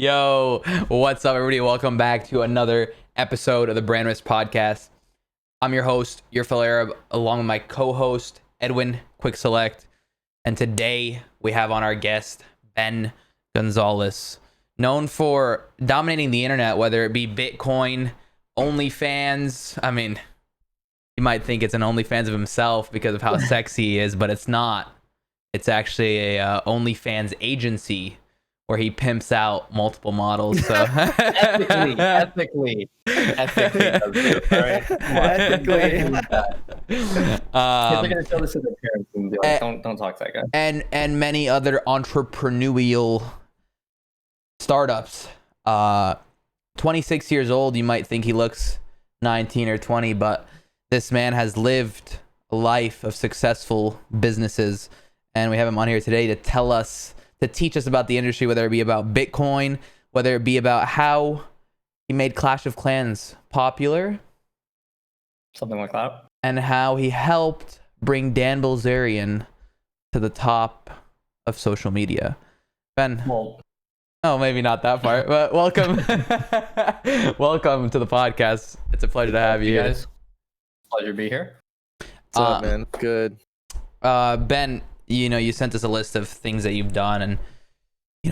Yo, what's up, everybody? Welcome back to another episode of the Brand Risk Podcast. I'm your host, your fellow Arab, along with my co-host, Edwin Quick Select. And today we have on our guest, Ben Gonzales, known for dominating the internet, whether it be Bitcoin, OnlyFans. I mean, you might think it's an OnlyFans of himself because of how sexy he is, but it's not. It's actually a OnlyFans agency where he pimps out multiple models. So ethically does this, all right? Kids are gonna show this to their parents and be like, don't talk to that guy. And many other entrepreneurial startups. 26 years old, you might think he looks 19 or 20, but this man has lived a life of successful businesses, and we have him on here today to teach us about the industry, whether it be about Bitcoin, whether it be about how he made Clash of Clans popular, Something like that. and how he helped bring Dan Bilzerian to the top of social media. Ben, Well, oh, maybe not that part, but welcome. Welcome to the podcast. It's a pleasure to have you here. guys. Pleasure to be here. What's up, man? Good. Ben, you sent us a list of things that you've done, and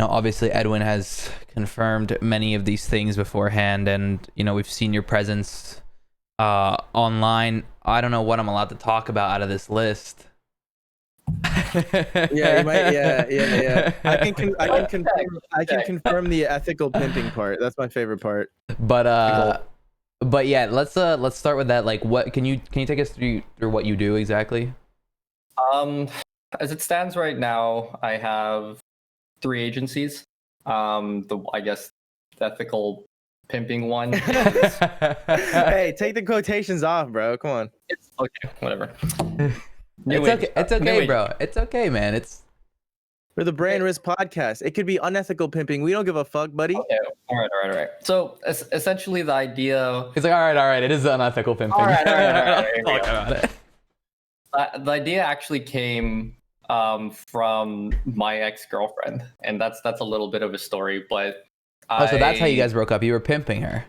obviously Edwin has confirmed many of these things beforehand, and we've seen your presence online. I don't know what I'm allowed to talk about out of this list. Yeah, you might. Yeah. I can confirm the ethical pimping part. That's my favorite part. But yeah, let's start with that. Like, what can you take us through what you do exactly? As it stands right now, I have 3 agencies. The ethical pimping one. Hey, take the quotations off, bro. Come on. It's okay, whatever. It's okay, bro. It's okay, man. We're the Brand Risk Podcast. It could be unethical pimping. We don't give a fuck, buddy. Okay, all right. So essentially, the idea. It's like, all right. It is unethical pimping. All right. Here we Talk go. about it. The idea actually came from my ex-girlfriend, and that's a little bit of a story, but So that's how you guys broke up. You were pimping her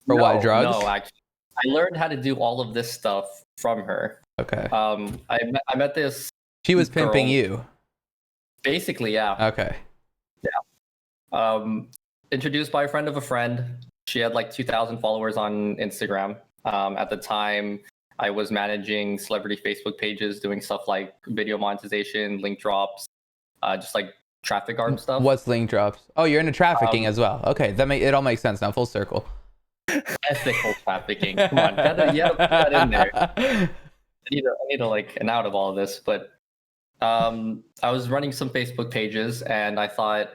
for what, drugs? No, actually, I learned how to do all of this stuff from her. Okay. I met this. She was pimping girl. you. Basically, yeah. Okay. Introduced by a friend of a friend. She had like 2,000 followers on Instagram. At the time, I was managing celebrity Facebook pages, doing stuff like video monetization, link drops, just like traffic arm stuff. What's link drops? Oh, you're into trafficking as well. Okay, it all makes sense now. Full circle. Ethical trafficking. Come on, you gotta put that in there. I need to like an out of all of this, but I was running some Facebook pages, and I thought,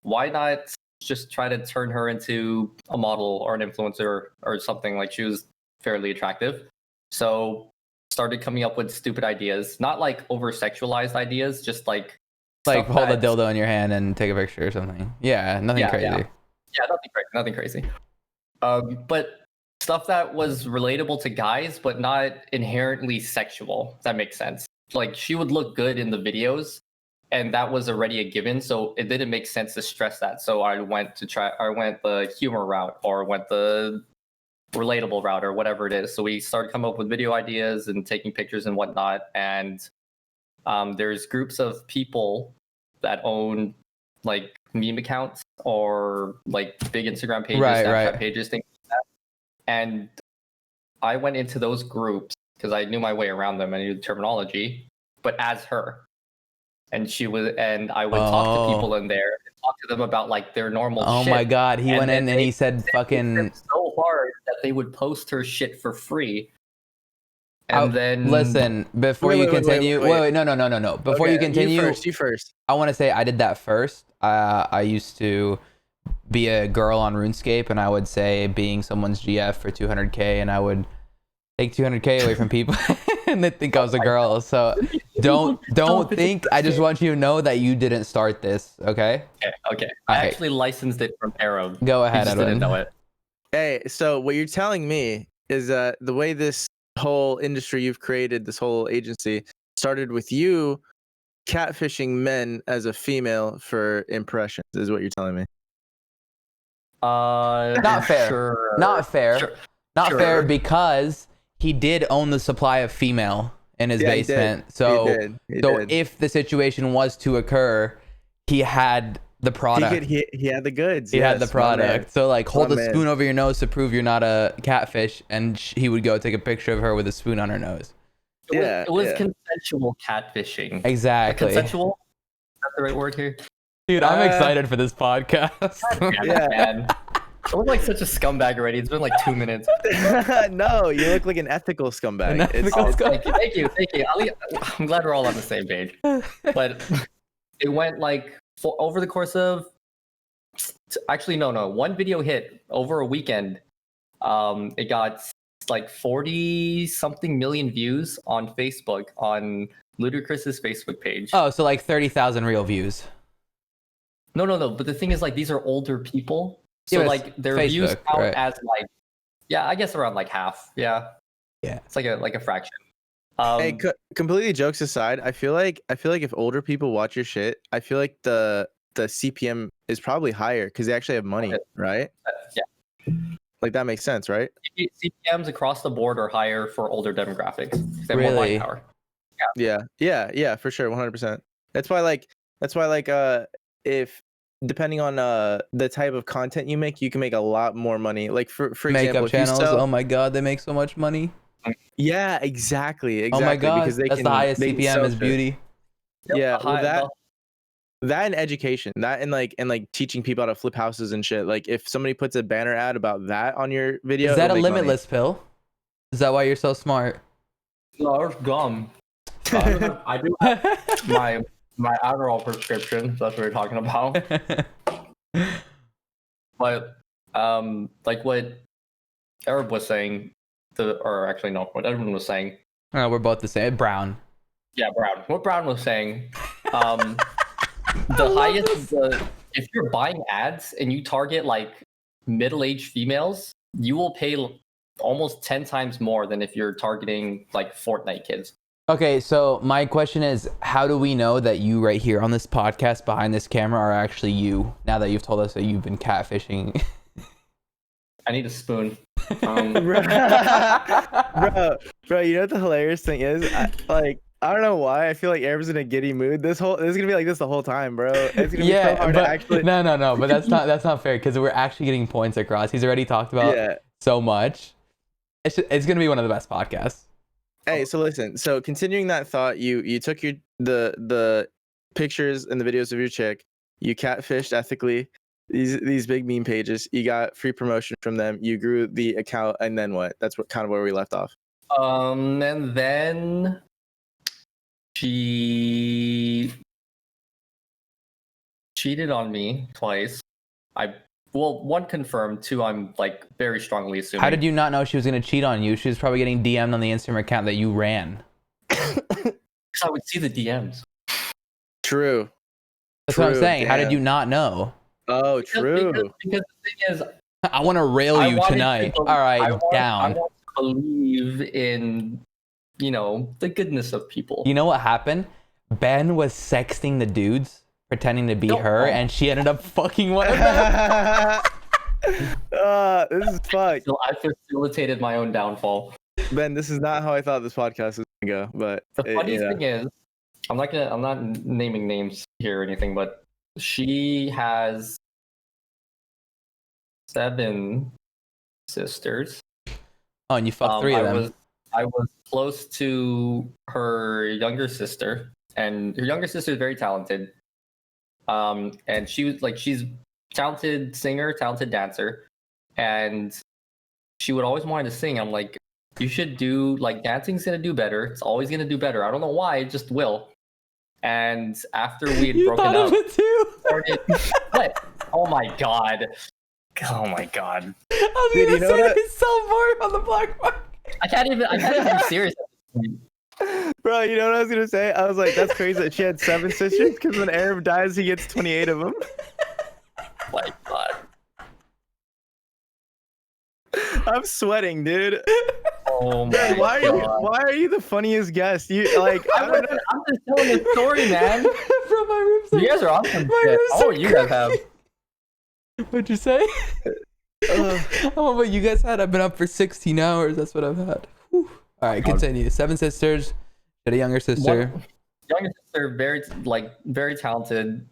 why not just try to turn her into a model or an influencer or something? Like, she was fairly attractive. So started coming up with stupid ideas, not like over sexualized ideas, just like hold a dildo in your hand and take a picture or something. Yeah, nothing crazy. Yeah, nothing crazy. But stuff that was relatable to guys, but not inherently sexual. If that makes sense. Like, she would look good in the videos, and that was already a given. So it didn't make sense to stress that. So I went the humor route, or went the relatable route, or whatever it is. So we started coming up with video ideas and taking pictures and whatnot. And there's groups of people that own like meme accounts or like big Instagram pages, Snapchat pages, things like that. And I went into those groups because I knew my way around them. I knew the terminology, but as her. And I would talk to people in there and talk to them about like their normal shit. Oh my God. He went in and he said fucking so hard that they would post her shit for free. And then listen, before you continue, wait, no. Before you continue, you first. I want to say I did that first. I used to be a girl on RuneScape, and I would say being someone's GF for 200k, and I would take 200k away from people and they think I was a girl. So don't think. I just want you to know that you didn't start this. Okay. Okay. I actually licensed it from Arab. Go ahead, Edwin. Didn't know it. Hey, so what you're telling me is that the way this whole industry you've created, this whole agency, started with you catfishing men as a female for impressions, is what you're telling me. Not fair. Sure. Not fair. Sure. Not Sure. fair because he did own the supply of female in his Yeah, he did. basement. He So, did. He so did. if the situation was to occur, he had the product. He had the goods. He had the yes, my man. product. So like hold My a man. spoon over your nose to prove you're not a catfish, and he would go take a picture of her with a spoon on her nose. It was Yeah. consensual catfishing. Exactly. Consensual? Is that the right word here? Dude, I'm excited for this podcast. Yeah. Man. I look like such a scumbag already. It's been like 2 minutes. No, you look like an ethical scumbag. An It's- ethical Thank you. I'm glad we're all on the same page. But it went like over the course of actually no, one video hit over a weekend. It got like 40 something million views on Facebook on Ludacris's Facebook page. Oh, so like 30,000 real views. No. But the thing is, like, these are older people, so Yeah, but like it's their views Facebook, count right? as like, yeah, I guess around like half. Yeah. Yeah. It's like a fraction. Hey, completely jokes aside, I feel like if older people watch your shit, I feel like the CPM is probably higher because they actually have money, right? Yeah. Like that makes sense, right? CPMs across the board are higher for older demographics. They have more Really? buying power. Yeah, for sure, 100%. That's why if depending on the type of content you make, you can make a lot more money. Like for example, Makeup if you channels. sell- Oh my god, they make so much money. yeah, exactly. Oh my god, because they that's can, the highest they can CPM sell is shit. beauty. Yeah, The well, high- that and education, that and like teaching people how to flip houses and shit. Like if somebody puts a banner ad about that on your video, Is that a it'll make money. limitless pill? Is that why you're so smart? No, it's gum. I do have my Adderall prescription. That's what we're talking about. But like what Arab was saying, or actually no, what everyone was saying. Oh, we're both the same. Brown. Yeah, Brown. What Brown was saying. The highest. If you're buying ads and you target like middle-aged females, you will pay almost 10 times more than if you're targeting like Fortnite kids. Okay, so my question is, how do we know that you right here on this podcast behind this camera are actually you? Now that you've told us that you've been catfishing. I need a spoon. bro, you know what the hilarious thing is? I don't know why I feel like Arab's in a giddy mood. This is gonna be like this the whole time, bro. It's gonna be so hard but to actually. no, but that's not fair because we're actually getting points across. He's already talked about so much. It's gonna be one of the best podcasts. Hey, so listen. So continuing that thought, you took the pictures and the videos of your chick. You catfished ethically these big meme pages. You got free promotion from them. You grew the account, and then what? That's what kind of where we left off. And then she cheated on me twice. One confirmed, two I'm like very strongly assuming. How did you not know she was gonna cheat on you? She was probably getting DM'd on the Instagram account that you ran. Because I would see the DMs. True. That's what I'm True, saying. How did damn. you not know? Oh, true. Because the thing is, I want to rail I you wanted tonight. to- All right, I want down. to believe in, the goodness of people. You know what happened? Ben was sexting the dudes, pretending to be No. her, and she ended up fucking one of them. This is fucked. So I facilitated my own downfall. Ben, this is not how I thought this podcast was gonna go. But The funny yeah. thing is, I'm not naming names here or anything, but she has 7 sisters. Oh, and you fucked 3 of them. I was close to her younger sister, and her younger sister is very talented. And she's talented singer, talented dancer, and she would always want to sing. I'm like, you should do dancing's gonna do better. It's always gonna do better. I don't know why, it just will. And after we had You broken thought up, of it too. started what? Oh my god. Oh my god. I was Dude, gonna you know say what? we sell more on the black market. I can't even be serious at this point. Bro, you know what I was gonna say? I was like, that's crazy that she had 7 sisters. Because when Arab dies, he gets 28 of them. Oh my god. I'm sweating, dude. Oh my Ben, why god. are you the funniest guest? You like I don't know. I'm just telling a story, man. Bro, my ribs are You guys are awesome. My shit. ribs Oh, are you guys have. What'd you say? Uh, Oh, what you guys had? I've been up for 16 hours. That's what I've had. Whew. All right, continue. 7 sisters. Got a younger sister. One younger sister, very talented,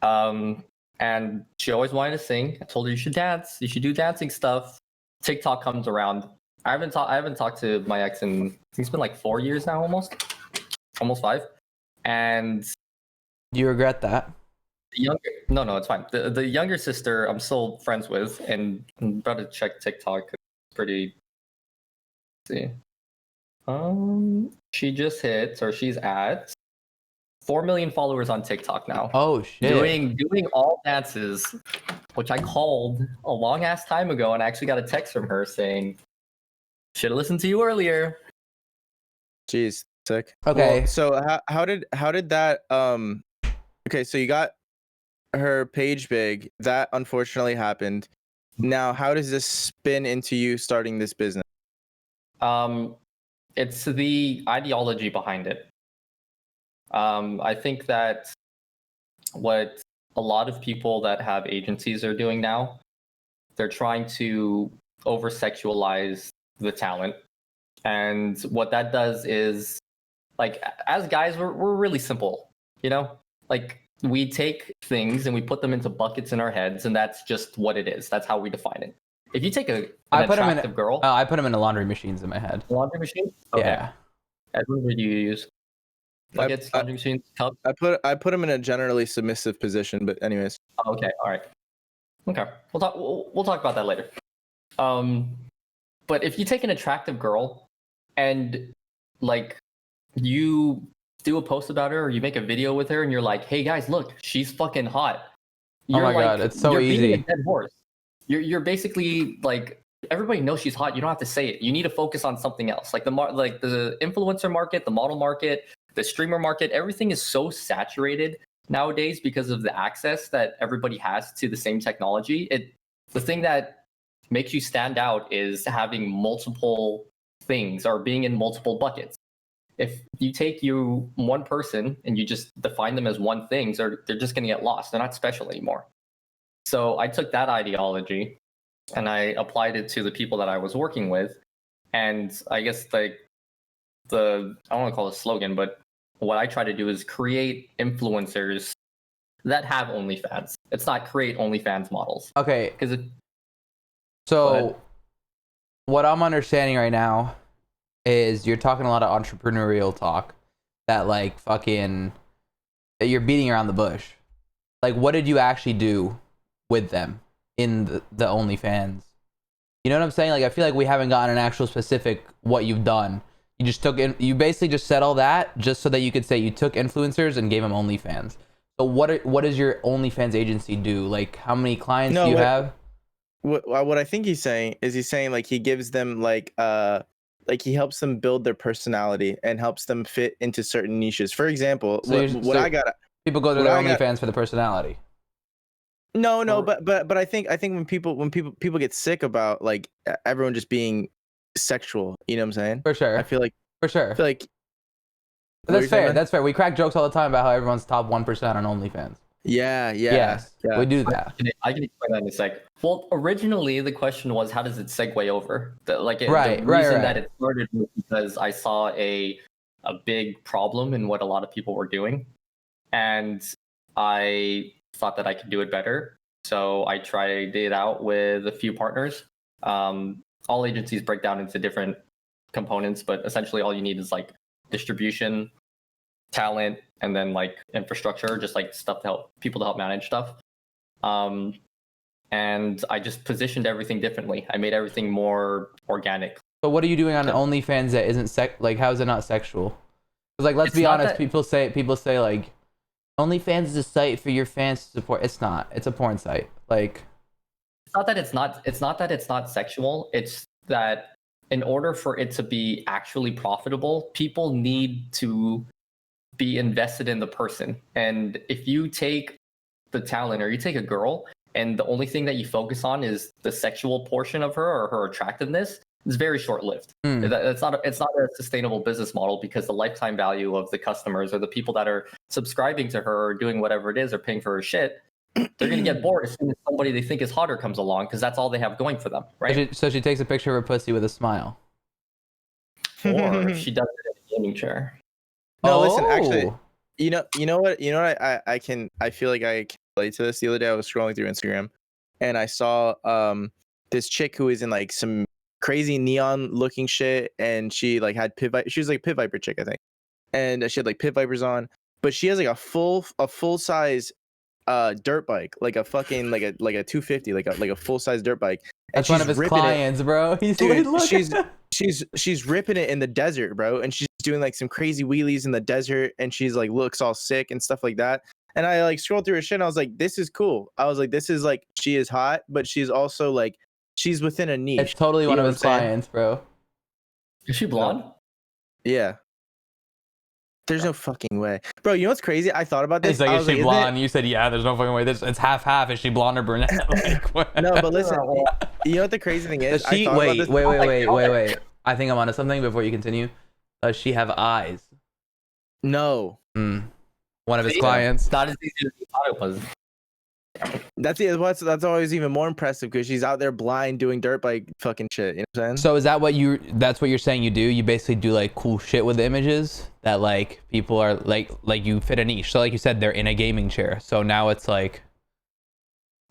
and she always wanted to sing. I told her you should dance. You should do dancing stuff. TikTok comes around. I haven't talked to my ex in, I think it's been like 4 years now, almost 5. And Do you regret that? the younger, no, it's fine. The younger sister, I'm still friends with, and I'm about to check TikTok. It's pretty. Let's see. She just hit, or she's at 4 million followers on TikTok now. Oh shit. Doing all dances, which I called a long ass time ago, and I actually got a text from her saying, "Should have listened to you earlier." Jeez, sick. Okay. Well, so how did that okay, so you got her page big. That unfortunately happened. Now, how does this spin into you starting this business? It's the ideology behind it. I think that what a lot of people that have agencies are doing now, they're trying to over sexualize the talent. And what that does is, like, as guys, we're really simple, you know? Like, we take things and we put them into buckets in our heads, and that's just what it is. That's how we define it. If you take an attractive girl, I put them in the laundry machines in my head. laundry machine, okay. Yeah. Edwin, what do you use? Buckets, laundry machines, cups. I put him in a generally submissive position, but anyways. Oh, okay, all right. Okay, we'll talk about that later. But if you take an attractive girl and, like, you do a post about her or you make a video with her and you're like, hey guys, look, she's fucking hot. Oh my God, it's so you're easy. beating a dead horse. You're basically like, everybody knows she's hot. You don't have to say it. You need to focus on something else. Like the influencer market, the model market, the streamer market, everything is so saturated nowadays because of the access that everybody has to the same technology. The thing that makes you stand out is having multiple things or being in multiple buckets. If you take one person and you just define them as one thing, they're just going to get lost. They're not special anymore. So I took that ideology and I applied it to the people that I was working with. And I guess I don't want to call it a slogan, but what I try to do is create influencers that have OnlyFans. It's not create OnlyFans models. Okay. So what I'm understanding right now is you're talking a lot of entrepreneurial talk that, like, fucking, that you're beating around the bush. Like, what did you actually do with them in the OnlyFans? You know what I'm saying? Like, I feel like we haven't gotten an actual specific what you've done. You just you basically just said all that just so that you could say you took influencers and gave them OnlyFans. So what does your OnlyFans agency do? Like, how many clients do you have? What I think he's saying like he gives them like he helps them build their personality and helps them fit into certain niches. For example, People go to their OnlyFans for the personality. No, but I think when people get sick about, like, everyone just being sexual, you know what I'm saying? For sure. I feel like But that's fair. That's fair. We crack jokes all the time about how everyone's top 1% on OnlyFans. Yeah. Yes, we do that. I can explain that in a sec. Well, originally the question was, how does it segue over? The reason that it started was because I saw a big problem in what a lot of people were doing, and I thought that I could do it better. So I tried it out with a few partners. All agencies break down into different components, but essentially all you need is, like, distribution, talent, and then, like, infrastructure, just like stuff to help manage stuff. And I just positioned everything differently. I made everything more organic. But what are you doing on OnlyFans that isn't like, how is it not sexual? Because, like, let's be honest, people say like, OnlyFans is a site for your fans to support. It's not. It's a porn site. Like, it's not that it's not sexual. It's that in order for it to be actually profitable, people need to be invested in the person. And if you take the talent, or you take a girl, and the only thing that you focus on is the sexual portion of her or her attractiveness, it's very short-lived. It's not a sustainable business model, because the lifetime value of the customers or the people that are subscribing to her or doing whatever it is or paying for her shit they're gonna get bored as soon as somebody they think is hotter comes along, because that's all they have going for them, right? So she takes a picture of her pussy with a smile. Or she does it in a gaming chair. No, listen, actually, Oh. you know what? I feel like I can relate to this. The other day I was scrolling through Instagram and I saw this chick who was in like some crazy neon looking shit, and she like had she was like a pit viper chick, I think. And she had like pit vipers on, but she has like a full size dirt bike, like a fucking like a 250, like a full size dirt bike. And That's one of his clients, bro. He's Dude, like, look. she's ripping it in the desert, bro, and she's doing like some crazy wheelies in the desert, and she's like looks all sick and stuff like that. And I like scrolled through her shit, and I was like, this is cool. I was like, this is like, she is hot, but she's also like, she's within a niche. It's totally You one know of what his I'm saying? clients, bro. Is she blonde? Yeah. There's no fucking way, bro. You know what's crazy? I thought about this. He's like, I is was she like, blonde? You said, yeah, there's no fucking way. It's half. Is she blonde or brunette? Like, what? No, but listen, you know what the crazy thing is? Does she, I thought about this. wait. I think I'm onto something before you continue. Does she have eyes? No, One of his See? clients. It's not as easy as you thought it was. that's always even more impressive because she's out there blind doing dirt bike fucking shit. You know what I'm saying? So is that that's what you're saying you do? You basically do like cool shit with the images that like people are like you fit a niche. So like you said, they're in a gaming chair. So now it's like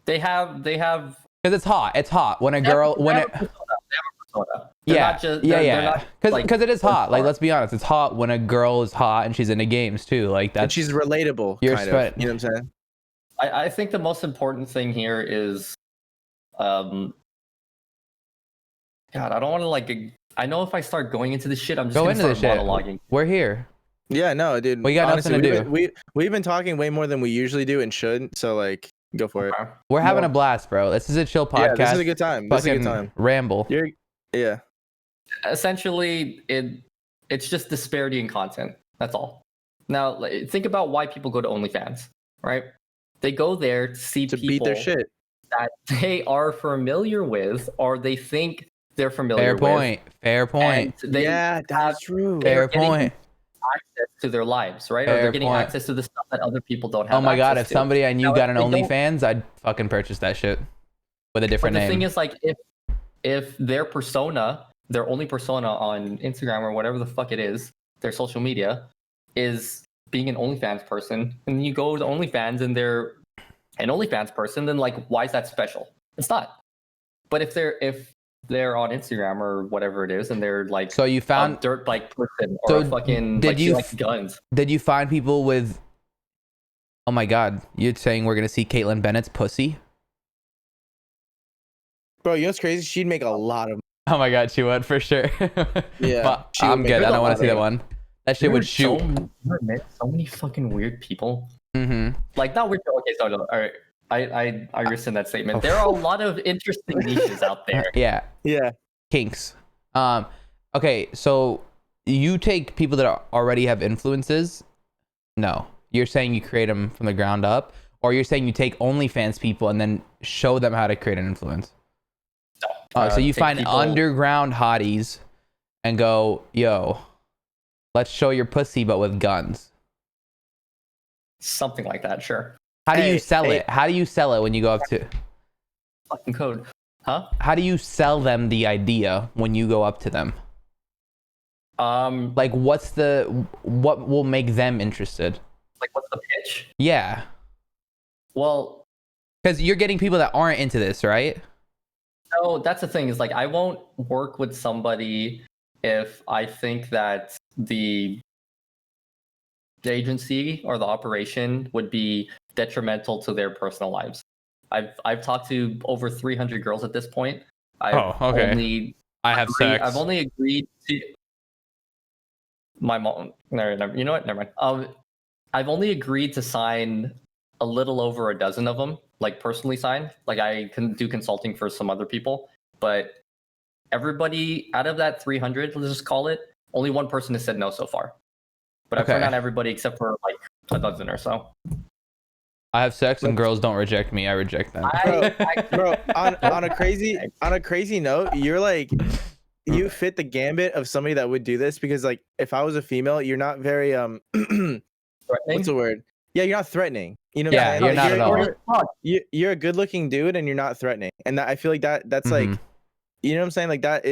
They have because it's hot when a they have girl a persona. They're yeah not just, yeah they're not, because like, it is hot. Like hard. let's be honest, it's hot when a girl is hot and she's into games too. Like And that's she's relatable, You're kind spread- of. You know what I'm saying? I think the most important thing here is, God, I don't want to like. I know if I start going into this shit, I'm just go gonna into start this shit. monologuing. We're here. Yeah, no, dude. We got honestly, nothing to do. We've been talking way more than we usually do and should. So like, go for it. Okay. We're having Well, a blast, bro. This is a chill Yeah, podcast. this is a good time. This is a good Fucking time. ramble. Yeah. Essentially, it's just disparity in content. That's all. Now, think about why people go to OnlyFans, right? They go there to see To people beat their shit. that they are familiar with, or they think they're familiar Fair with. point. And they Yeah, that's true. They're Fair getting point. access to their lives, right? Or Fair they're getting point. access to the stuff that other people don't have. Oh my god, if access to. somebody I knew Now, got if an they don't- OnlyFans, I'd fucking purchase that shit with a But different the name. thing is, like, if their persona, their only persona on Instagram or whatever the fuck it is, their social media, is being an OnlyFans person, and you go to OnlyFans and they're an OnlyFans person, then like, why is that special? It's not. But if they're on Instagram or whatever it is, and they're like So you a found dirt bike person or So a fucking did like she you likes guns. did you find people with Oh my god, you're saying we're gonna see Caitlyn Bennett's pussy? Bro, you know what's crazy? She'd make a lot of. Oh my god, she would for sure. Yeah, But she would I'm make good. a I don't want lot to see of that it. one. That shit would shoot. So many fucking weird people. Mm-hmm. Like, not weird. Okay, so all right. I rescind that statement. There are a lot of interesting niches out there. Yeah. Yeah. Kinks. Okay, so you take people that already have influences. No, you're saying you create them from the ground up, or you're saying you take OnlyFans people and then show them how to create an influence. So you take find people- underground hotties and go, yo, let's show your pussy, but with guns. Something like that, sure. How do you Hey, sell hey. it? How do you sell it when you go up to? Fucking code. Huh? How do you sell them the idea when you go up to them? Like, Like, what will make them interested? what's the pitch? Yeah, Well, because you're getting people that aren't into this, right? no, that's the thing is, like, I won't work with somebody if I think that the agency or the operation would be detrimental to their personal lives. I've talked to over 300 girls at this point. Oh, okay. I have sex. I've only agreed to my mom. No, you know what? Never mind. I've only agreed to sign a little over a dozen of them, like personally sign. Like, I can do consulting for some other people, but everybody out of that 300, let's just call it, only one person has said no so far. But I've Okay. turned down everybody except for like a dozen or so. I have sex and girls don't reject me. I reject them. Bro, on a crazy note, you're like, you fit the gambit of somebody that would do this, because like, if I was a female, you're not very what's the word? Yeah, you're not threatening. You know what Yeah, I'm saying? you're not at all. You're a good looking dude and you're not threatening. And I feel like that's like, Mhm. you know what I'm saying? Like that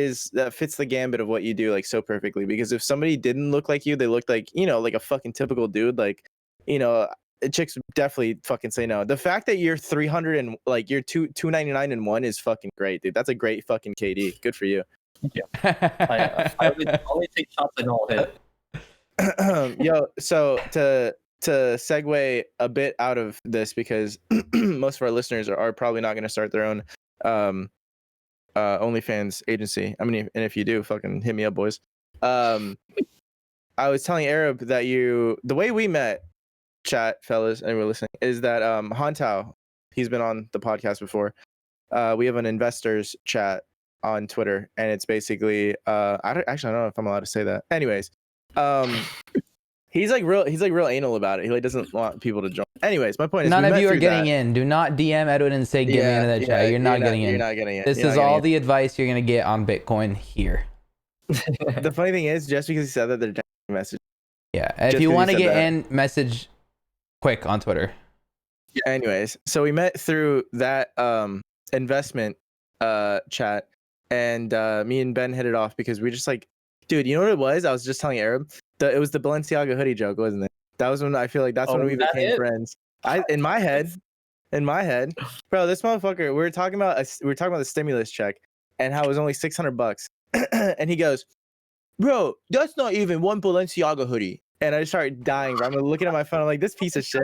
fits the gambit of what you do like so perfectly. Because if somebody didn't look like you, they looked like, you know, like a fucking typical dude, like, you know, chicks definitely fucking say no. The fact that you're 300 and like you're 299 and 1 is fucking great, dude. That's a great fucking KD. Good for you. Yeah. I only take shots and all hit. Yo, so to segue a bit out of this, because most of our listeners are probably not going to start their own OnlyFans agency. I mean, and if you do, fucking hit me up, boys. I was telling Arab that the way we met, chat fellas, and we're listening, is that Hantao, he's been on the podcast before. We have an investors chat on Twitter, and it's basically I don't know if I'm allowed to say that. Anyways, he's like real anal about it. He like doesn't want people to join. Anyways, my point is None we of met you are through getting that. in. Do not DM Edwin and say, "Get me into that chat." You're not getting in. You're not getting in. This You're is not all getting the advice you're gonna get on Bitcoin here. in. The funny thing is, just because he said that, they're message. Yeah, if Just you 'cause he want to said get that. in, message quick on Twitter. Anyways, so we met through that investment chat, and me and Ben hit it off because we just like, dude, you know what it was? I was just telling Arab that it was the Balenciaga hoodie joke, wasn't it? That was when I feel like that's when we became friends. In my head, bro, this motherfucker. We were talking about the stimulus check and how it was only $600, and he goes, "Bro, that's not even one Balenciaga hoodie." And I just started dying, bro. I'm looking at my phone. I'm like, this piece of shit.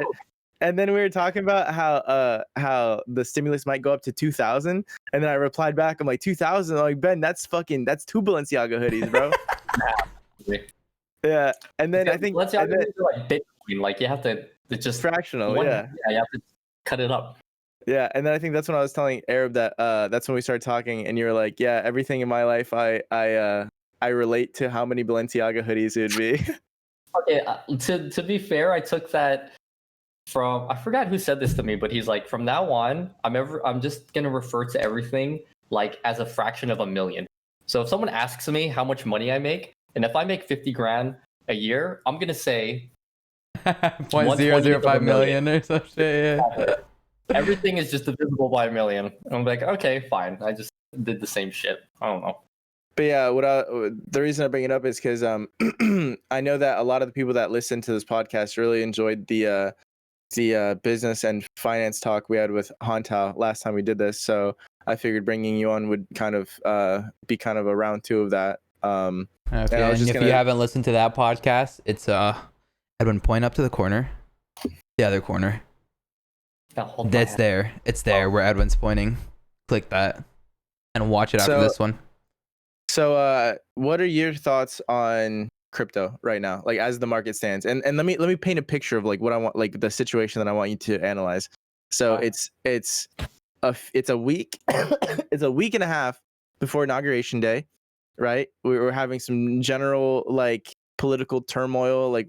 And then we were talking about how the stimulus might go up to 2,000, and then I replied back, I'm like 2,000. I'm like, Ben, that's 2 Balenciaga hoodies, bro. Yeah, and then I think Balenciaga hoodies are like Bitcoin. Like you have to it's just fractional. you Yeah, have to cut it up. yeah. And then I think that's when I was telling Arab that that's when we started talking, and you were like, yeah, everything in my life, I relate to how many Balenciaga hoodies it would be. Okay, to be fair, I took that from I forgot who said this to me, but he's like, from now on, I'm just gonna refer to everything like as a fraction of a million. So if someone asks me how much money I make, and if I make 50 grand a year, I'm gonna say 0.005 million or some shit. Yeah. Everything is just divisible by a million. And I'm like, okay, fine. I just did the same shit. I don't know. But yeah, the reason I bring it up is because I know that a lot of the people that listen to this podcast really enjoyed the business and finance talk we had with Hantao last time we did this. So I figured bringing you on would kind of be kind of a round 2 of that. Okay, and if you haven't listened to that podcast, it's Edwin, point up to the corner, the other corner. That's there. It's there where Edwin's pointing. Click that and watch it after this one. So what are your thoughts on crypto right now, like as the market stands? And let me paint a picture of like what I want, like the situation that I want you to analyze. So it's a week it's a week and a half before inauguration day, right? We were having some general like political turmoil, like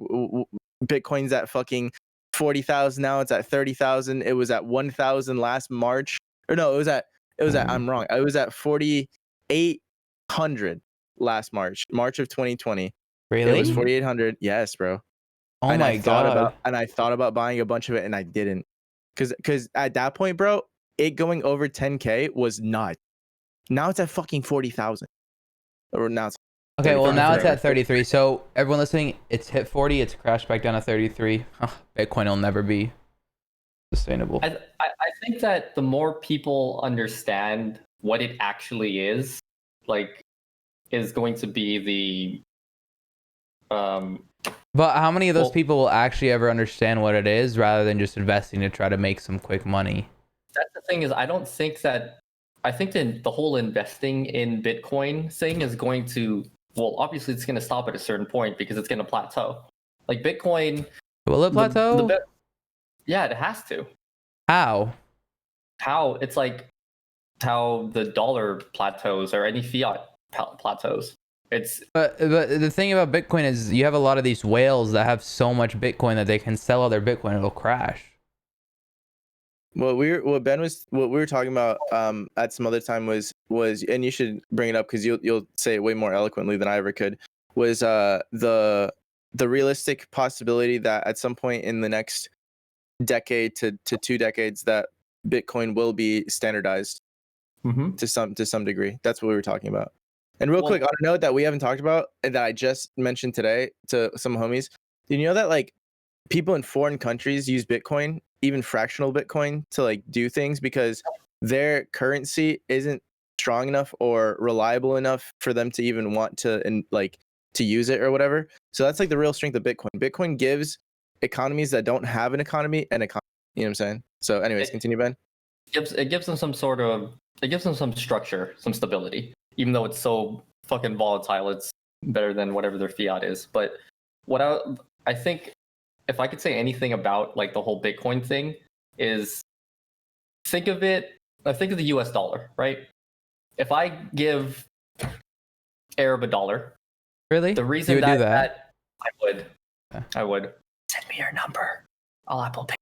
Bitcoin's at fucking 40,000 now, it's at 30,000. It was at 1,000 last March. Or no, it was at I'm wrong. It was at 4,800 last March of 2020. Really? It was 4,800. Yes, bro. Oh and my I thought god. I thought about buying a bunch of it, and I didn't, because at that point, bro, it going over 10K was not. Now it's at fucking 40,000. Or now it's Okay, well now it's at 33. So everyone listening, it's hit 40. It's crashed back down to 33. Bitcoin will never be sustainable. I think that the more people understand what it actually is, like, is going to be the But how many of those people will actually ever understand what it is, rather than just investing to try to make some quick money? That's the thing, is I think that the whole investing in Bitcoin thing is going to, well, obviously it's going to stop at a certain point because it's going to plateau. Like Bitcoin, Will it plateau? Yeah, it has to. How? It's like how the dollar plateaus or any fiat plateaus. But the thing about Bitcoin is you have a lot of these whales that have so much Bitcoin that they can sell all their Bitcoin and it'll crash. What we were talking about at some other time was, and you should bring it up because you'll say it way more eloquently than I ever could, was the realistic possibility that at some point in the next decade to 2 decades that Bitcoin will be standardized to some degree. That's what we were talking about. And real quick, on a note that we haven't talked about and that I just mentioned today to some homies, did you know that like people in foreign countries use Bitcoin, even fractional Bitcoin, to like do things because their currency isn't strong enough or reliable enough for them to even want to and like to use it or whatever. So that's like the real strength of Bitcoin. Bitcoin gives economies that don't have an economy an economy. You know what I'm saying? So anyways, continue, Ben. It gives them some structure, some stability, even though it's so fucking volatile. It's better than whatever their fiat is. But what I think, if I could say anything about like the whole Bitcoin thing, is think of the US dollar, right? If I give Arab $1, Really? the reason you would do that? that I would send me your number. I'll Apple Pay.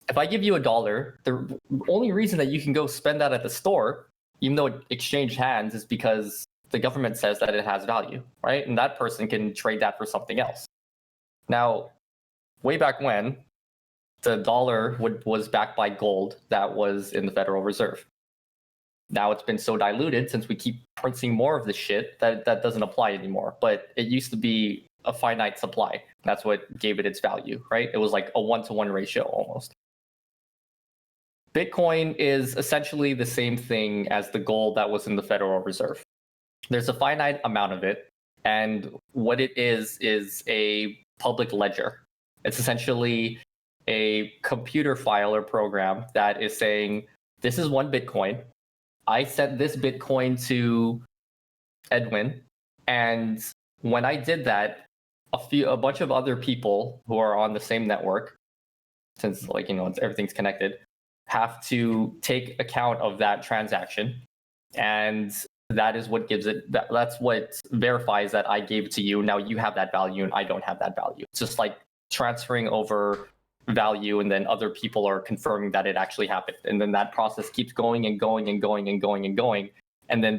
If I give you $1, the only reason that you can go spend that at the store, even though it exchanged hands, is because the government says that it has value, right? And that person can trade that for something else. Now, way back when, the dollar was backed by gold that was in the Federal Reserve. Now it's been so diluted since we keep printing more of this shit that doesn't apply anymore. But it used to be a finite supply. That's what gave it its value, right? It was like a 1-to-1 ratio almost. Bitcoin is essentially the same thing as the gold that was in the Federal Reserve. There's a finite amount of it, and what it is a public ledger. It's essentially a computer file or program that is saying, this is 1 Bitcoin. I sent this Bitcoin to Edwin, and when I did that, a bunch of other people who are on the same network, since like everything's connected, have to take account of that transaction, and that is what gives it. That's what verifies that I gave it to you. Now you have that value, and I don't have that value. It's just like transferring over value, and then other people are confirming that it actually happened, and then that process keeps going and going and going and going and going, and then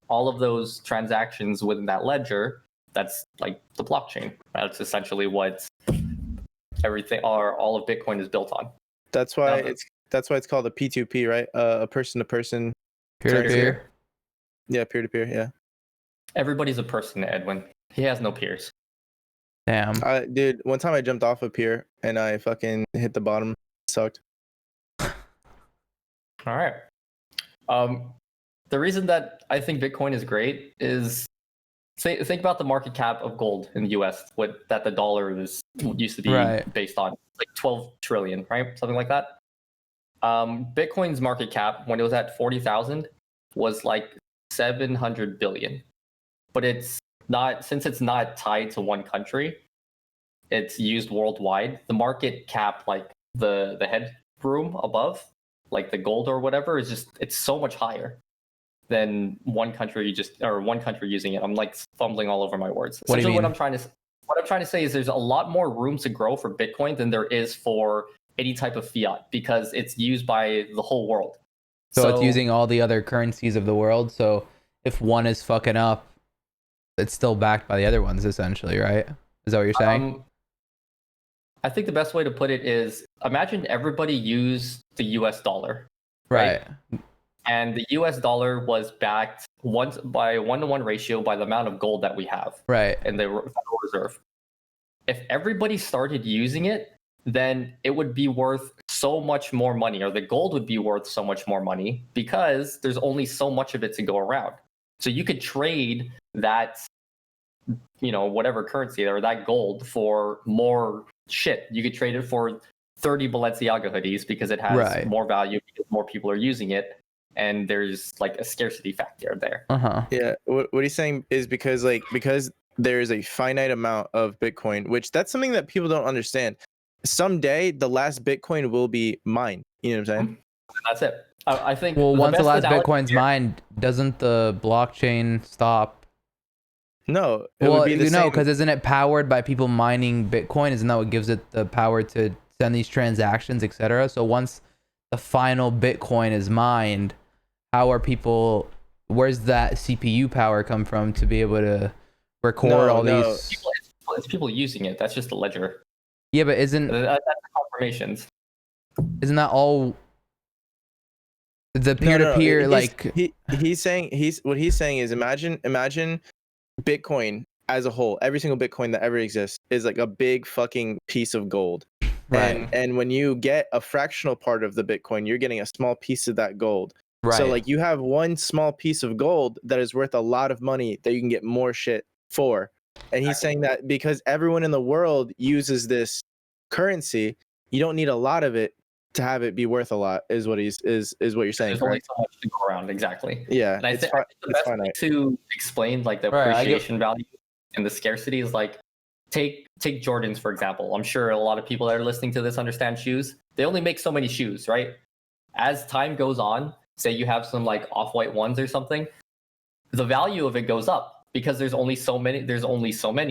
all of those transactions within that ledger, that's like the blockchain. That's essentially what all of Bitcoin is built on. That's why it's called a P2P, right? A person to person, Peer-to-peer. Yeah, peer to peer. Yeah. Everybody's a person, Edwin. He has no peers. Damn. Dude, one time I jumped off a pier and I fucking hit the bottom. Sucked. All right. The reason that I think Bitcoin is great is think about the market cap of gold in the US, that the dollar used to be based on, like 12 trillion, right? Something like that. Bitcoin's market cap when it was at 40,000 was like 700 billion. But since it's not tied to one country, it's used worldwide. The market cap, like the headroom above, like the gold or whatever, it's so much higher than one country using it. I'm like fumbling all over my words. What do you mean? What I'm trying to say is there's a lot more room to grow for Bitcoin than there is for any type of fiat, because it's used by the whole world. So it's using all the other currencies of the world. So if one is fucking up, it's still backed by the other ones, essentially, right? Is that what you're saying? I think the best way to put it is, imagine everybody used the US dollar. Right. And the US dollar was backed by a 1-to-1 ratio by the amount of gold that we have. Right. In the Federal Reserve. If everybody started using it, then it would be worth so much more money, or the gold would be worth so much more money, because there's only so much of it to go around. So you could trade that, whatever currency or that gold for more shit. You could trade it for 30 Balenciaga hoodies because it has more value, because more people are using it, and there's like a scarcity factor there. Yeah, what he's saying is because there is a finite amount of Bitcoin, which that's something that people don't understand. Someday the last Bitcoin will be mined. You know what I'm saying? That's it. I think. Well, once the last Bitcoin's mined, doesn't the blockchain stop? No. Because isn't it powered by people mining Bitcoin? Isn't that what gives it the power to send these transactions, etc.? So once the final Bitcoin is mined, where's that CPU power come from to be able to record these? It's people using it. That's just the ledger. Yeah, but isn't That's the confirmations. that all the No, peer to peer He's, like? he's saying what he's saying is imagine Bitcoin as a whole, every single Bitcoin that ever exists is like a big fucking piece of gold. Right. And when you get a fractional part of the Bitcoin, you're getting a small piece of that gold. Right. So like you have one small piece of gold that is worth a lot of money that you can get more shit for. And he's saying that because everyone in the world uses this currency, you don't need a lot of it to have it be worth a lot. Is what is what you're saying? There's only Correct? so much to go around, exactly. Yeah, And I think the it's best way finite. to explain like the Right, I get- appreciation value and the scarcity is like take Jordans for example. I'm sure a lot of people that are listening to this understand shoes. They only make so many shoes, right? As time goes on, say you have some like off-white ones or something, the value of it goes up because there's only so many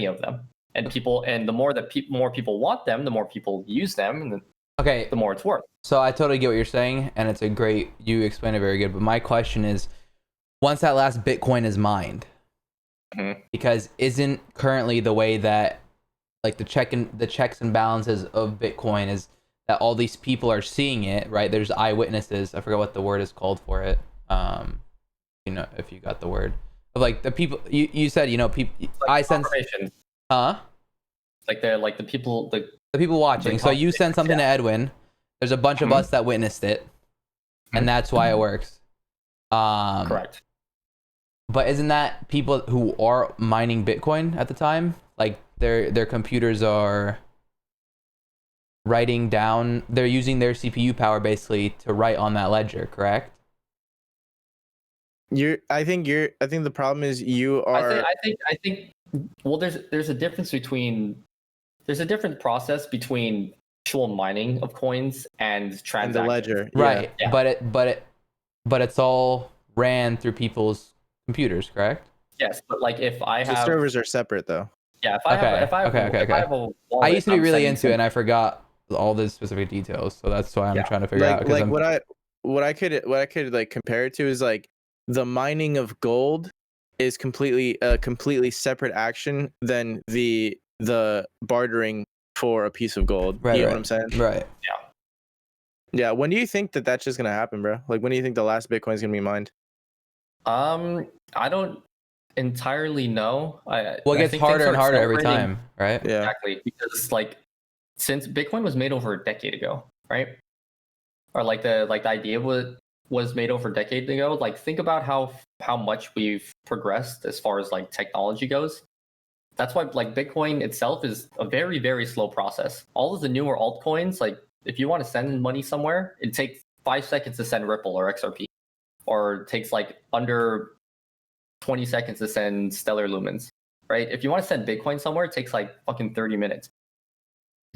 of them. And the more that more people want them, the more people use them, and Okay. the more it's worth. So I totally get what you're saying, and it's a great. You explained it very good. But my question is, once that last Bitcoin is mined, because isn't currently the way that like the checks and balances of Bitcoin is that all these people are seeing it, right? There's eyewitnesses. I forgot what the word is called for it. You know, if you got the word of like the people you said, you know, people. Like I sense, huh? Like the people The people watching. So you send something to Edwin. There's a bunch of us that witnessed it, and that's why it works. correct. But isn't that people who are mining Bitcoin at the time? Like their computers are writing down. They're using their CPU power basically to write on that ledger, correct? I think the problem is you are. I think. Well, there's a difference between. There's a different process between actual mining of coins and transactions. And the ledger, Right. Yeah. But it's all ran through people's computers, correct? Yes, but like if I The have servers are separate though. yeah, if I have a wallet, I used to be I'm really sending into it, and I forgot all the specific details, so that's why I'm trying to figure out. Like what I could like compare it to is like the mining of gold is completely a completely separate action than the bartering for a piece of gold. Right, you know right. what I'm saying? Right. Yeah. When do you think that that's just gonna happen, bro? Like when do you think the last Bitcoin is gonna be mined? I don't entirely know. Well, it I gets think harder things and are harder every accelerating. time, right? Yeah. Exactly, because like since Bitcoin was made over a decade ago, right? Or like the idea was made over a decade ago. Like think about how much we've progressed as far as like technology goes. That's why like Bitcoin itself is a very, very slow process. All of the newer altcoins, like if you want to send money somewhere, it takes 5 seconds to send Ripple or XRP, or it takes like under 20 seconds to send Stellar Lumens, right? If you want to send Bitcoin somewhere, it takes like fucking 30 minutes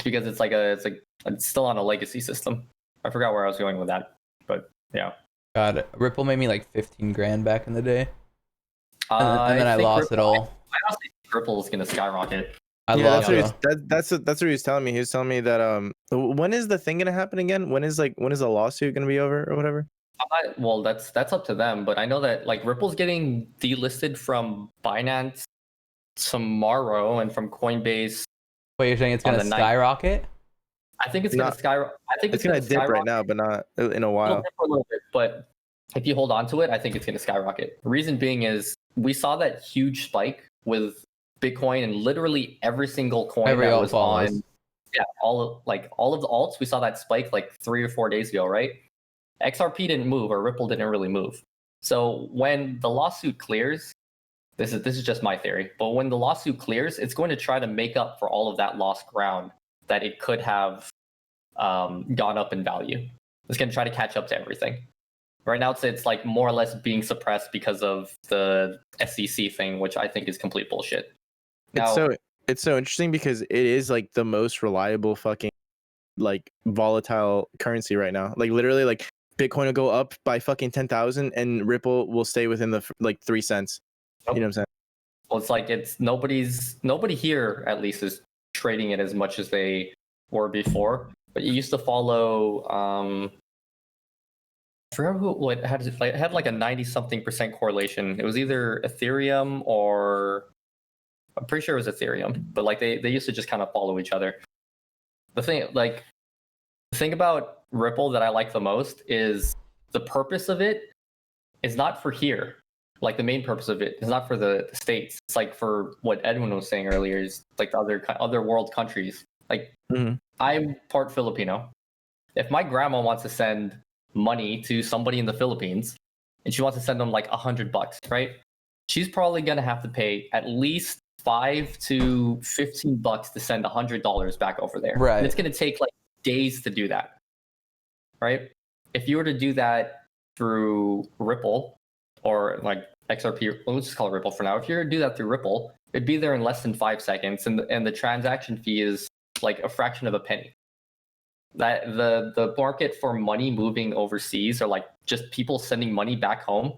because it's still on a legacy system. I forgot where I was going with that, but yeah. God, Ripple made me like 15 grand back in the day, and then I think lost it all. I honestly think Ripple is gonna skyrocket. I Yeah, lost it. that's what he was telling me. He was telling me that when is the thing gonna happen again? When is the lawsuit gonna be over or whatever? Well, that's up to them, but I know that like Ripple's getting delisted from Binance tomorrow and from Coinbase. Wait, you're saying it's gonna skyrocket? I think it's gonna skyrocket. I think it's gonna dip right now, but not in a while. It'll dip a little bit, but if you hold on to it, I think it's gonna skyrocket. The reason being is we saw that huge spike with Bitcoin and literally every single coin that was on. Yeah, all of the alts, we saw that spike like 3 or 4 days ago, right? XRP didn't move, or Ripple didn't really move. So when the lawsuit clears, this is just my theory, but when the lawsuit clears, it's going to try to make up for all of that lost ground that it could have gone up in value. It's going to try to catch up to everything. Right now, it's like more or less being suppressed because of the SEC thing, which I think is complete bullshit. Now, it's so interesting because it is like the most reliable fucking like volatile currency right now. Like literally, like Bitcoin will go up by fucking 10,000 and Ripple will stay within the like 3 cents. You know what I'm saying? Well, it's like nobody here at least is trading it as much as they were before. But you used to follow I forgot what had it had like a 90-something% correlation. It was either Ethereum or I'm pretty sure it was Ethereum, but like they used to just kind of follow each other. The thing about Ripple that I like the most is the purpose of it is not for here. Like the main purpose of it is not for the states. It's like for what Edwin was saying earlier, is like the other world countries. Like I'm part Filipino. If my grandma wants to send money to somebody in the Philippines and she wants to send them like $100, right? She's probably gonna have to pay at least $5 to $15 to send $100 back over there. Right. And it's gonna take like days to do that. Right? If you were to do that through Ripple or like XRP, let's just call it Ripple for now. If you were to do that through Ripple, it'd be there in less than 5 seconds, and the transaction fee is like a fraction of a penny. That the market for money moving overseas, or like just people sending money back home,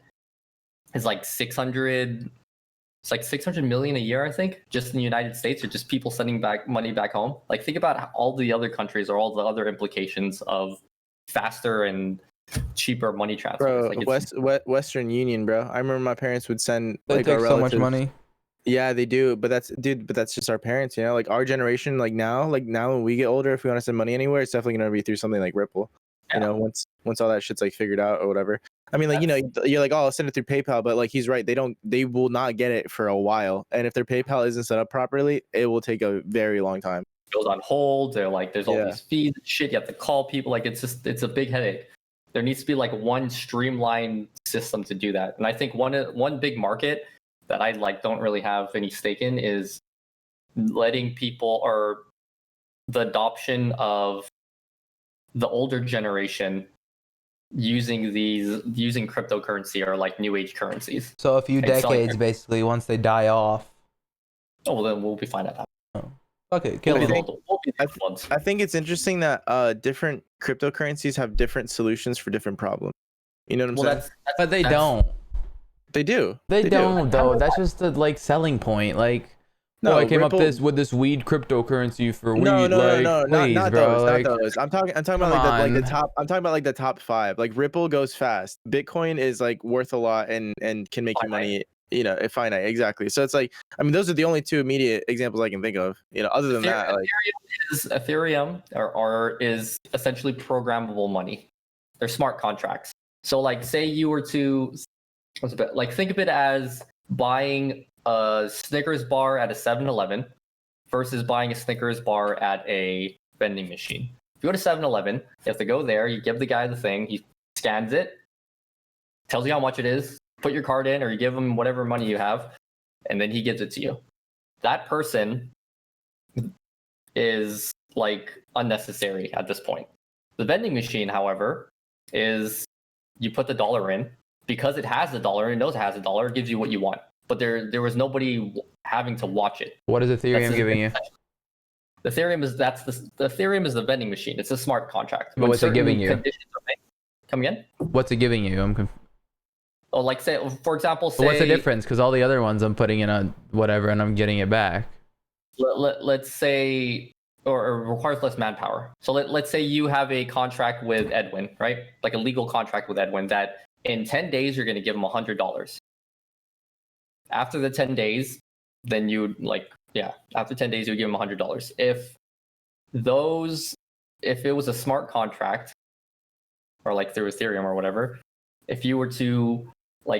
is like 600. It's like 600 million a year, I think, just in the United States, or just people sending back money back home. Like think about all the other countries or all the other implications of faster and cheaper money transfers. Bro, Like Western Union, bro. I remember my parents would send They like take our so much relatives. money. Yeah, they do. But that's just our parents, you know? Like our generation, like now when we get older, if we want to send money anywhere, it's definitely gonna be through something like Ripple. Yeah. You know, once all that shit's like figured out or whatever. I mean, like, you know, you're like, oh, I'll send it through PayPal, but like he's right, they will not get it for a while. And if their PayPal isn't set up properly, it will take a very long time. it goes on hold. They're like, there's all these fees and shit. You have to call people. Like it's a big headache. There needs to be like one streamlined system to do that. And I think one big market that I like don't really have any stake in is letting people, or the adoption of the older generation using cryptocurrency or like new age currencies. So a few decades, basically, once they die off. Oh, well, then we'll be fine at that. Okay, kill them. We'll be the ones. I think it's interesting that different cryptocurrencies have different solutions for different problems. You know what I'm saying? But they don't. They do. They don't do. though. That's just the like selling point. Like, No, I came Ripple- up with this weed cryptocurrency for weed. No, Please, not bro. those, not those. I'm talking about like the top. I'm talking about like the top 5. Like Ripple goes fast. Bitcoin is like worth a lot and can make you money. You know, finite, exactly. So it's like, I mean, those are the only 2 immediate examples I can think of. You know, other than that, like Ethereum is essentially programmable money. They're smart contracts. So like, say you were to, think of it as buying a Snickers bar at a 7-Eleven versus buying a Snickers bar at a vending machine. If you go to 7-Eleven, you have to go there, you give the guy the thing, he scans it, tells you how much it is, put your card in, or you give him whatever money you have, and then he gives it to you. That person is like unnecessary at this point. The vending machine, however, is you put the dollar in, because it has the dollar, it knows it has a dollar, it gives you what you want. But there was nobody having to watch it. What is Ethereum giving you? The Ethereum is the vending machine. It's a smart contract. But what's it giving you? Come again? What's it giving you? Oh, like say, for example, But what's the difference? Because all the other ones I'm putting in a whatever and I'm getting it back. Let's say, or requires less manpower. So let's say you have a contract with Edwin, right? Like a legal contract with Edwin that in 10 days you're going to give him $100. After the 10 days, then after 10 days you would give him $100. If it was a smart contract, or like through Ethereum or whatever, if you were to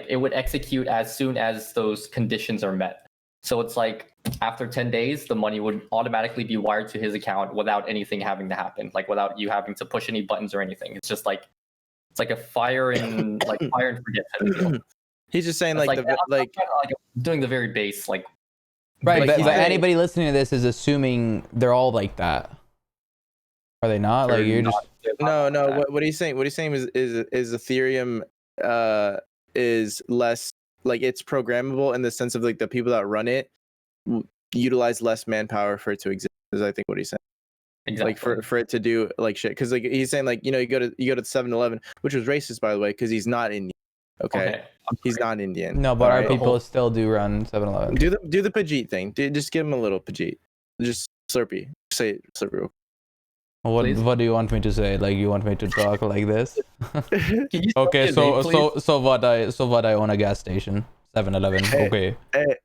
it would execute as soon as those conditions are met. So it's like after 10 days, the money would automatically be wired to his account without anything having to happen, like without you having to push any buttons or anything. It's just like, it's like a fire and forget type of deal. He's just saying I'm doing the very base, right. Like, but anybody listening to this is assuming they're all like that. Are they not? Like you're just no. What he's saying is Ethereum is less, like, it's programmable in the sense of like the people that run it utilize less manpower for it to exist. Is I think what he's saying. Exactly. Like for it to do like shit, because like he's saying, like, you know, you go to 7-Eleven, which was racist, by the way, because he's not Indian. Okay. He's not Indian. No, but our people still do run 7-Eleven. Do the Pajit thing. Just give him a little Pajit. Just Slurpee. Say it, Slurpee. What do you want me to say? Like, you want me to talk like this? Can you Okay, say it, please? so what I own a gas station, 7-Eleven. Hey, Okay.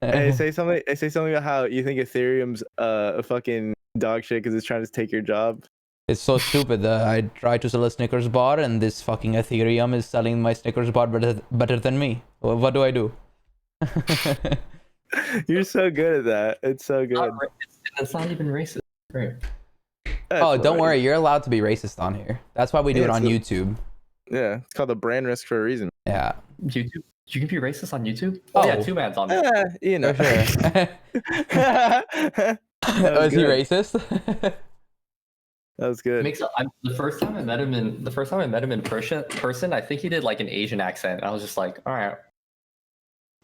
Hey, say something. Say something about how you think Ethereum's a fucking dog shit because it's trying to take your job. It's so stupid that I tried to sell a Snickers bar and this fucking Ethereum is selling my Snickers bar better than me. What do I do? You're so good at that. It's so good. It's not even racist. Right. Oh, don't worry. You're allowed to be racist on here. That's why we do it on YouTube. Yeah, it's called the brand risk for a reason. Yeah. YouTube. You can be racist on YouTube? Oh, yeah, 2man's on there. Yeah, you know. For sure. Was he racist? That was good. The first time I met him in person, I think he did like an Asian accent. I was just like, all right,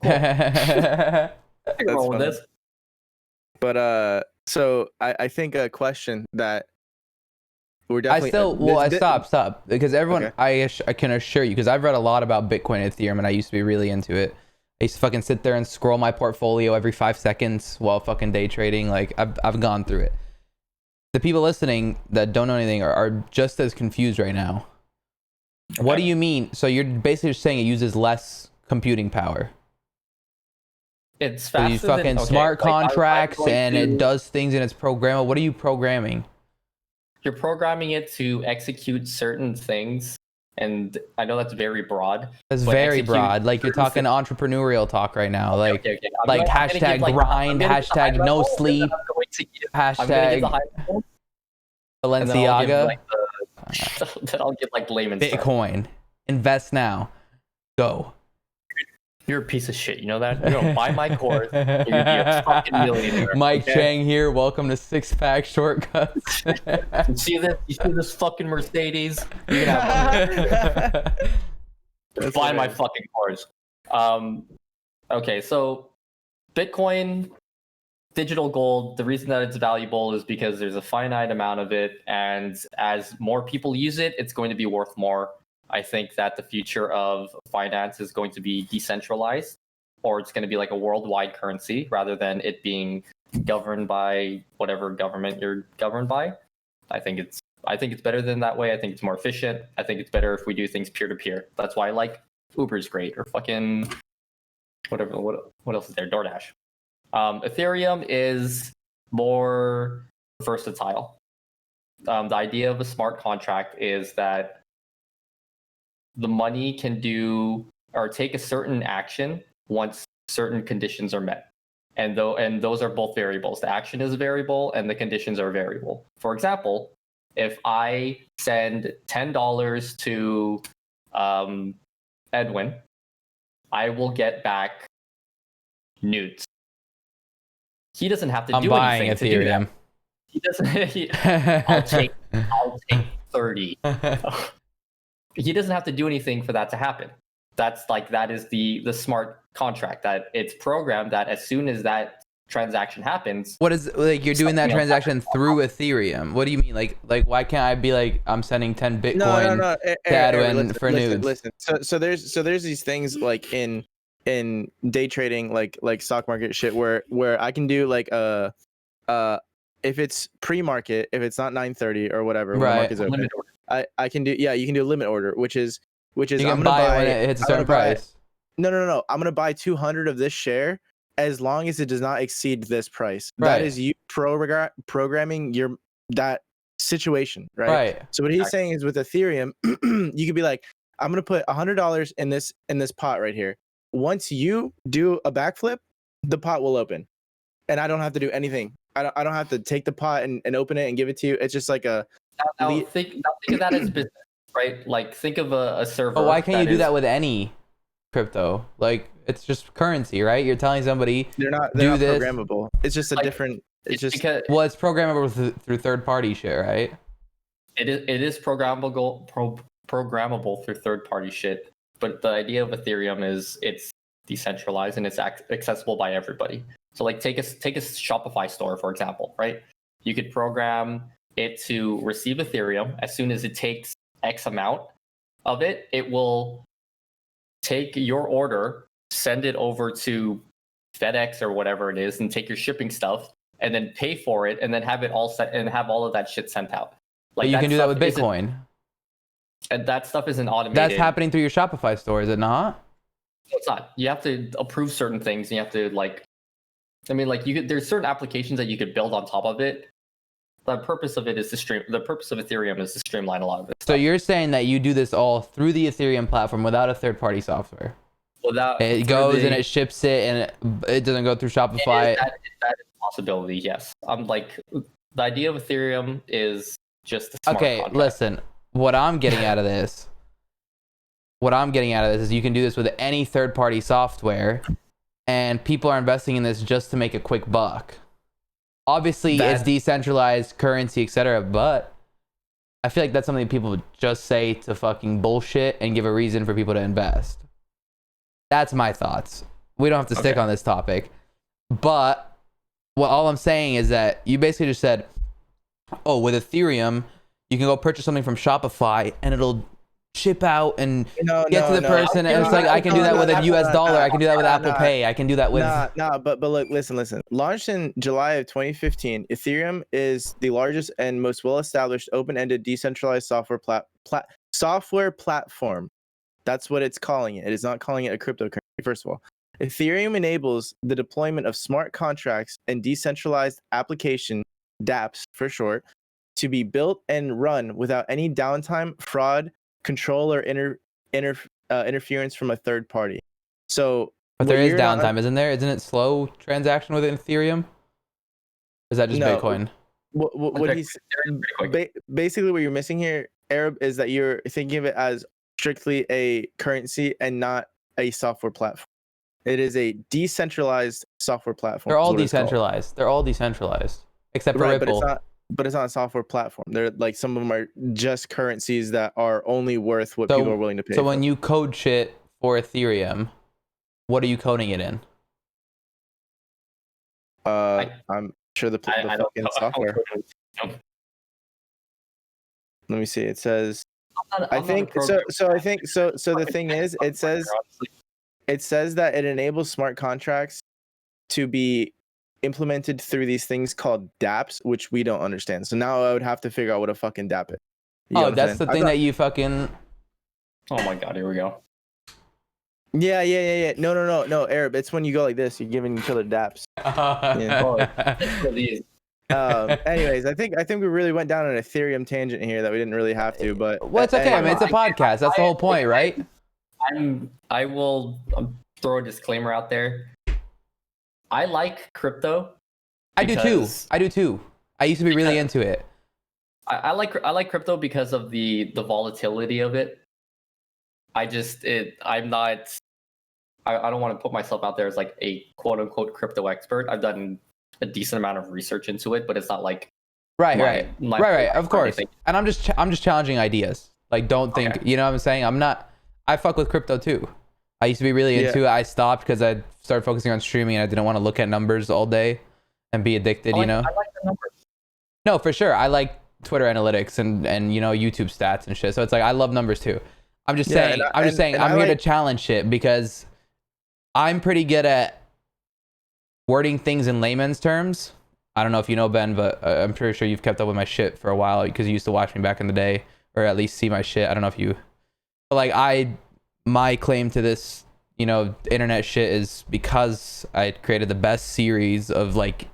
cool. I can roll with this. But so I think a question that we're definitely. Stop because everyone, okay. I can assure you, because I've read a lot about Bitcoin and Ethereum, and I used to be really into it. I used to fucking sit there and scroll my portfolio every 5 seconds while fucking day trading. Like I've gone through it. The people listening that don't know anything are just as confused right now. Okay. What do you mean? So you're basically just saying it uses less computing power. It's faster. These fucking smart contracts and it does things and it's programmable. What are you programming? You're programming it to execute certain things, and I know that's very broad. That's very broad. Like you're talking entrepreneurial talk right now. Like hashtag grind, hashtag no sleep, hashtag Balenciaga. Then I'll get like layman's Bitcoin. Invest now. Go. You're a piece of shit. You know that? You're gonna buy my course. You're gonna be a fucking millionaire. Mike Chang here. Welcome to Six Pack Shortcuts. You see this? You see this fucking Mercedes? You're gonna have money. Buy my fucking course. Okay, so Bitcoin, digital gold. The reason that it's valuable is because there's a finite amount of it, and as more people use it, it's going to be worth more. I think that the future of finance is going to be decentralized, or it's going to be like a worldwide currency rather than it being governed by whatever government you're governed by. I think it's better than that way. I think it's more efficient. I think it's better if we do things peer to peer. That's why I like Uber's great, or fucking whatever. What else is there? DoorDash. Ethereum is more versatile. The idea of a smart contract is that the money can do or take a certain action once certain conditions are met. And those are both variables. The action is a variable and the conditions are a variable. For example, if I send $10 to Edwin, I will get back nudes. He doesn't have to do anything to do that. He doesn't. I'll take 30. He doesn't have to do anything for that to happen. That is the smart contract, that it's programmed that as soon as that transaction happens. What is, like, you're doing that transaction through Ethereum? What do you mean? Like why can't I be like, I'm sending 10 Bitcoin to Edwin for nudes? Listen. So there's these things like in day trading, like stock market shit, where I can do like if it's pre-market, if it's not 9:30 or whatever, when the market's open, I can do, you can do a limit order, which is you can buy when it hits a certain price. No. I'm gonna buy 200 of this share as long as it does not exceed this price. Right. That is you programming that situation, right? So what he's saying is with Ethereum, you could be like, I'm gonna put $100 in this pot right here. Once you do a backflip, the pot will open, and I don't have to do anything. I don't have to take the pot and open it and give it to you. It's just like a. Now think of that as business, right? Like think of a server. But why can't you do that with any crypto? Like it's just currency, right? You're telling somebody they're not programmable. It's just a different. It's just because, it's programmable through third party shit, right? It is programmable through third party shit. But the idea of Ethereum is it's decentralized and it's accessible by everybody. So like take a Shopify store, for example, right? You could program it to receive Ethereum. As soon as it takes X amount of it, it will take your order, send it over to FedEx or whatever it is, and take your shipping stuff, and then pay for it, and then have it all set and have all of that shit sent out. Like but you can do that with Bitcoin. And that stuff isn't automated. That's happening through your Shopify store, is it not? it's not. You have to approve certain things, and you have to like. I mean, like there's certain applications that you could build on top of it. The purpose of it is to stream. The purpose of Ethereum is to streamline a lot of this. So you're saying that you do this all through the Ethereum platform without a third-party software? Without It goes and it ships it, and it doesn't go through Shopify. That is a possibility. Yes, I'm like the idea of Ethereum is just a smart contract. Listen. What I'm getting out of this is you can do this with any third-party software, and people are investing in this just to make a quick buck. Obviously, it's decentralized currency, etc. But I feel like that's something people just say to fucking bullshit and give a reason for people to invest. That's my thoughts. We don't have to stick on this topic. But all I'm saying is that you basically just said, oh, with Ethereum, you can go purchase something from Shopify and it'll ship out and get to the person. And it's like, I can do that with a US dollar. I can do that with Apple Pay. I can do that with... But look, listen. Launched in July of 2015, Ethereum is the largest and most well-established open-ended decentralized software platform. That's what it's calling it. It is not calling it a cryptocurrency, first of all. Ethereum enables the deployment of smart contracts and decentralized application, dApps for short, to be built and run without any downtime, fraud, control, or interference from a third party. So, but there is downtime, isn't there? Isn't it slow transaction with Ethereum? Is that just Bitcoin? What he's basically what you're missing here, Arab, is that you're thinking of it as strictly a currency and not a software platform. It is a decentralized software platform. They're all decentralized. They're all decentralized except for Ripple. But it's not a software platform. They're like, some of them are just currencies that are only worth what people are willing to pay. So when you code shit for Ethereum, what are you coding it in? I'm sure the fucking software. Let me see. It says. I think so. The thing is, it says that it enables smart contracts to be implemented through these things called dApps, which we don't understand. So now I would have to figure out what a fucking dApp is. That's the thing that you fucking... Oh my god, here we go. Yeah. No, Arab. It's when you go like this, you're giving each other dApps. Anyways, I think we really went down an Ethereum tangent here that we didn't really have to, but it's okay. I mean, it's a podcast. That's the whole point, right? I will throw a disclaimer out there. I like crypto. I do too. I used to be really into it. I like crypto because of the volatility of it. I don't want to put myself out there as like a quote unquote crypto expert. I've done a decent amount of research into it, but it's not like right. Of course. And I'm just challenging ideas. Like, don't think, you know what I'm saying? I fuck with crypto too. I used to be really into it. I stopped because I started focusing on streaming and I didn't want to look at numbers all day and be addicted, you know? I like the numbers. No, for sure. I like Twitter analytics and YouTube stats and shit. So it's like, I love numbers too. I'm just saying, I'm here to challenge shit because I'm pretty good at wording things in layman's terms. I don't know if you know, Ben, but I'm pretty sure you've kept up with my shit for a while because you used to watch me back in the day, or at least see my shit. I don't know if you, but like my claim to this, internet shit is because I created the best series of like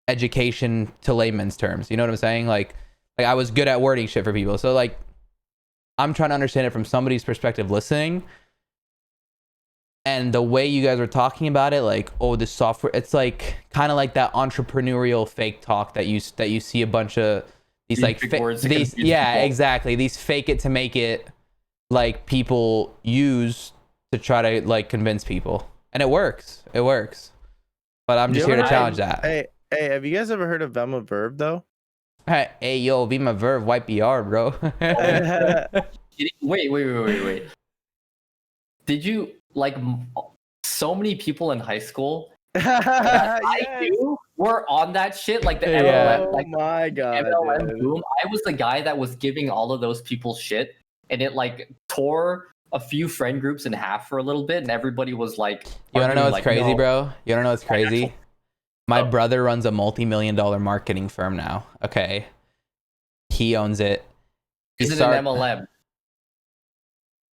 education to layman's terms. You know what I'm saying? Like I was good at wording shit for people. So like, I'm trying to understand it from somebody's perspective listening. And the way you guys were talking about it, like, oh, this software, it's like kind of like that entrepreneurial fake talk that you see a bunch of these like exactly, these fake it to make it like people use to try to like convince people, and it works. But I'm just here to challenge that. Hey, have you guys ever heard of Vema Verb though? Hey, yo, Vema Verb, white BR, bro. Wait. Did you like so many people in high school I knew were on that shit, like the MLM, like my god, MLM boom. I was the guy that was giving all of those people shit, and it like tore a few friend groups in half for a little bit, and everybody was like, you wanna know what's crazy, bro? You wanna know what's crazy? My brother runs a multi-million-dollar marketing firm now. Okay, he owns it. Is it an MLM?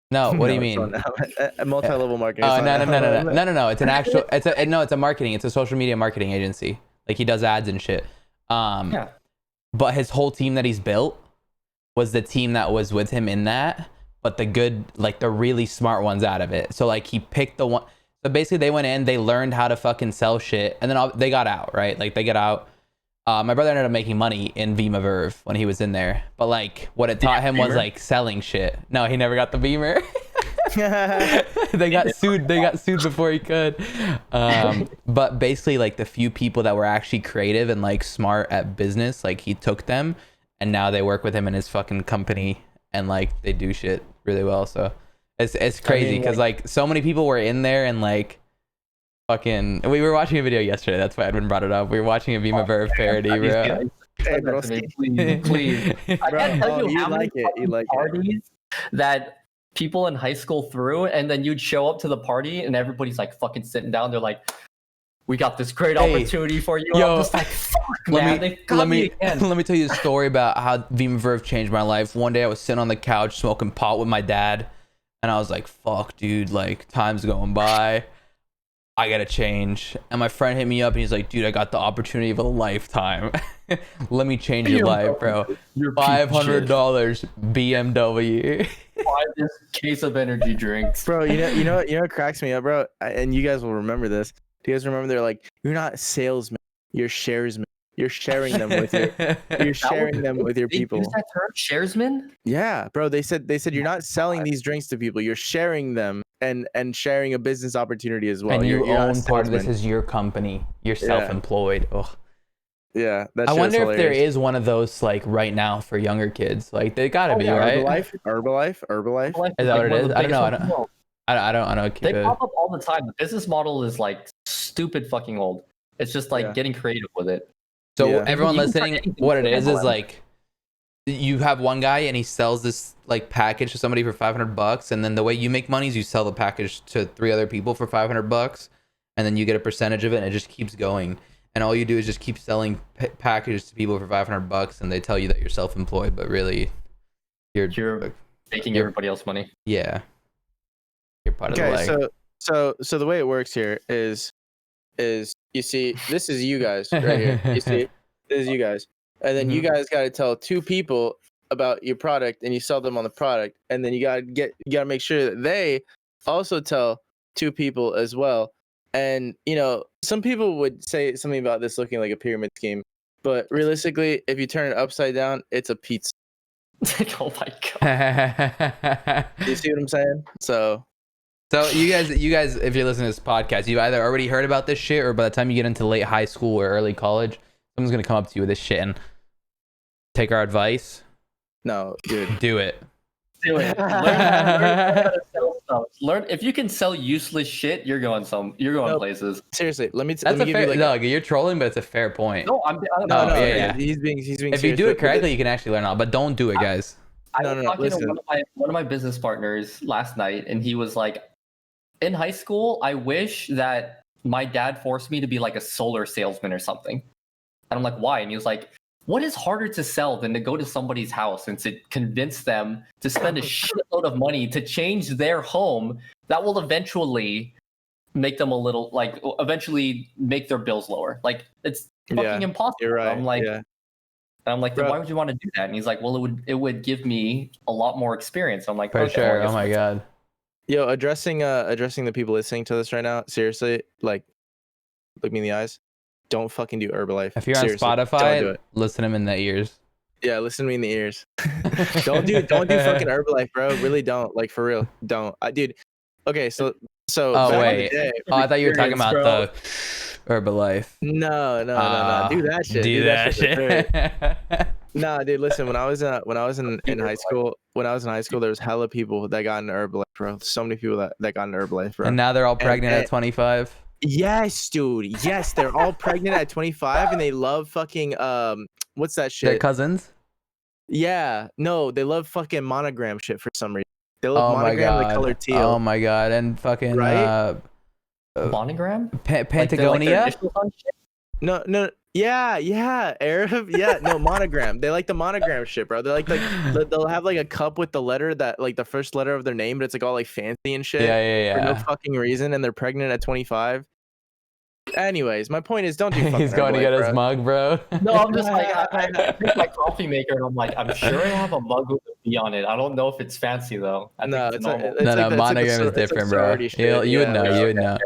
No, what do you No, it's mean? not. A multi-level marketing. Oh It's no not no no no now. no no no no! It's an actual. It's a marketing. It's a social media marketing agency. Like he does ads and shit. Yeah. But his whole team that he's built was the team that was with him in that. But the good, like the really smart ones out of it. So like he picked the one. So basically, they went in, they learned how to fucking sell shit, and then they got out. Right? Like they get out. My brother ended up making money in Vima Verve when he was in there. But like what it taught him was like selling shit. No, he never got the Beamer. They got sued before he could. But basically like the few people that were actually creative and like smart at business, like he took them and now they work with him in his fucking company and like they do shit really well. So it's crazy because like so many people were in there and like fucking we were watching a video yesterday. That's why Edwin brought it up. We were watching a Vima Verve parody, bro. Hey, bro, please. I can't tell you how many parties that people in high school threw, and then you'd show up to the party and everybody's like fucking sitting down. They're like, we got this great opportunity for you. Yo, I'm just like, fuck, man. Let me tell you a story about how Vima Verve changed my life. One day I was sitting on the couch smoking pot with my dad, and I was like, fuck, dude, like time's going by. I gotta change. And my friend hit me up and he's like, dude, I got the opportunity of a lifetime. Let me change your life, bro. $500 BMW. Buy this case of energy drinks. Bro, you know what cracks me up, bro? And you guys will remember this. Do you guys remember they're like, you're not salesmen, you're sharesmen. You're sharing them with your people. Use that term, sharesman? Yeah, bro. They said you're not selling these drinks to people. You're sharing them and sharing a business opportunity as well. And you're own part of this is your company. You're self-employed. Ugh. Yeah, I wonder if there is one of those like right now for younger kids. Like they gotta be, right? Herbalife. Is that what it is? I don't know. I don't. They pop up all the time. The business model is like stupid fucking old. It's just like getting creative with it. So everyone listening, what it is like you have one guy and he sells this like package to somebody for $500, and then the way you make money is you sell the package to 3 other people for $500, and then you get a percentage of it, and it just keeps going. And all you do is just keep selling packages to people for $500, and they tell you that you're self-employed, but really you're making everybody else money. Yeah, you're part of the leg. So the way it works here is you see, this is you guys right here. You see, this is you guys, and then you guys got to tell 2 people about your product, and you sell them on the product, and then you gotta make sure that they also tell 2 people as well. And you know, some people would say something about this looking like a pyramid scheme, but realistically, if you turn it upside down, it's a pizza. Oh my god! You see what I'm saying? So you guys, if you're listening to this podcast, you've either already heard about this shit, or by the time you get into late high school or early college, someone's gonna come up to you with this shit and take our advice. No, dude. Do it. Do it. Learn how to sell stuff. Learn if you can sell useless shit. You're going places. Seriously, let me give you like. No, you're trolling, but it's a fair point. No, yeah. He's being. If you do it correctly, you can actually learn all. But don't do it, guys. I was talking to one of my business partners last night, and he was like, in high school, I wish that my dad forced me to be like a solar salesman or something. And I'm like, why? And he was like, what is harder to sell than to go to somebody's house and to convince them to spend a shitload of money to change their home that will eventually make them eventually make their bills lower? Like, it's fucking impossible. You're right. I'm like, then why would you want to do that? And he's like, well, it would give me a lot more experience. I'm like, for sure. Oh my god. Yo, addressing the people listening to this right now, seriously, like, look me in the eyes. Don't fucking do Herbalife. If you're on Spotify, listen to him in the ears. Yeah, listen to me in the ears. don't do fucking Herbalife, bro. Really don't. Like, for real, don't. Dude. Okay, so. Oh wait. I thought you were talking about the Herbalife. No. Do that shit. Do that shit. Nah, dude. Listen, when I was in high school, there was hella people that got into Herbalife, bro. So many people that got into Herbalife, bro. And now they're all pregnant at 25. Yes, dude. Yes, they're all pregnant at 25, and they love fucking what's that shit? Their cousins? Yeah. No, they love fucking monogram shit for some reason. They love monogram, the color teal. Oh my god, and fucking monogram? Patagonia? No. Yeah, Arab. Yeah, no monogram. They like the monogram shit, bro. They're like they'll have like a cup with the letter that like the first letter of their name, but it's like all like fancy and shit for no Yeah. fucking reason, and they're pregnant at 25. Anyways, my point is, don't do fucking He's going to Herbalife, get his bro. mug, bro. No, I'm just like I pick my coffee maker and I'm like, I'm sure I have a mug with a B on it. I don't know if it's fancy though. I No, think it's normal. it's No, like monogram is it's like different, bro. sorority shit. You would Yeah, know. like- You would know.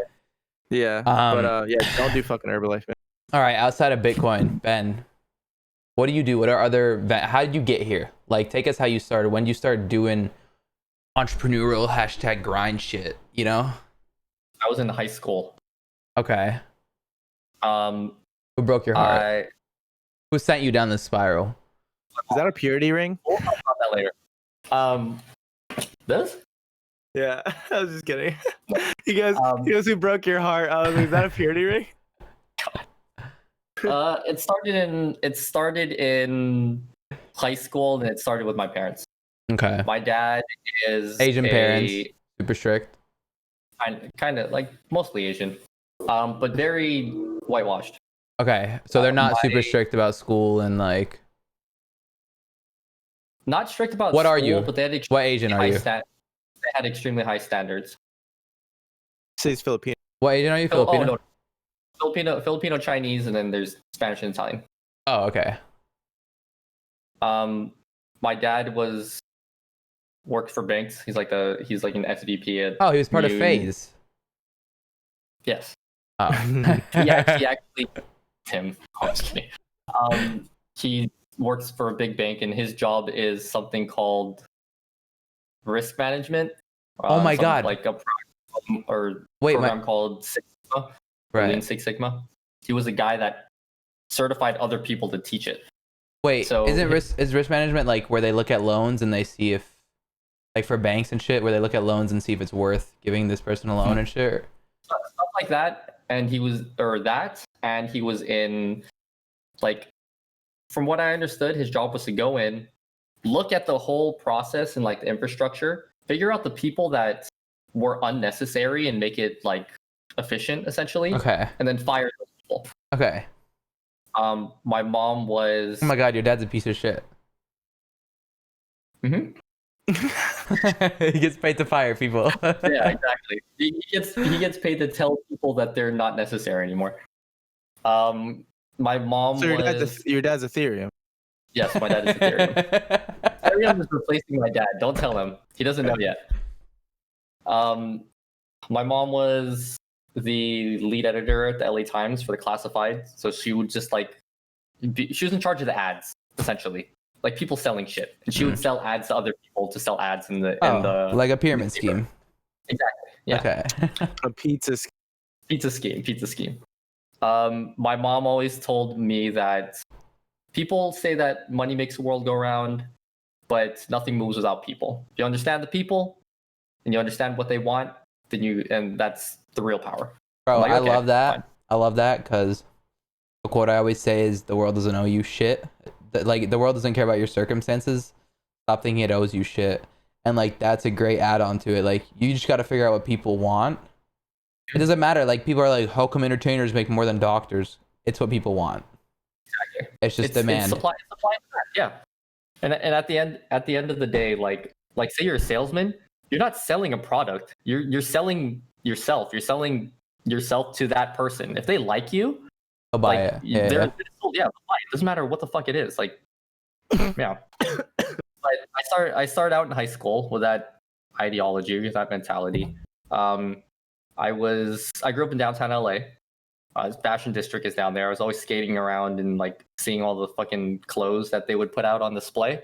yeah. But yeah, don't do fucking Herbalife, man. All right, outside of Bitcoin, Ben, what do you do? What are other? How did you get here? Like, take us how you started. When did you start doing entrepreneurial #grind shit? You know? I was in high school. Okay. Um, Who broke your heart? Who sent you down this spiral? Is that a purity ring? We'll talk about that later. This? Yeah, I was just kidding. You guys who broke your heart? I was like, is that a purity ring? It started in high school, and it started with my parents. Okay. My dad is Asian parents, super strict. kind of like mostly Asian, but very whitewashed. Okay, so they're not super strict about school and like. Not strict about What school, are you? but they had What Asian are you? they had extremely high standards. Say he's Filipino. What Asian are you? Filipino? Oh, no. Filipino, Chinese, and then there's Spanish and Italian. Oh, okay. My dad worked for banks. He's like an SVP at. Oh, he was part of Union. FaZe. Yes. Oh. he actually Tim. I was kidding. He works for a big bank, and his job is something called risk management. Oh my God! Like a program called Six Sigma, Lean Six Sigma. He was a guy that certified other people to teach it. Wait, so is risk management like where they look at loans and they see if, like for banks and shit, where they look at loans and see if it's worth giving this person a loan and shit? Stuff like that. And he was in, like, from what I understood, his job was to go in, look at the whole process and like the infrastructure, figure out the people that were unnecessary and make it like efficient, essentially. Okay. And then fire those people. Okay. My mom was. Oh my God, your dad's a piece of shit. Mm-hmm. He gets paid to fire people. Yeah, exactly. He gets paid to tell people that they're not necessary anymore. My mom. So your dad's Ethereum. Yes, my dad is Ethereum. Ethereum is replacing my dad. Don't tell him. He doesn't know yet. My mom was the lead editor at the LA Times for the classified, so she would just she was in charge of the ads, essentially, like people selling shit, and she would sell ads to other people to sell ads in the like a pyramid scheme. Exactly. Yeah. Okay. A pizza scheme. My mom always told me that people say that money makes the world go round, but nothing moves without people. If you understand the people and you understand what they want, and that's the real power. Bro, like, I okay, love that. fine. I love that because the quote I always say is the world doesn't owe you shit. Like the world doesn't care about your circumstances. Stop thinking it owes you shit. And like that's a great add-on to it. Like you just got to figure out what people want. It doesn't matter. Like people are like, how come entertainers make more than doctors? It's what people want. Exactly. It's just demand. It's supply and demand. Yeah. And at the end of the day, like say you're a salesman, you're not selling a product. You're selling yourself. You're selling yourself to that person. If they like you, I'll buy it. Yeah, they'll buy it. It doesn't matter what the fuck it is. Like, yeah. But I started out in high school with that ideology, with that mentality. I grew up in downtown LA. Fashion district is down there. I was always skating around and like seeing all the fucking clothes that they would put out on display.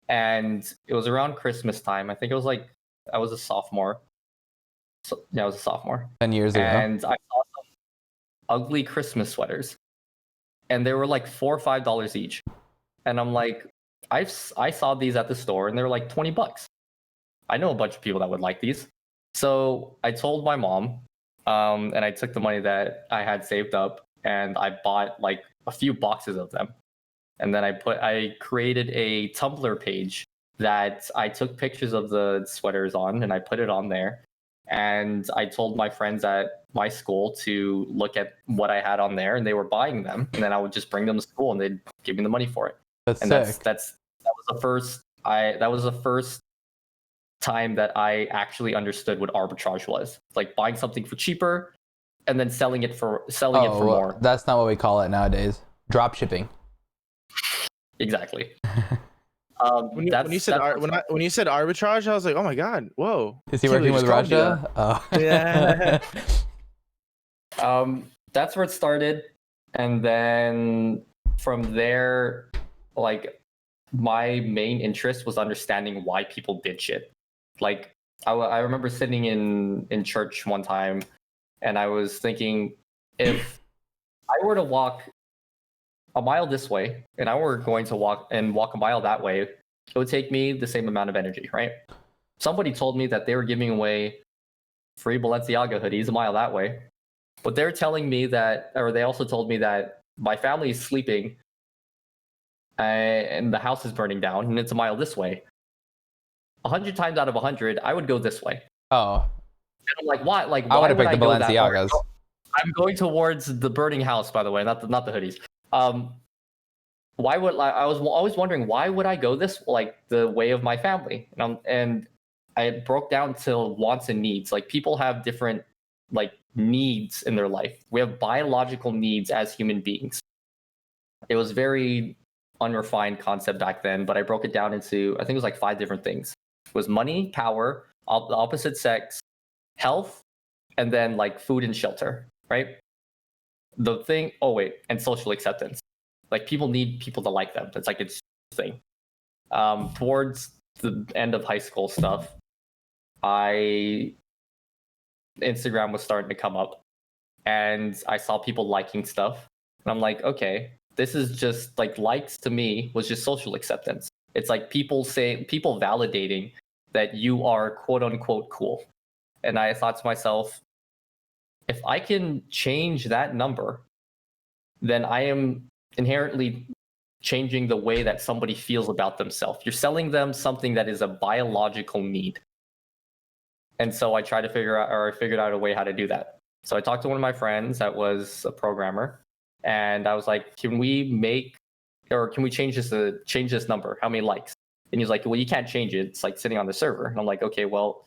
And it was around Christmas time. I think it was like I was a sophomore. So yeah, I was a sophomore. 10 years ago. And I saw some ugly Christmas sweaters, and they were like $4 or $5 each. And I'm like, I saw these at the store, and they were like $20. I know a bunch of people that would like these. So I told my mom, and I took the money that I had saved up, and I bought like a few boxes of them. And then I created a Tumblr page that I took pictures of the sweaters on, and I put it on there. And I told my friends at my school to look at what I had on there, and they were buying them. And then I would just bring them to school, and they'd give me the money for it. That's And sick. that was the first time that I actually understood what arbitrage was. Like buying something for cheaper and then selling it for more. That's not what we call it nowadays. Drop shipping. Exactly. When you said arbitrage, I was like, oh my god, whoa. Is he working with Russia? Oh. Yeah. That's where it started, and then from there, like my main interest was understanding why people did shit. Like I remember sitting in church one time, and I was thinking, if I were to walk a mile this way and I were going to walk a mile that way, it would take me the same amount of energy, right? Somebody told me that they were giving away free Balenciaga hoodies a mile that way, but they're telling me that, or they also told me that my family is sleeping and the house is burning down and it's a mile this way. 100 times out of 100, I would go this way. Oh. And I'm like, why? Like, I why would have picked the Balenciagas. I'm going towards the burning house, by the way, not the hoodies. Why would I was always wondering, why would I go this, like, the way of my family? And I broke down to wants and needs. Like, people have different, like, needs in their life. We have biological needs as human beings. It was very unrefined concept back then, but I broke it down into, I think it was like 5 different things. It was money, power, the opposite sex, health, and then like food and shelter, right? And social acceptance. Like, people need people to like them. It's like it's a thing. Towards the end of high school stuff, Instagram was starting to come up, and I saw people liking stuff, and I'm like, okay, this is just like, likes to me was just social acceptance. It's like people validating that you are quote unquote cool. And I thought to myself, if I can change that number, then I am inherently changing the way that somebody feels about themselves. You're selling them something that is a biological need. And so I figured out a way how to do that. So I talked to one of my friends that was a programmer, and I was like, can we change this number? How many likes? And he's like, well, you can't change it. It's like sitting on the server. And I'm like, okay, well,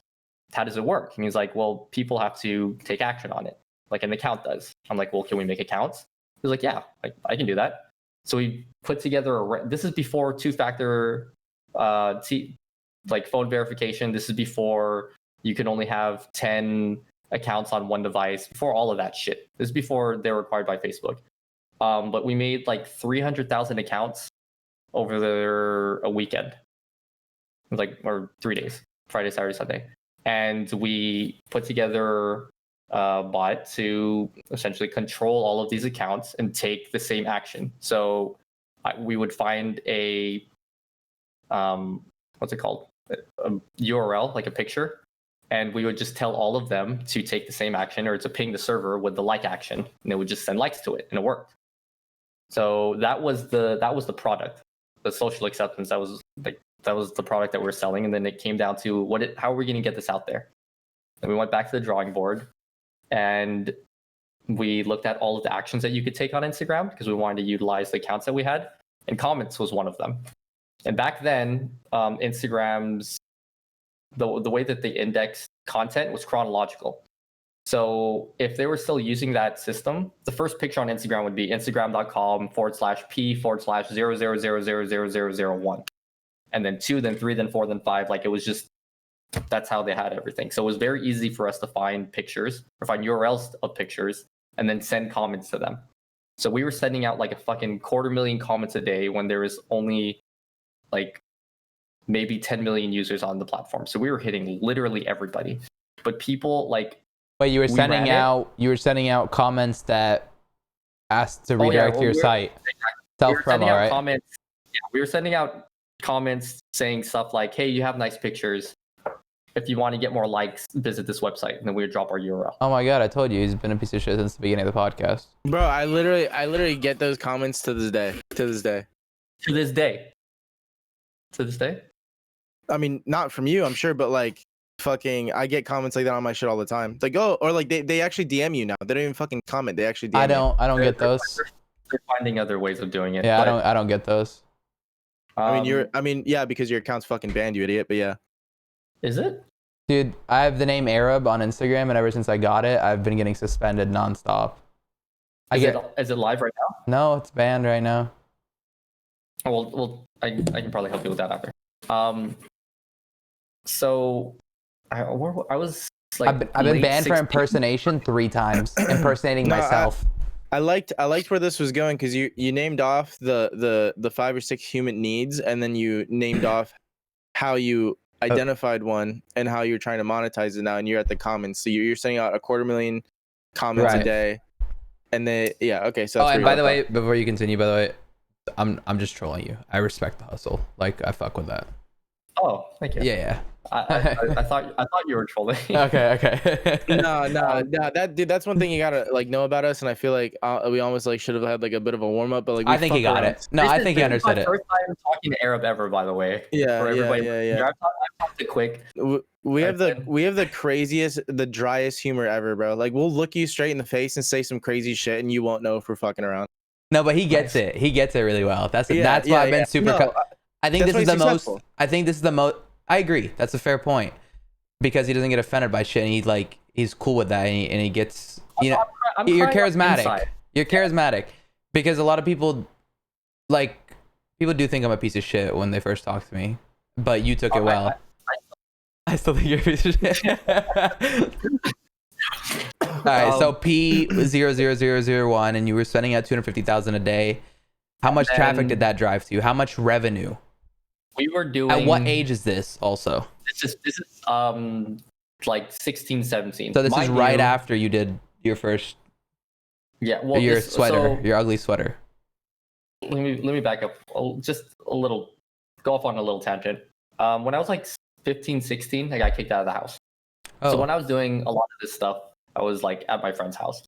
how does it work? And he's like, well, people have to take action on it, like an account does. I'm like, well, can we make accounts? He's like, yeah, I can do that. So we put together this is before 2-factor like phone verification. This is before you can only have 10 accounts on one device, before all of that shit. This is before they're required by Facebook. But we made like 300,000 accounts over a weekend, or 3 days, Friday, Saturday, Sunday. And we put together a bot to essentially control all of these accounts and take the same action. So we would find a, what's it called? A URL, like a picture. And we would just tell all of them to take the same action, or to ping the server with the like action. And it would just send likes to it, and it worked. So that was the product, the social acceptance. That was the product that we were selling. And then it came down to how are we going to get this out there? And we went back to the drawing board, and we looked at all of the actions that you could take on Instagram, because we wanted to utilize the accounts that we had, and comments was one of them. And back then, Instagram's the way that they indexed content was chronological. So if they were still using that system, the first picture on Instagram would be instagram.com/p/000000001. And then 2, then 3, then 4, then 5. Like, it was just, that's how they had everything. So it was very easy for us to find pictures, or find URLs of pictures, and then send comments to them. So we were sending out like a fucking 250,000 comments a day when there was only like maybe 10 million users on the platform. So we were hitting literally everybody. But people like, but you were sending out comments that asked to redirect to your site. Self-promo, right? Comments. Yeah, we were sending out comments saying stuff like, hey, you have nice pictures. If you want to get more likes, visit this website. And then we would drop our URL. Oh my god, I told you, he's been a piece of shit since the beginning of the podcast. Bro, I literally get those comments to this day. To this day. I mean, not from you, I'm sure, but like fucking I get comments like that on my shit all the time. It's like, oh, or like they actually DM you now. They don't even fucking comment. They actually DM I don't get those. They're finding other ways of doing it. Yeah, but, I don't get those. I mean, yeah, because your account's fucking banned, you idiot. But yeah. Is it? Dude, I have the name Arab on Instagram, and ever since I got it, I've been getting suspended nonstop. Is it live right now? No, it's banned right now. Oh, well, I can probably help you with that after. So I was like, I've been late banned for 16. impersonation 3 times, impersonating No, myself. I liked where this was going because you named off the 5 or 6 human needs, and then you named off how you identified one and how you're trying to monetize it now, and you're at the comments. So you're sending out 250,000 comments Right. a day, and then okay. So Oh, that's and where by the you're way, before you continue, by the way, I'm just trolling you. I respect the hustle. Like I fuck with that. Oh, thank you. Yeah. I thought you were trolling. Okay. no, that's one thing you gotta like know about us, and I feel like we almost like should have had like a bit of a warm up, but like I think he got it. No, I think he understood this is my it. first time talking to Arab ever, by the way. Yeah, For everybody. yeah. I've talked to Quick. We have the craziest, the driest humor ever, bro. Like we'll look you straight in the face and say some crazy shit, and you won't know if we're fucking around. No, but he gets it. He gets it really well. That's why I've been super. No, I think that's this is why the he's most. successful. I think this is the most. I agree. That's a fair point because he doesn't get offended by shit, and he's cool with that, and he gets you're charismatic. Inside. You're charismatic because a lot of people do think I'm a piece of shit when they first talk to me, but you took it well. I still think you're a piece of shit. All right, so P00001, and you were spending out 250,000 a day. How much traffic did that drive to? How much revenue? We were doing. At what age is this? Also, This is like 16, 17. so this is Mind right you- after you did your first your sweater, your ugly sweater. Let me back up just a little. Go off on a little tangent. When I was like 15, 16, I got kicked out of the house. Oh, So when I was doing a lot of this stuff, I was like at my friend's house.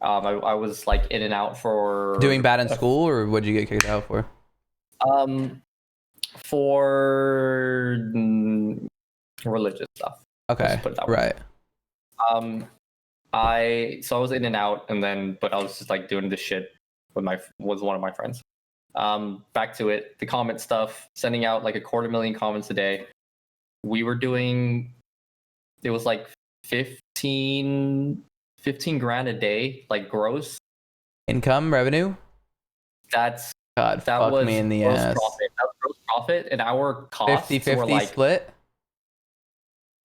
I was like in and out for doing bad in school, or what did you get kicked out for? For religious stuff. Okay, Let's put it that way. right. I was in and out, but I was just like doing this shit with one of my friends. Back to it, the comment stuff, sending out like 250,000 comments a day. We were doing, it was like 15 grand a day, like gross. Income revenue. That Fuck was me in the gross ass. profit. That was gross profit, and our costs 50-50 were like split.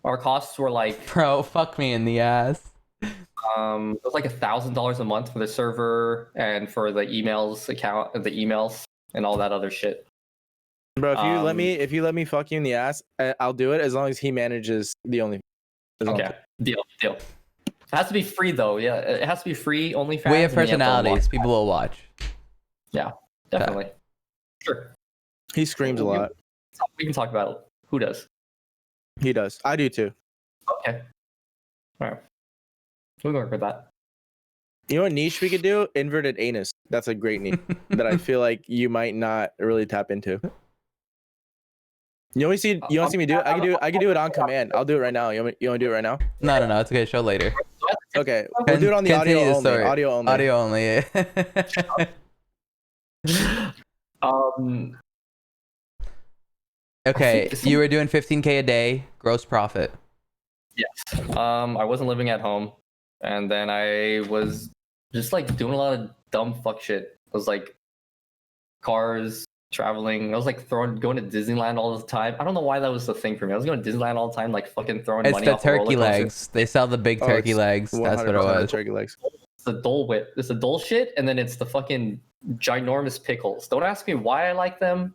our costs were like Bro, fuck me in the ass. it was like $1,000 a month for the server and for the emails account, the emails and all that other shit. Bro, if you let me fuck you in the ass, I'll do it as long as he manages the only. Okay, deal. It has to be free though. Yeah, it has to be free. OnlyFans. We have and you to personalities. watch. People will watch. Yeah, definitely. Sure. He screams a lot. We can talk about it. Who does? He does. I do too. Okay. All right. We can work with that. You know what niche we could do? Inverted anus. That's a great niche that I feel like you might not really tap into. You want to see me do it? I can do it on command. I'll do it right now. You want to do it right now? No, it's okay. Show later. Okay, we'll do it on the audio Continue the only. story. Audio only. Audio only. Okay, you were doing 15K a day gross profit. Yes. I wasn't living at home, and then I was just like doing a lot of dumb fuck shit. I was like cars, traveling. I was like going to Disneyland all the time. I don't know why that was the thing for me. I was going to Disneyland all the time, like fucking throwing It's money the off turkey roller coasters. legs. They sell the big turkey legs. That's what it 100% was. Turkey legs. It's the Dole Whip. It's the Dole shit, and then it's the fucking ginormous pickles. Don't ask me why I like them.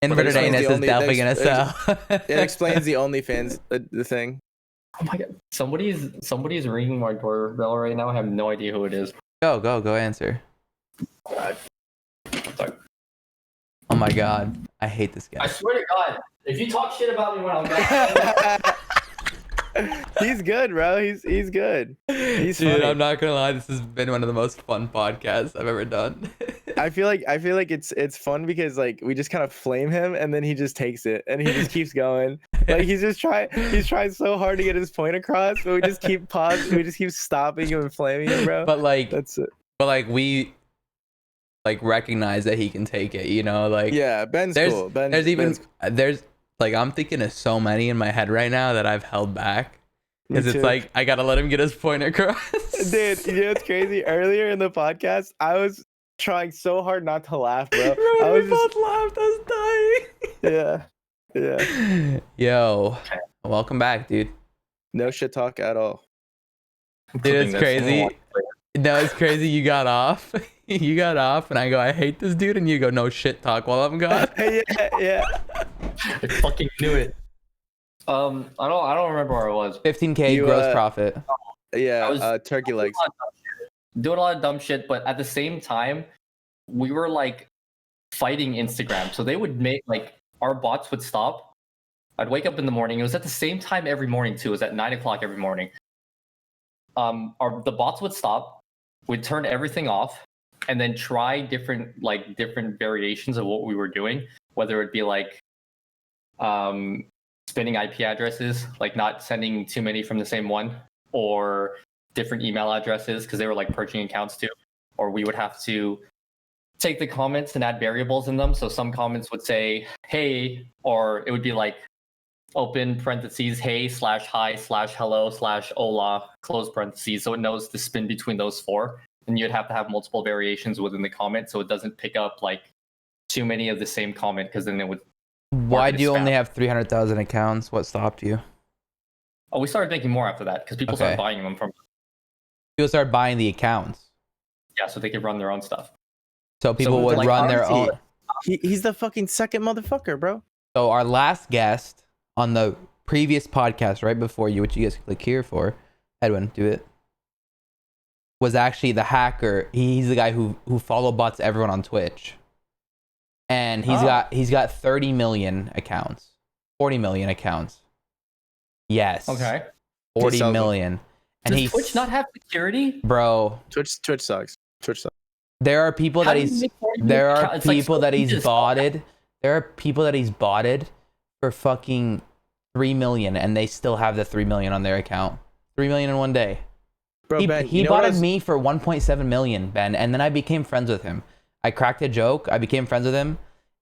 Inverted Well, anus is definitely gonna there's- sell. It explains the OnlyFans the thing. Oh my god! Somebody's ringing my doorbell right now. I have no idea who it is. Go answer. Sorry. Oh my god, I hate this guy. I swear to God, if you talk shit about me when I'm gone, He's good, bro. He's good. He's Dude, funny. I'm not gonna lie. This has been one of the most fun podcasts I've ever done. I feel like it's fun because like we just kind of flame him and then he just takes it and he just keeps going. Like he's trying so hard to get his point across, but we just keep pausing, we just keep stopping him and flaming him, bro. But like, That's it. but like we like recognize that he can take it, you know, like Yeah, Ben's there's cool. there's like I'm thinking of so many in my head right now that I've held back because it's too. like I gotta let him get his point across. Dude, you know what's crazy? Earlier in the podcast, I was trying so hard not to laugh, bro. Bro, I we was just both laughed. I was dying. yeah. Yo, welcome back, dude. No shit talk at all. Dude, it's crazy. No, it's crazy. You got off. You got off, and I go, I hate this dude, and you go, no shit talk while I'm gone. yeah. I fucking knew it. I don't remember where I was. 15K You, gross profit. Yeah, I was- turkey legs. Doing a lot of dumb shit, but at the same time, we were like fighting Instagram. So they would make like our bots would stop. I'd wake up in the morning. It was at the same time every morning too. It was at 9 o'clock every morning. The bots would stop. We'd turn everything off, and then try different variations of what we were doing. Whether it be like spinning IP addresses, like not sending too many from the same one, or different email addresses because they were like purging accounts too. Or we would have to take the comments and add variables in them. So some comments would say, hey, or it would be like open parentheses, hey / hi / hello / hola, close parentheses. So it knows to spin between those four. And you'd have to have multiple variations within the comment so it doesn't pick up like too many of the same comment because then it would. Why do you only have 300,000 accounts? What stopped you? Oh, we started making more after that because people started buying them from. People started buying the accounts. Yeah, so they could run their own stuff. So people would like, run their own. He's the fucking second motherfucker, bro. So our last guest on the previous podcast, right before you, which you guys can click here for, Edwin, do it, was actually the hacker. He's the guy who follow bots everyone on Twitch. And he's got 30 million accounts. 40 million accounts. Yes. Okay. 40 million. And Does Twitch not have security? Bro. Twitch sucks. Twitch sucks. There are people that he's botted. There are people that he's botted for fucking 3 million, and they still have the 3 million on their account. 3 million in one day. Bro, Ben, he botted me for 1.7 million, Ben, and then I became friends with him. I cracked a joke, I became friends with him,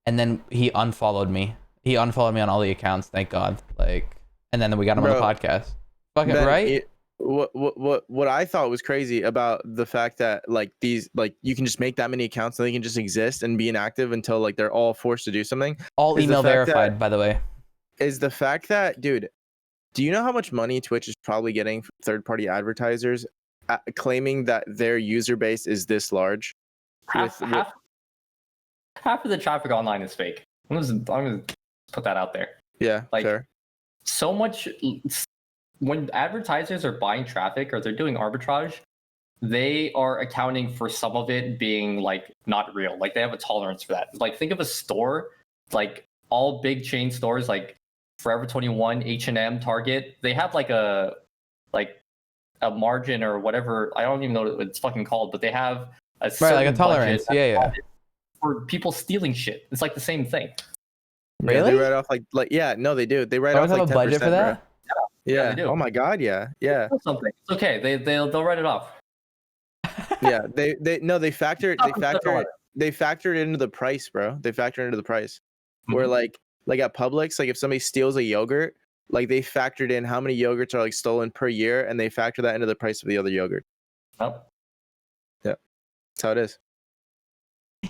and then he unfollowed me. He unfollowed me on all the accounts, thank God. Like, and then we got him on the podcast. Fucking Ben, right? What I thought was crazy about the fact that like these, like you can just make that many accounts and they can just exist and be inactive until like they're all forced to do something. All email verified, by the way. Is the fact that, dude, do you know how much money Twitch is probably getting from third-party advertisers claiming that their user base is this large? Half of the traffic online is fake. I'm gonna put that out there. Yeah, like fair. So much. When advertisers are buying traffic or they're doing arbitrage, they are accounting for some of it being like not real. Like they have a tolerance for that. Like think of a store, like all big chain stores like Forever 21, H&M, Target. They have like a margin or whatever. I don't even know what it's fucking called, but they have a like a tolerance. Yeah. For people stealing shit. It's like the same thing. Really? Yeah, they write off like yeah, no, they do. They write off have like a 10%, budget for that? Bro. Yeah, Yeah. they do. Oh my god, yeah. Something. It's okay. They'll write it off. Yeah, they factor it into the price, bro. They factor it into the price. Where like at Publix, like if somebody steals a yogurt, like they factored in how many yogurts are like stolen per year, and they factor that into the price of the other yogurt. Oh. Yeah, that's how it is.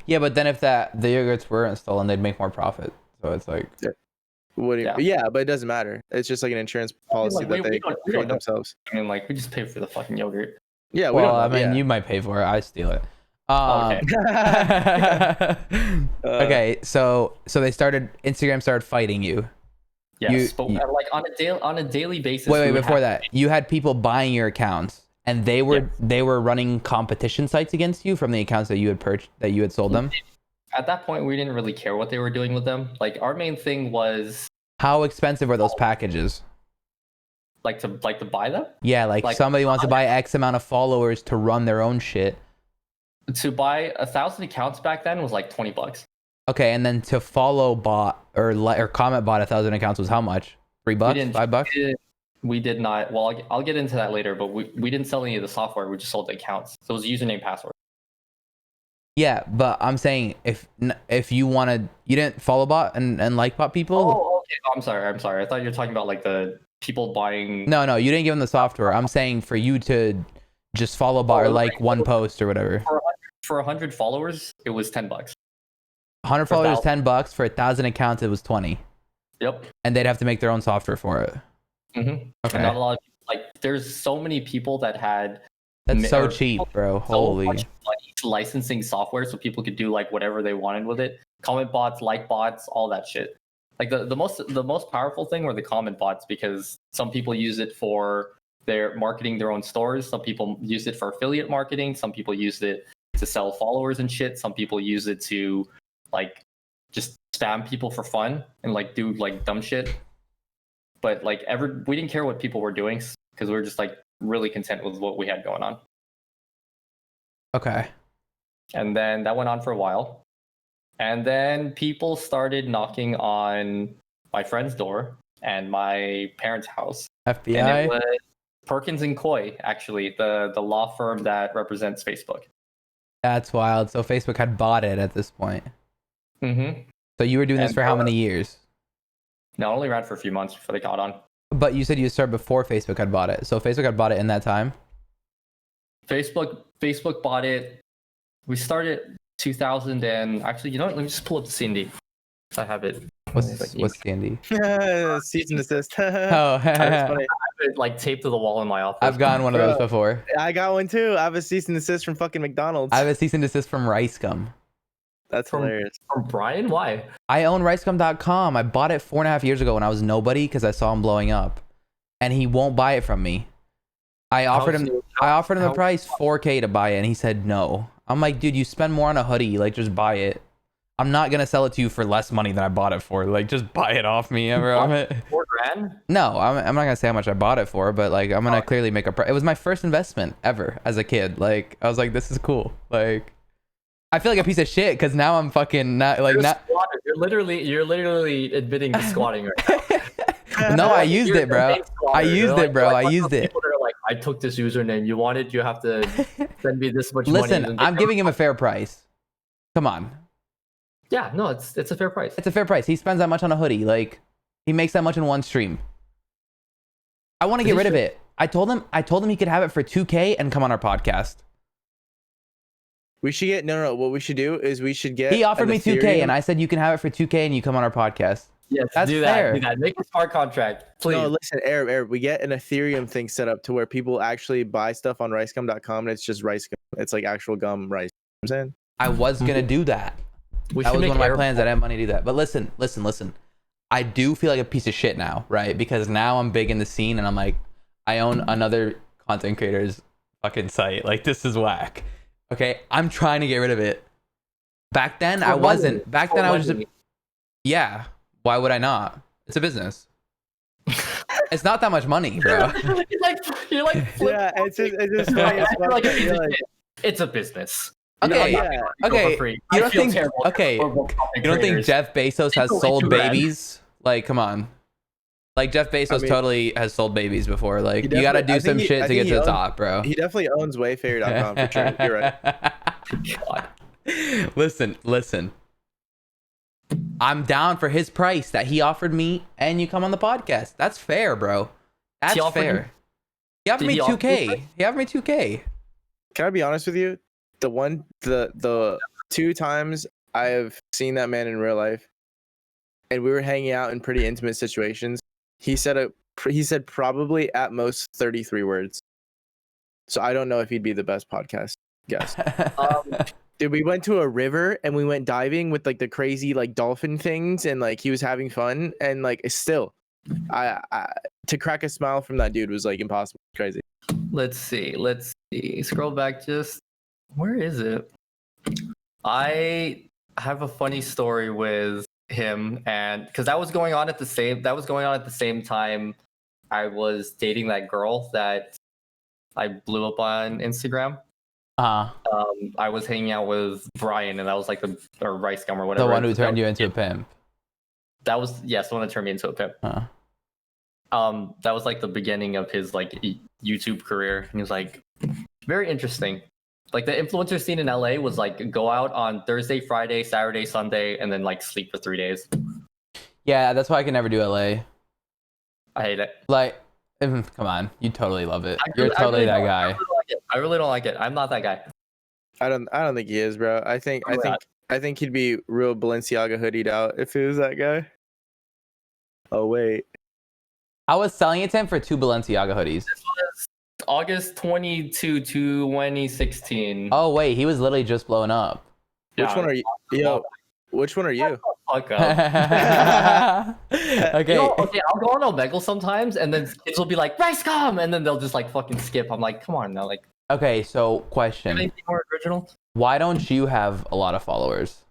Yeah, but then if the yogurts weren't stolen, they'd make more profit. So it's like, What do you, yeah, but it doesn't matter. It's just like an insurance policy that they create themselves. I mean, like we just pay for the fucking yogurt. Yeah, well, I mean, you might pay for it. I steal it. Okay. Okay, so Instagram started fighting you. Yes, but like on a daily basis. Wait, before that, you had people buying your accounts, and they were running competition sites against you from the accounts that you had sold them. At that point, we didn't really care what they were doing with them. Like our main thing was how expensive are those packages? Like to buy them? Yeah, like somebody wants to buy X amount of followers to run their own shit. To buy 1,000 accounts back then was like $20. Okay, and then to follow bot or comment bot 1,000 accounts was how much? $3, didn't- $5. We did not. Well, I'll get into that later. But we didn't sell any of the software. We just sold the accounts. So it was username, password. Yeah, but I'm saying if you wanted, you didn't follow bot and like bot people. Oh, okay. Oh, I'm sorry. I thought you were talking about like the people buying. No, you didn't give them the software. I'm saying for you to just follow bot or like one post or whatever. For 100 followers, it was $10. 100 followers, $10. For 1,000 accounts, it was 20. Yep. And they'd have to make their own software for it. Mm-hmm. Okay. And not a lot of like. There's so many people that had. That's so cheap, bro. Holy. So much money licensing software so people could do like whatever they wanted with it. Comment bots, like bots, all that shit. Like the most powerful thing were the comment bots because some people use it for their marketing their own stores. Some people use it for affiliate marketing. Some people use it to sell followers and shit. Some people use it to like just spam people for fun and like do like dumb shit. But like we didn't care what people were doing because we were just like really content with what we had going on. Okay. And then that went on for a while. And then people started knocking on my friend's door and my parents' house. FBI? And it was Perkins and Coy, actually, the law firm that represents Facebook. That's wild. So Facebook had bought it at this point. Mm-hmm. So you were doing this for how many years? No, I only ran for a few months before they got on. But you said you started before Facebook had bought it. So Facebook had bought it in that time? Facebook bought it. We started 2000 and actually, you know what? Let me just pull up the C&D. I have it. What's C&D? Cease and desist. Oh, That's funny. I have it like taped to the wall in my office. I've gotten one of those Bro. before. I got one too. I have a cease and desist from fucking McDonald's. I have a cease and desist from RiceGum. That's hilarious. From Brian? Why? I own ricegum.com. I bought it 4.5 years ago when I was nobody because I saw him blowing up. And he won't buy it from me. I offered him the price $4K to buy it and he said no. I'm like, dude, you spend more on a hoodie, like just buy it. I'm not gonna sell it to you for less money than I bought it for. Like, just buy it off me, bro. $4,000? No, I'm not gonna say how much I bought it for, but like, I'm gonna clearly make a. It was my first investment ever as a kid. Like, I was like, this is cool. Like, I feel like a piece of shit because now I'm fucking not like not. You're literally admitting to squatting right now. No, I used it, bro. I used it, bro. I used it. People that are like, I took this username. You want it? You have to send me this much money. Listen, I'm giving him a fair price. Come on. Yeah, no, it's a fair price. It's a fair price. He spends that much on a hoodie. Like, he makes that much in one stream. I want to get rid of it. I told him he could have it for 2K and come on our podcast. We should get no. What we should do is we should get. He offered me Ethereum. 2K and I said you can have it for 2K and you come on our podcast. Yes, That's do fair. that. Do that. Make a smart contract, please. No, listen, Arab, we get an Ethereum thing set up to where people actually buy stuff on ricegum.com and it's just rice gum. It's like actual gum rice. You know what I'm saying? I was gonna do that. That was one of my plans. I didn't have money to do that. But listen. I do feel like a piece of shit now, right? Because now I'm big in the scene and I'm like, I own another content creator's fucking site. Like, this is whack. Okay, I'm trying to get rid of it. Back then, I wasn't. Back then, I was just. Yeah. Why would I not? It's a business. It's not that much money, bro. you're like Yeah, it's just funny. It's a business. Okay, yeah. Okay. You don't think? Okay. You don't think Jeff Bezos has sold babies? Like, come on. Like, Jeff Bezos totally has sold babies before. Like, you gotta do some shit to get to the top, bro. He definitely owns Wayfair.com for sure. You're right. God. Listen. I'm down for his price that he offered me, and you come on the podcast. That's fair, bro. That's fair. He offered me 2K. He offered me 2K. Can I be honest with you? The 2 times I have seen that man in real life, and we were hanging out in pretty intimate situations. He said probably at most 33 words. So I don't know if he'd be the best podcast guest. Dude, we went to a river and we went diving with like the crazy like dolphin things, and like he was having fun, and like it's still, I to crack a smile from that dude was like impossible. Crazy. Let's see. Scroll back just. Where is it? I have a funny story with him, and because that was going on at the same time I was dating that girl that I blew up on Instagram. I was hanging out with Brian, and that was like or Rice Gum or whatever. The one who turned you into a pimp. That was the one that turned me into a pimp. That was like the beginning of his like YouTube career. And he was like, very interesting. Like the influencer scene in LA was like go out on Thursday, Friday, Saturday, Sunday, and then like sleep for 3 days. Yeah, that's why I can never do LA. I hate it. Like, come on, you totally love it. I You're really- I totally really that don't- guy. I really don't like it. I'm not that guy. I don't think he is, bro. I think Oh, yeah. I think he'd be real Balenciaga hoodied out if he was that guy. Oh wait. I was selling it to him for 2 Balenciaga hoodies. This was August 22, 2016. Oh wait, he was literally just blowing up. Which one are you? Yo, which one are you? Fuck up. Okay. You know, okay, I'll go on Omegle sometimes, and then kids will be like, "Rice come," and then they'll just like fucking skip. I'm like, come on now, like, Okay, so question. anything more original? Why don't you have a lot of followers?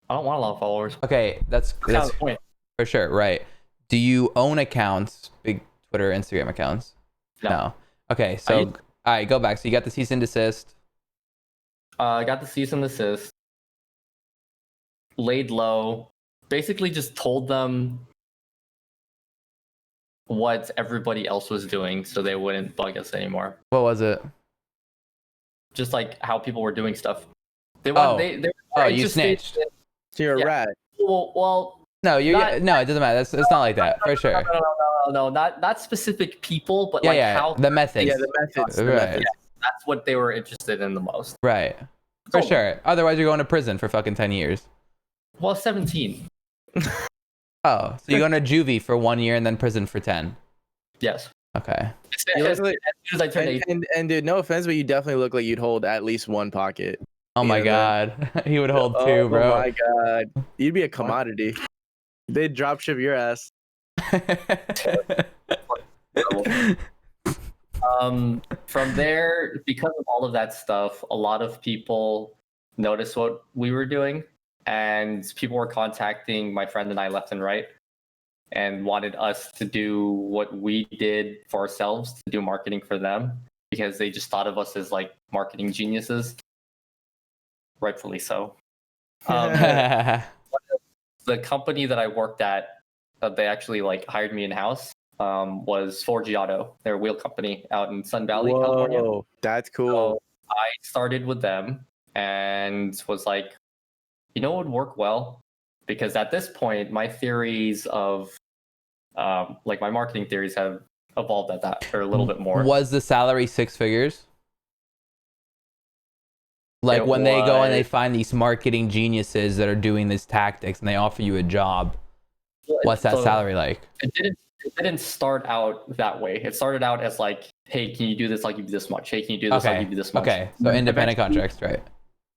I don't want a lot of followers. Okay, that's That's kind of the point. for sure, right. Do you own accounts, big Twitter, Instagram accounts? No. Okay, so all right, go back. So you got the cease and desist. I got the cease and desist. Laid low. Basically, just told them what everybody else was doing, so they wouldn't bug us anymore. What was it? Just like how people were doing stuff. They Oh. They were Oh, you interested snitched. in- So you're a Yeah. rat. well, No, you Not- no, it doesn't matter. It's not like that, for sure. No, not specific people, but Yeah, like yeah, how the methods. Yeah, the methods. The Right. methods. that's what they were interested in the most. Right. For So- sure. Otherwise, you're going to prison for fucking 10 years. Well, 17. Oh, so you're going to juvie for 1 year and then prison for 10. Yes. Okay. You As look like- soon as I turned 18. And dude, no offense, but you definitely look like you'd hold at least one pocket. Oh my Yeah, god. He would hold 2, Oh bro. my god, you'd be a commodity. They'd drop ship your ass. From there, because of all of that stuff, a lot of people noticed what we were doing, and people were contacting my friend and I left and right, and wanted us to do what we did for ourselves, to do marketing for them, because they just thought of us as like marketing geniuses. Rightfully so. The company that I worked at, they actually like hired me in house. Was 4G Auto, their wheel company out in Sun Valley, California. Whoa, that's cool. So I started with them and was like, you know, it would work well, because at this point, my theories of like my marketing theories have evolved at that, or a little bit more. Was the salary 6 figures? Like It when they go and they was- find these marketing geniuses that are doing these tactics and they offer you a job, what's that So salary like? It didn't start out that way. It started out as like, hey, can you do this? I'll give you this much. Hey, can you do this? I'll Okay. give you this much. Okay. So And independent eventually- contracts, right?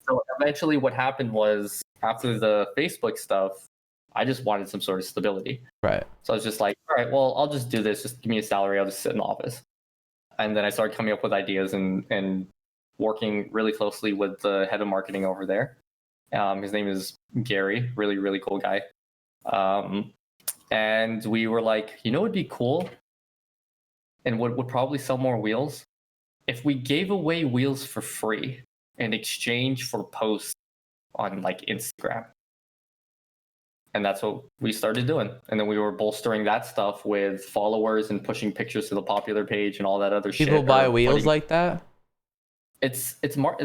So eventually, what happened was, after the Facebook stuff, I just wanted some sort of stability. Right. So I was just like, all right, well, I'll just do this. Just give me a salary. I'll just sit in the office. And then I started coming up with ideas and working really closely with the head of marketing over there. His name is Gary, really, really cool guy. And we were like, you know, it'd be cool and would probably sell more wheels if we gave away wheels for free in exchange for posts on like Instagram. And that's what we started doing. And then we were bolstering that stuff with followers and pushing pictures to the popular page and all that other shit. People buy or wheels putting- like that? it's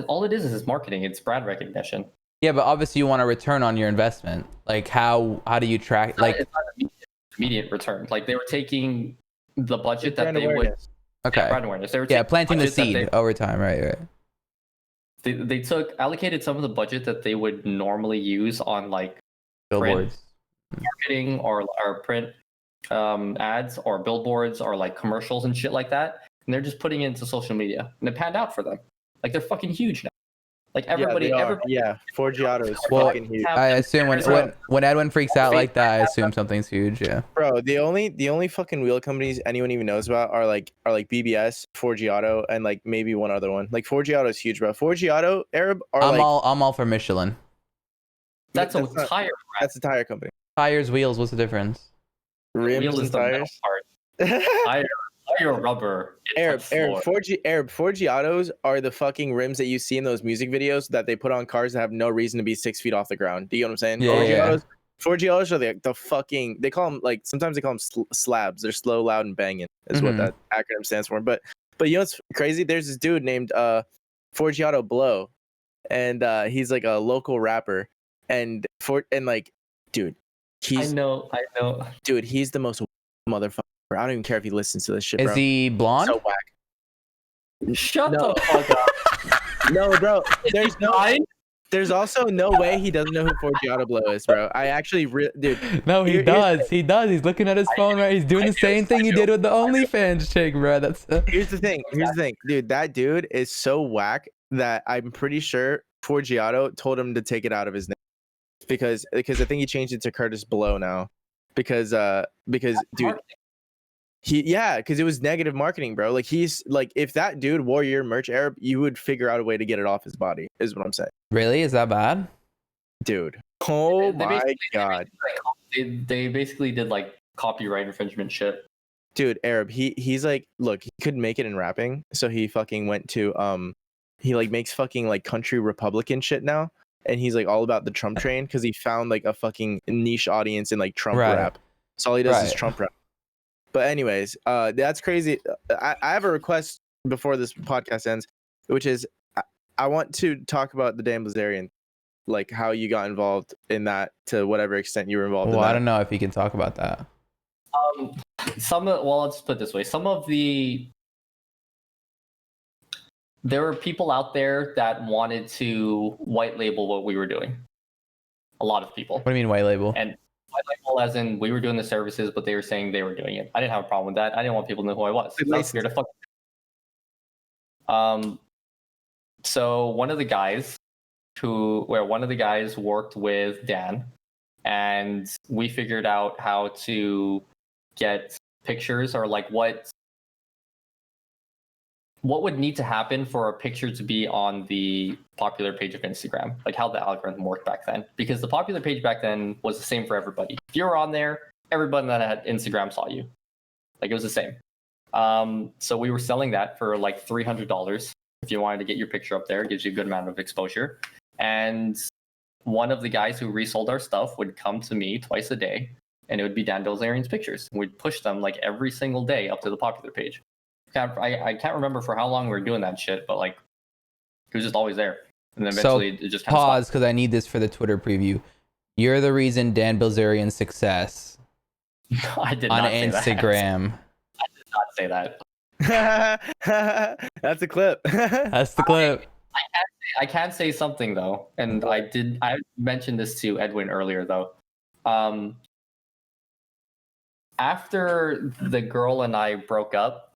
all it is marketing. It's brand recognition. Yeah, but obviously you want a return on your investment. Like how do you track like It's not immediate return. Like they were taking the budget that Brand they would awareness. okay. brand awareness. They were Yeah, taking planting the budget that seed over time, right. They allocated some of the budget that they would normally use on like Billboards. marketing or print ads or billboards or like commercials and shit like that, and they're just putting it into social media, and it panned out for them. Like they're fucking huge now. Like everybody, yeah, they are. everybody Yeah, 4G Auto is Well, fucking huge. have- I assume when Edwin freaks out like that, I assume something's huge, yeah. Bro, the only fucking wheel companies anyone even knows about are like BBS, 4G Auto, and like maybe one other one. Like 4G Auto is huge, bro. 4G Auto, Arab are I'm like all for Michelin. that's a that's not- tire. that's a tire company. Tires, wheels, what's the difference? Rims Wheel is and the metal tires. part. Tire rubber. it Arab, touch floor. 4G Autos are the fucking rims that you see in those music videos that they put on cars that have no reason to be 6 feet off the ground. Do you know what I'm saying? Yeah, 4G yeah. Autos, 4G are the fucking, they call them like, sometimes they call them slabs. They're slow, loud, and banging is what that acronym stands for. But you know what's crazy? There's this dude named 4G Blow, and he's like a local rapper, and like, dude, I know. dude, he's the most motherfucker. I don't even care if he listens to this shit, bro. Is he blonde? So whack. Shut the fuck up. No, bro. There's also no way he doesn't know who 4G Blow is, bro. I actually, dude. No, he does. He does. He's looking at his phone, right? He's doing the same thing he did with the OnlyFans chick, bro. That's. Here's the thing, dude. That dude is so whack that I'm pretty sure 4G told him to take it out of his name because I think he changed it to Curtis Blow now because dude. Because it was negative marketing, bro. Like, he's like, if that dude wore your merch, Arab, you would figure out a way to get it off his body, is what I'm saying. Really? Is that bad? Dude. Oh my god. They basically did like copyright infringement shit. Dude, Arab, he's like, look, he couldn't make it in rapping, so he fucking went to he like makes fucking like country Republican shit now, and he's like all about the Trump train because he found like a fucking niche audience in like Trump rap. So all he does is Trump rap. But anyways, that's crazy. I have a request before this podcast ends, which is I want to talk about the Dan Bilzerian, like how you got involved in that to whatever extent you were involved in that. I don't know if you can talk about that. Let's put it this way. There were people out there that wanted to white label what we were doing. A lot of people. What do you mean white label? And white label as in we were doing the services, but they were saying they were doing it. I didn't have a problem with that. I didn't want people to know who I was. I was scared to fuck. So one of the guys worked with Dan, and we figured out how to get pictures or like what would need to happen for a picture to be on the popular page of Instagram, like how the algorithm worked back then. Because the popular page back then was the same for everybody. If you were on there, everybody that had Instagram saw you. Like, it was the same. So we were selling that for like $300. If you wanted to get your picture up there, it gives you a good amount of exposure. And one of the guys who resold our stuff would come to me twice a day, and it would be Dan Bilzerian's pictures. We'd push them like every single day up to the popular page. I can't remember for how long we were doing that shit, but like, it was just always there. And then eventually it just kind of pause, because I need this for the Twitter preview. You're the reason Dan Bilzerian's success I did on not say Instagram. That. I did not say that. That's a clip. That's the clip. I can't say something though, and I mentioned this to Edwin earlier though. After the girl and I broke up,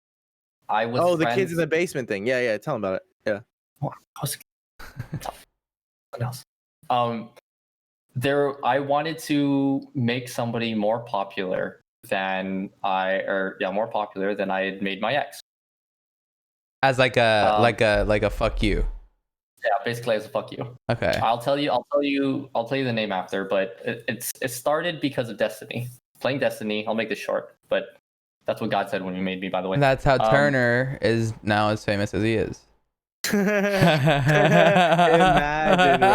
I was the kids in the basement thing. Yeah. Tell them about it. Yeah. What else? I wanted to make somebody more popular than I had made my ex. As like a fuck you. Yeah, basically as a fuck you. Okay. I'll tell you the name after, but it started because of Destiny. Playing Destiny. I'll make this short, but that's what God said when He made me, by the way. And that's how Turner is now as famous as he is. Imagine, bro.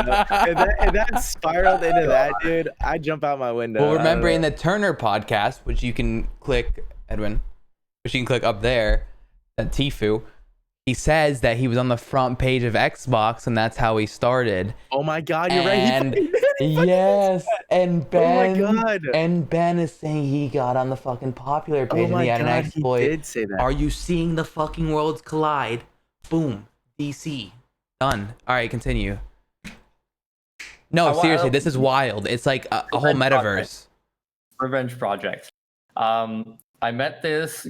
If that spiraled into that, dude, I'd jump out my window. Well, remember in the Turner podcast, which you can click, Edwin, which you can click up there, that Tifu, he says that he was on the front page of Xbox, and that's how he started. Oh my God, you're and right. Yes, and Ben, oh my God. And Ben is saying he got on the fucking popular page and he had an exploit. He did say that. Are you seeing the fucking worlds collide? Boom, DC, done. All right, continue. No, seriously, this is wild. It's like a whole metaverse. Revenge project. I met this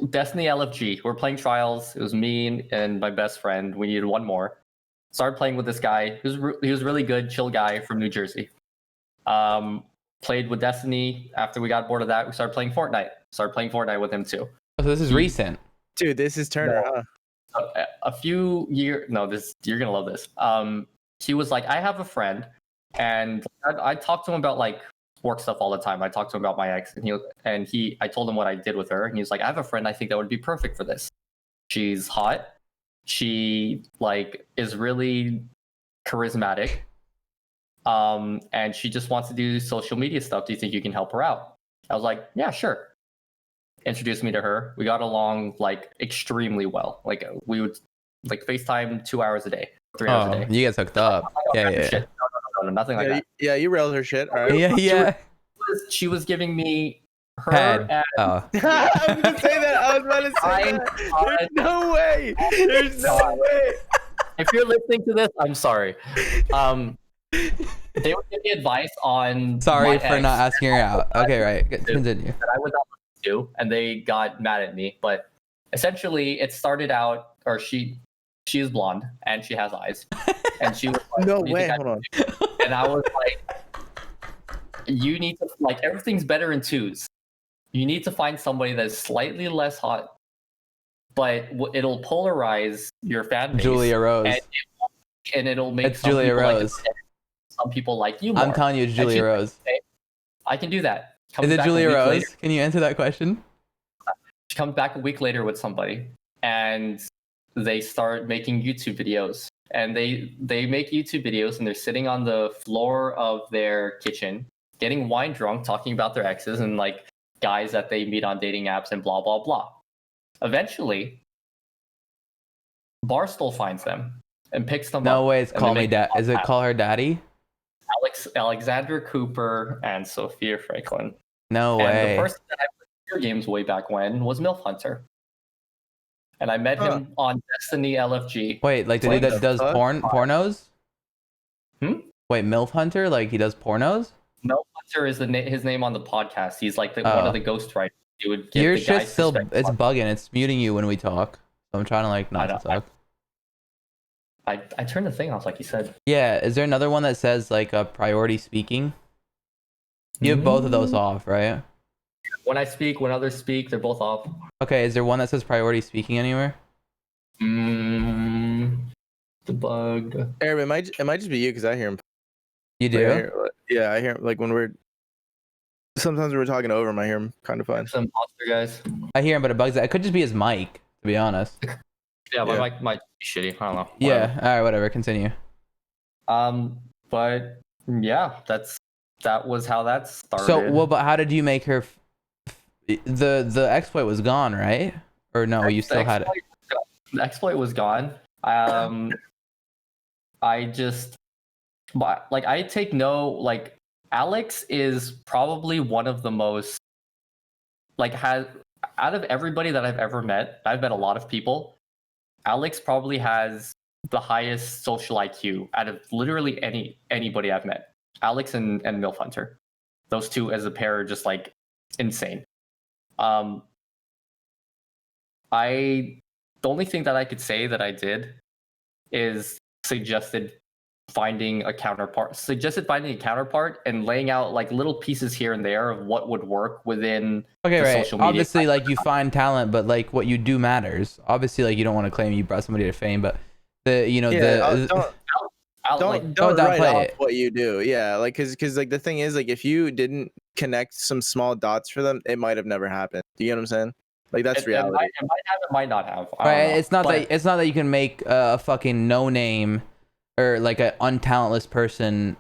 Destiny LFG. We're playing trials. It was me and my best friend. We needed one more. Started playing with this guy. He was really good, chill guy from New Jersey. Played with Destiny. After we got bored of that, we started playing Fortnite. Started playing Fortnite with him too. Oh, so this is recent. Dude, this is Turner, huh? A few years. No, you're gonna love this. He was like, I have a friend, and I talked to him about like work stuff all the time. I talked to him about my ex, and I told him what I did with her, and he was like, I have a friend. I think that would be perfect for this. She's hot. She like is really charismatic, And she just wants to do social media stuff. Do you think you can help her out? I was like, yeah, sure. Introduced me to her. We got along like extremely well. Like we would like FaceTime 2 hours a day, 3 hours a day. You guys hooked up. Yeah. Shit. No, nothing like that. Yeah, you railed her shit. All right. Yeah. She was giving me her Head. and I was gonna say that. I was about to say that. There's no way. There's no way. If you're listening to this, I'm sorry. They would give me advice on. Sorry my for ex not asking her out. Okay, right. Continue. that I was not listening to, and they got mad at me. But essentially, it started out, or she is blonde and she has eyes, and she was like, No "What do you way. think I Hold on. do?" And I was like, "You need to like everything's better in twos. You need to find somebody that's slightly less hot, but it'll polarize your fan base. Julia Rose. And it'll make It's Julia Rose. Some people like you more. I'm telling you, it's Julia Rose. I can do that. Is it Julia Rose? Can you answer that question? She comes back a week later with somebody, and they start making YouTube videos. And they make YouTube videos, and they're sitting on the floor of their kitchen, getting wine drunk, talking about their exes and like guys that they meet on dating apps and blah blah blah. Eventually, Barstool finds them and picks them up. No way, it's Call Me Dad. Is it Call Her Daddy? Alexandra Cooper and Sophia Franklin. No And way. the person that I played video games way back when was MILF Hunter. And I met him on Destiny LFG. Wait, like the dude that does pornos? Wait, MILF Hunter? Like he does pornos? MILF Hunter is his name on the podcast. He's like one of the ghostwriters. He would give Your the shit's guys still, it's bugging. It's muting you when we talk. So I'm trying to like not to talk. I turned the thing off like you said. Yeah, is there another one that says like a priority speaking? You have both of those off, right? When I speak, when others speak, they're both off. Okay, is there one that says priority speaking anywhere? The bug. Arab, it might just be you because I hear him. You do? Yeah, I hear him. Like sometimes when we're talking over him, I hear him kind of fine. Some monster guys. I hear him, but it bugs. It could just be his mic, to be honest. Yeah, my mic might be shitty. I don't know. Yeah. All right. Whatever. Continue. But yeah, that was how that started. So, well, but how did you make her? The exploit was gone, right? Or no, you still had it. The exploit was gone. I just like I take no like Alex is probably one of the most like has out of everybody that I've ever met. I've met a lot of people. Alex probably has the highest social IQ out of literally anybody I've met. Alex and MILF Hunter. Those two as a pair are just like insane. The only thing that I could say that I did is suggested finding a counterpart and laying out like little pieces here and there of what would work within social media. Obviously, like you find talent, but like what you do matters. Obviously, like you don't want to claim you brought somebody to fame, but don't write off what you do. Yeah, like because like the thing is like if you didn't connect some small dots for them, it might have never happened. Do you get what I'm saying? Like that's reality. It might have, it might not have. Right. It's not that you can make a fucking no name or like an untalentless person,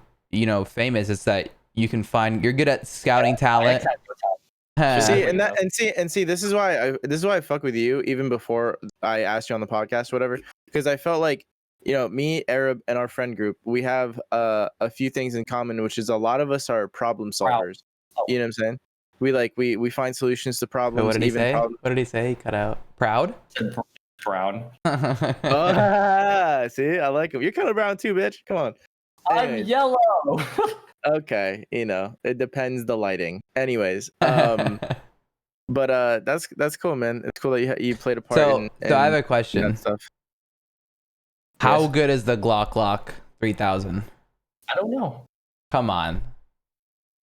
famous. It's that you can find you're good at scouting talent. See, this is why I fuck with you even before I asked you on the podcast, whatever. Because I felt like me, Arab, and our friend group, we have a few things in common, which is a lot of us are problem solvers. You know what I'm saying? We find solutions to problems. What did he say? What did he say? He cut out. Proud? Brown. See, I like him. You're kind of brown too, bitch. Come on. I'm yellow. Okay, it depends the lighting. Anyways, but that's cool, man. It's cool that you played a part. So I have a question. Stuff. How good is the Glock 3000? I don't know. Come on.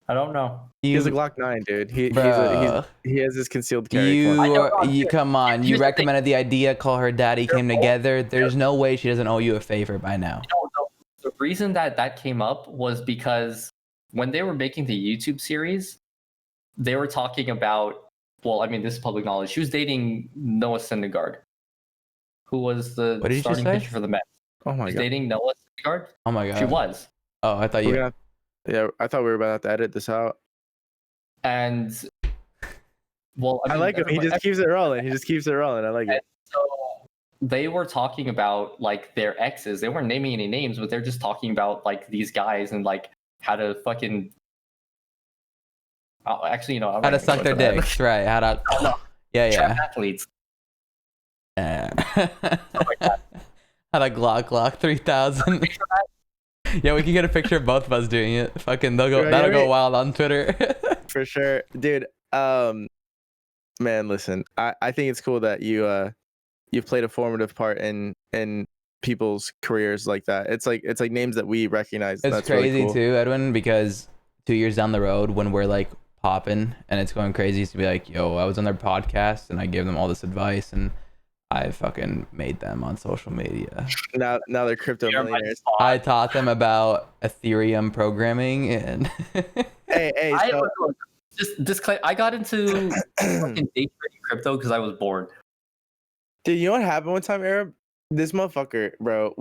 I don't know. He has a Glock 9, dude. He has his concealed carry. You come on. You recommended the idea. Call Her Daddy came together. There's no way she doesn't owe you a favor by now. No. The reason that came up was because when they were making the YouTube series, they were talking about. Well, I mean, this is public knowledge. She was dating Noah Syndergaard, who was the starting pitcher for the Mets. Oh my god. Dating Noah Syndergaard. Oh my god. She was. Oh, I thought We're you. gonna, yeah, I thought we were about to edit this out. And well, I mean, like him. He just keeps it rolling. He just keeps it rolling. I like it. so they were talking about like their exes. They weren't naming any names, but they're just talking about like these guys and like how to fucking. Actually, you know, I'm How not to gonna suck go their into that. dicks, right? How to. No, Yeah, trap yeah. athletes. Yeah. Like that. How to Glock 3000. Yeah, we can get a picture of both of us doing it. Fucking, Right, that'll go right. wild on Twitter. For sure, dude. Man, listen, I think it's cool that you've played a formative part in people's careers like that. It's like names that we recognize. It's That's really crazy cool. too, Edwin, because 2 years down the road when we're like popping and it's going crazy to be like, yo, I was on their podcast and I gave them all this advice and I fucking made them on social media. Now they're crypto You're my millionaires. spot. I taught them about Ethereum programming and Hey, I so just disclaim. I got into fucking day trading crypto because I was bored. dude, you know what happened one time, Arab? This motherfucker, bro.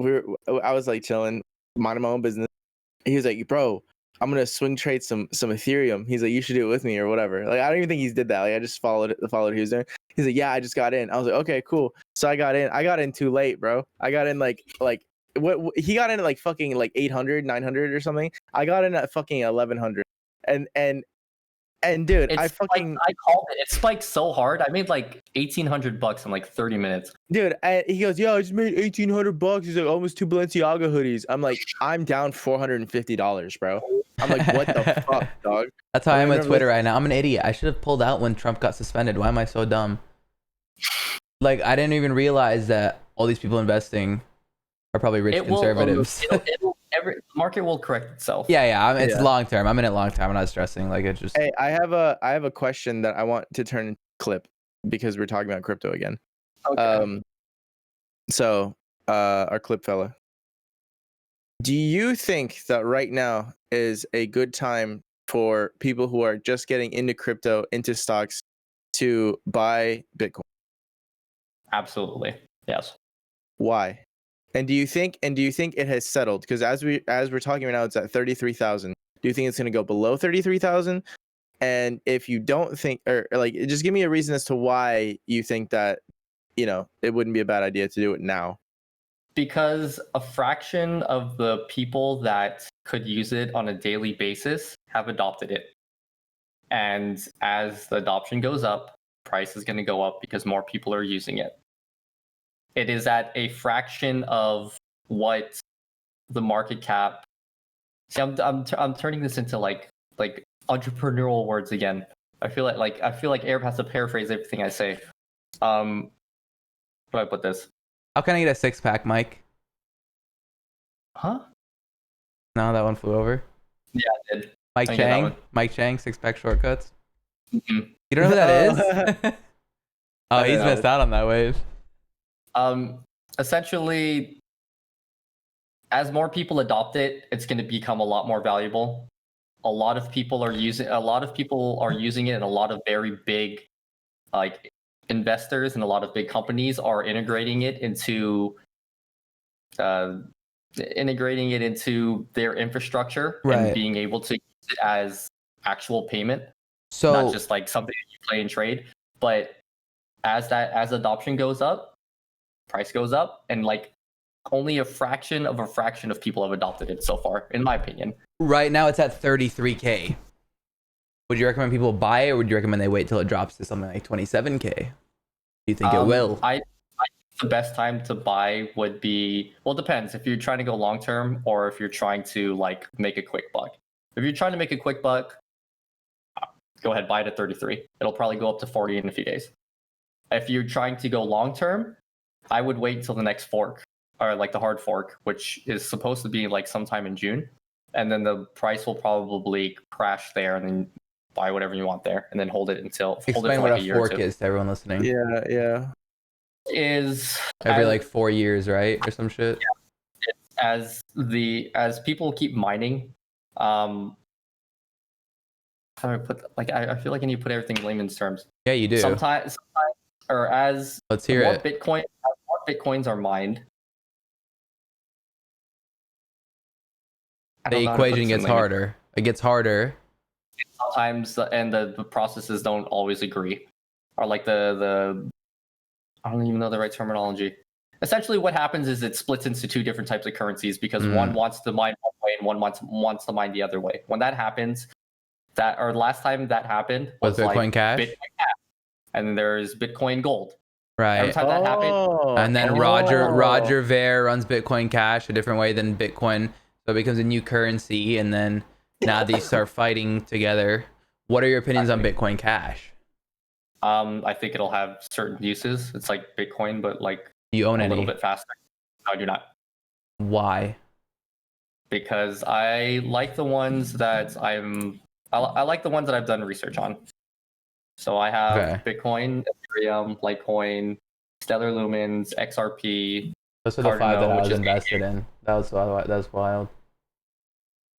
I was like chilling, minding my own business. He was like, bro, I'm gonna swing trade some Ethereum. He's like, you should do it with me or whatever. Like, I don't even think he's did that. Like, I just followed what he was doing. He's like, yeah, I just got in. I was like, okay, cool. So I got in. I got in too late, bro. I got in like what he got in at like fucking like 800, 900 or something. I got in at fucking 1100. And dude, I fucking I called it. It spiked so hard. I made like $1,800 in like 30 minutes. dude, he goes, yo, I just made $1,800. He's like, almost 2 Balenciaga hoodies. I'm like, I'm down $450, bro. I'm like, what the fuck, dog? that's how I am with remember Twitter right now. I'm an idiot. I should have pulled out when Trump got suspended. Why am I so dumb? Like, I didn't even realize that all these people investing are probably rich conservatives. The market will correct itself. Yeah. It's Yeah. long term. I'm in it long term. I'm not stressing. Like, it's just. Hey, I have a question that I want to turn into clip because we're talking about crypto again. Okay. So our clip fella, do you think that right now is a good time for people who are just getting into crypto, into stocks, to buy Bitcoin? Absolutely. Yes. Why? And do you think it has settled? Because as we're talking right now, it's at 33,000. Do you think it's going to go below 33,000? And if you don't think, or like, just give me a reason as to why you think that, it wouldn't be a bad idea to do it now. Because a fraction of the people that could use it on a daily basis have adopted it. And as the adoption goes up, price is going to go up because more people are using it. It is at a fraction of what the market cap. See, I'm turning this into like entrepreneurial words again. I feel like Arab has to paraphrase everything I say. How do I put this? How can I get a 6-pack, Mike? Huh? No, that one flew over. Yeah, I did. Mike I get that Chang. one. Mike Chang, 6-pack shortcuts. Mhm. You don't know who that is? Oh, I he's know. missed out on that wave. Essentially, as more people adopt it, it's going to become a lot more valuable. A lot of people are using it, and a lot of very big like investors and a lot of big companies are integrating it into their infrastructure Right. and being able to use it as actual payment, So not just like something that you play and trade. But as adoption goes up, price goes up, and like only a fraction of people have adopted it so far, in my opinion. right now it's at 33K. Would you recommend people buy it, or would you recommend they wait till it drops to something like 27K? Do you think it will? I think the best time to buy would be, well, it depends if you're trying to go long term or if you're trying to like make a quick buck. If you're trying to make a quick buck, go ahead, buy it at 33. It'll probably go up to 40 in a few days. If you're trying to go long term, I would wait until the next fork, or like the hard fork, which is supposed to be like sometime in June. And then the price will probably crash there, and then buy whatever you want there, and then hold it for Explain like what a a year or fork two. is to everyone listening. Yeah. Is Every like 4 years, right, or some shit. as people keep mining, how do I put, like, I feel like I need to put everything in layman's terms. Yeah, you do. Sometimes, or as Let's hear more it. Bitcoins are mined, I The don't know how to put equation this in gets language. harder. It gets harder. Sometimes and the processes don't always agree, or like the I don't even know the right terminology. Essentially, what happens is it splits into two different types of currencies because one wants to mine one way and one wants to mine the other way. When that happens, last time that happened With was like Bitcoin Cash? Bitcoin Cash, and then there's Bitcoin Gold. Every Right. time that happened, And then Roger Ver runs Bitcoin Cash a different way than Bitcoin. So it becomes a new currency. And then now these start fighting together. What are your opinions on Bitcoin Cash? I think it'll have certain uses. It's like Bitcoin, but like Do you own a any? little bit faster. No, I do not. Why? Because I like the ones that I like the ones that I've done research on. So I have Okay. Bitcoin, Ethereum, Litecoin, Stellar Lumens, XRP, Those are the 5 that Cardano, I which was is invested in. That was wild.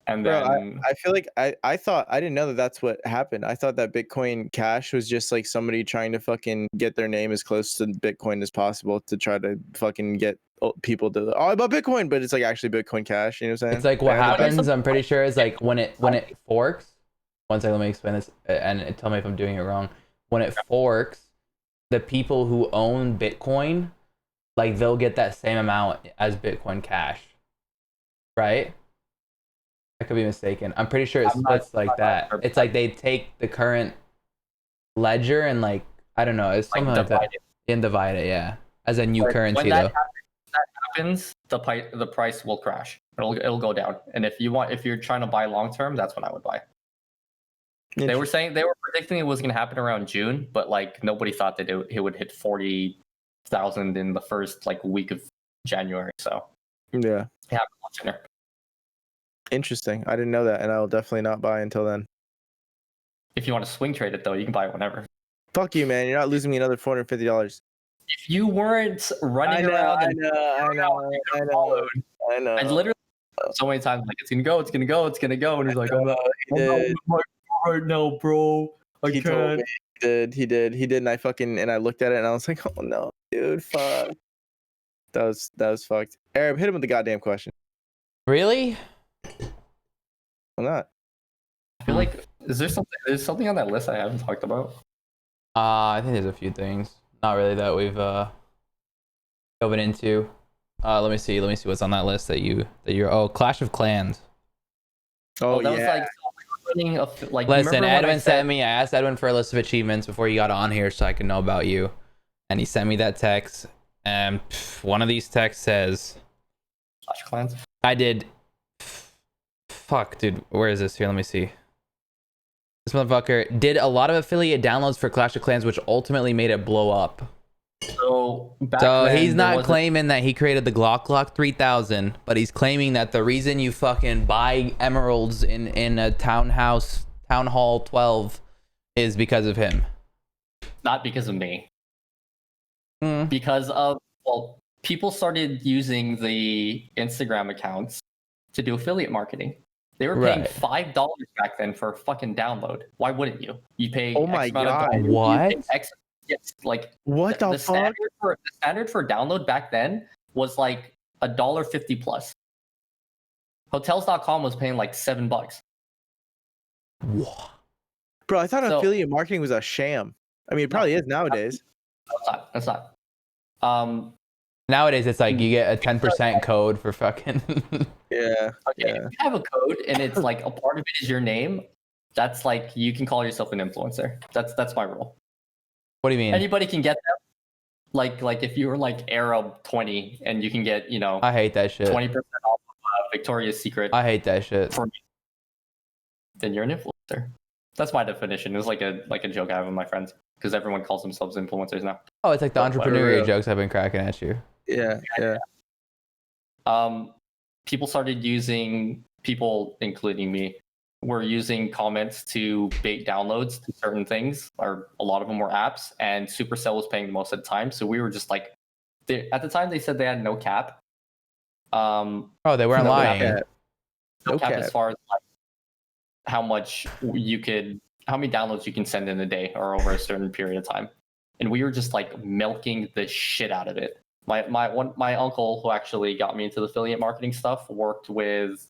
and Bro, then I feel like I thought I didn't know that that's what happened. I thought that Bitcoin Cash was just like somebody trying to fucking get their name as close to Bitcoin as possible to try to fucking get people to I bought Bitcoin, but it's like actually Bitcoin Cash. You know what I'm saying? It's like what I heard about- happens, I'm pretty sure, is like when it forks. One second, let me explain this and tell me if I'm doing it wrong. When it forks, the people who own Bitcoin, like they'll get that same amount as Bitcoin Cash. Right? I could be mistaken. I'm pretty sure it I'm not- splits like that. sure. It's like they take the current ledger and like I don't know, it's something like that. divide it. And divide it, yeah. As a new But currency when though. that happens, the price will crash. It'll go down. And if you're trying to buy long term, that's when I would buy. They were predicting it was going to happen around June, but like nobody thought that it would hit 40,000 in the first like week of January. So Yeah. it happened a lot sooner. Interesting. I didn't know that, and I will definitely not buy until then. If you want to swing trade it though, you can buy it whenever. Fuck you, man. You're not losing me another $450. If you weren't running around and I know. I literally so many times like it's gonna go, and he's like, I'm not right now, bro. He told me he did, and I looked at it and I was like, oh no, dude, fuck. That was fucked. Arab, hit him with the goddamn question. Really? I'm not. I feel like there's something on that list I haven't talked about. I think there's a few things. Not really that we've dove into. Let me see what's on that list that you're Clash of Clans. Oh that yeah. was like Listen, remember when Edwin sent me. I asked Edwin for a list of achievements before you got on here so I could know about you, and he sent me that text. And one of these texts says, Clash of Clans. "I did." Fuck, dude. Where is this? Here, let me see. This motherfucker did a lot of affiliate downloads for Clash of Clans, which ultimately made it blow up. So He's not claiming that he created the Glock 3000, but he's claiming that the reason you fucking buy emeralds in a town hall 12 is because of him. not because of me. Mm. Because of people started using the Instagram accounts to do affiliate marketing. They were paying $5 back then for a fucking download. Why wouldn't you? You pay Oh my X amount of God. dollars. What? Yes, like What the fuck? the standard for download back then was like $1.50 plus. Hotels.com was paying like $7. What? Bro, I thought So- affiliate marketing was a sham. I mean, it probably is nowadays. That's not. Nowadays, it's like you get a 10% code for fucking. Yeah. Okay, Yeah. if you have a code and it's like a part of it is your name, that's like you can call yourself an influencer. That's my rule. What do you mean? Anybody can get them. Like if you were like Arab 20 and you can get, I hate that shit. 20% off of Victoria's Secret I hate that shit. for me, then you're an influencer. That's my definition. It's like a joke I have with my friends because everyone calls themselves influencers now. Oh, it's like the Whatever. entrepreneurial jokes I've been cracking at you. Yeah. Yeah. People started using, people including me, were using comments to bait downloads to certain things, or a lot of them were apps, and Supercell was paying the most at the time. So we were just like, at the time they said they had no cap. Oh, they weren't No lying. cap. No cap cap. as far as like how much how many downloads you can send in a day or over a certain period of time. And we were just like milking the shit out of it. My uncle, who actually got me into the affiliate marketing stuff, worked with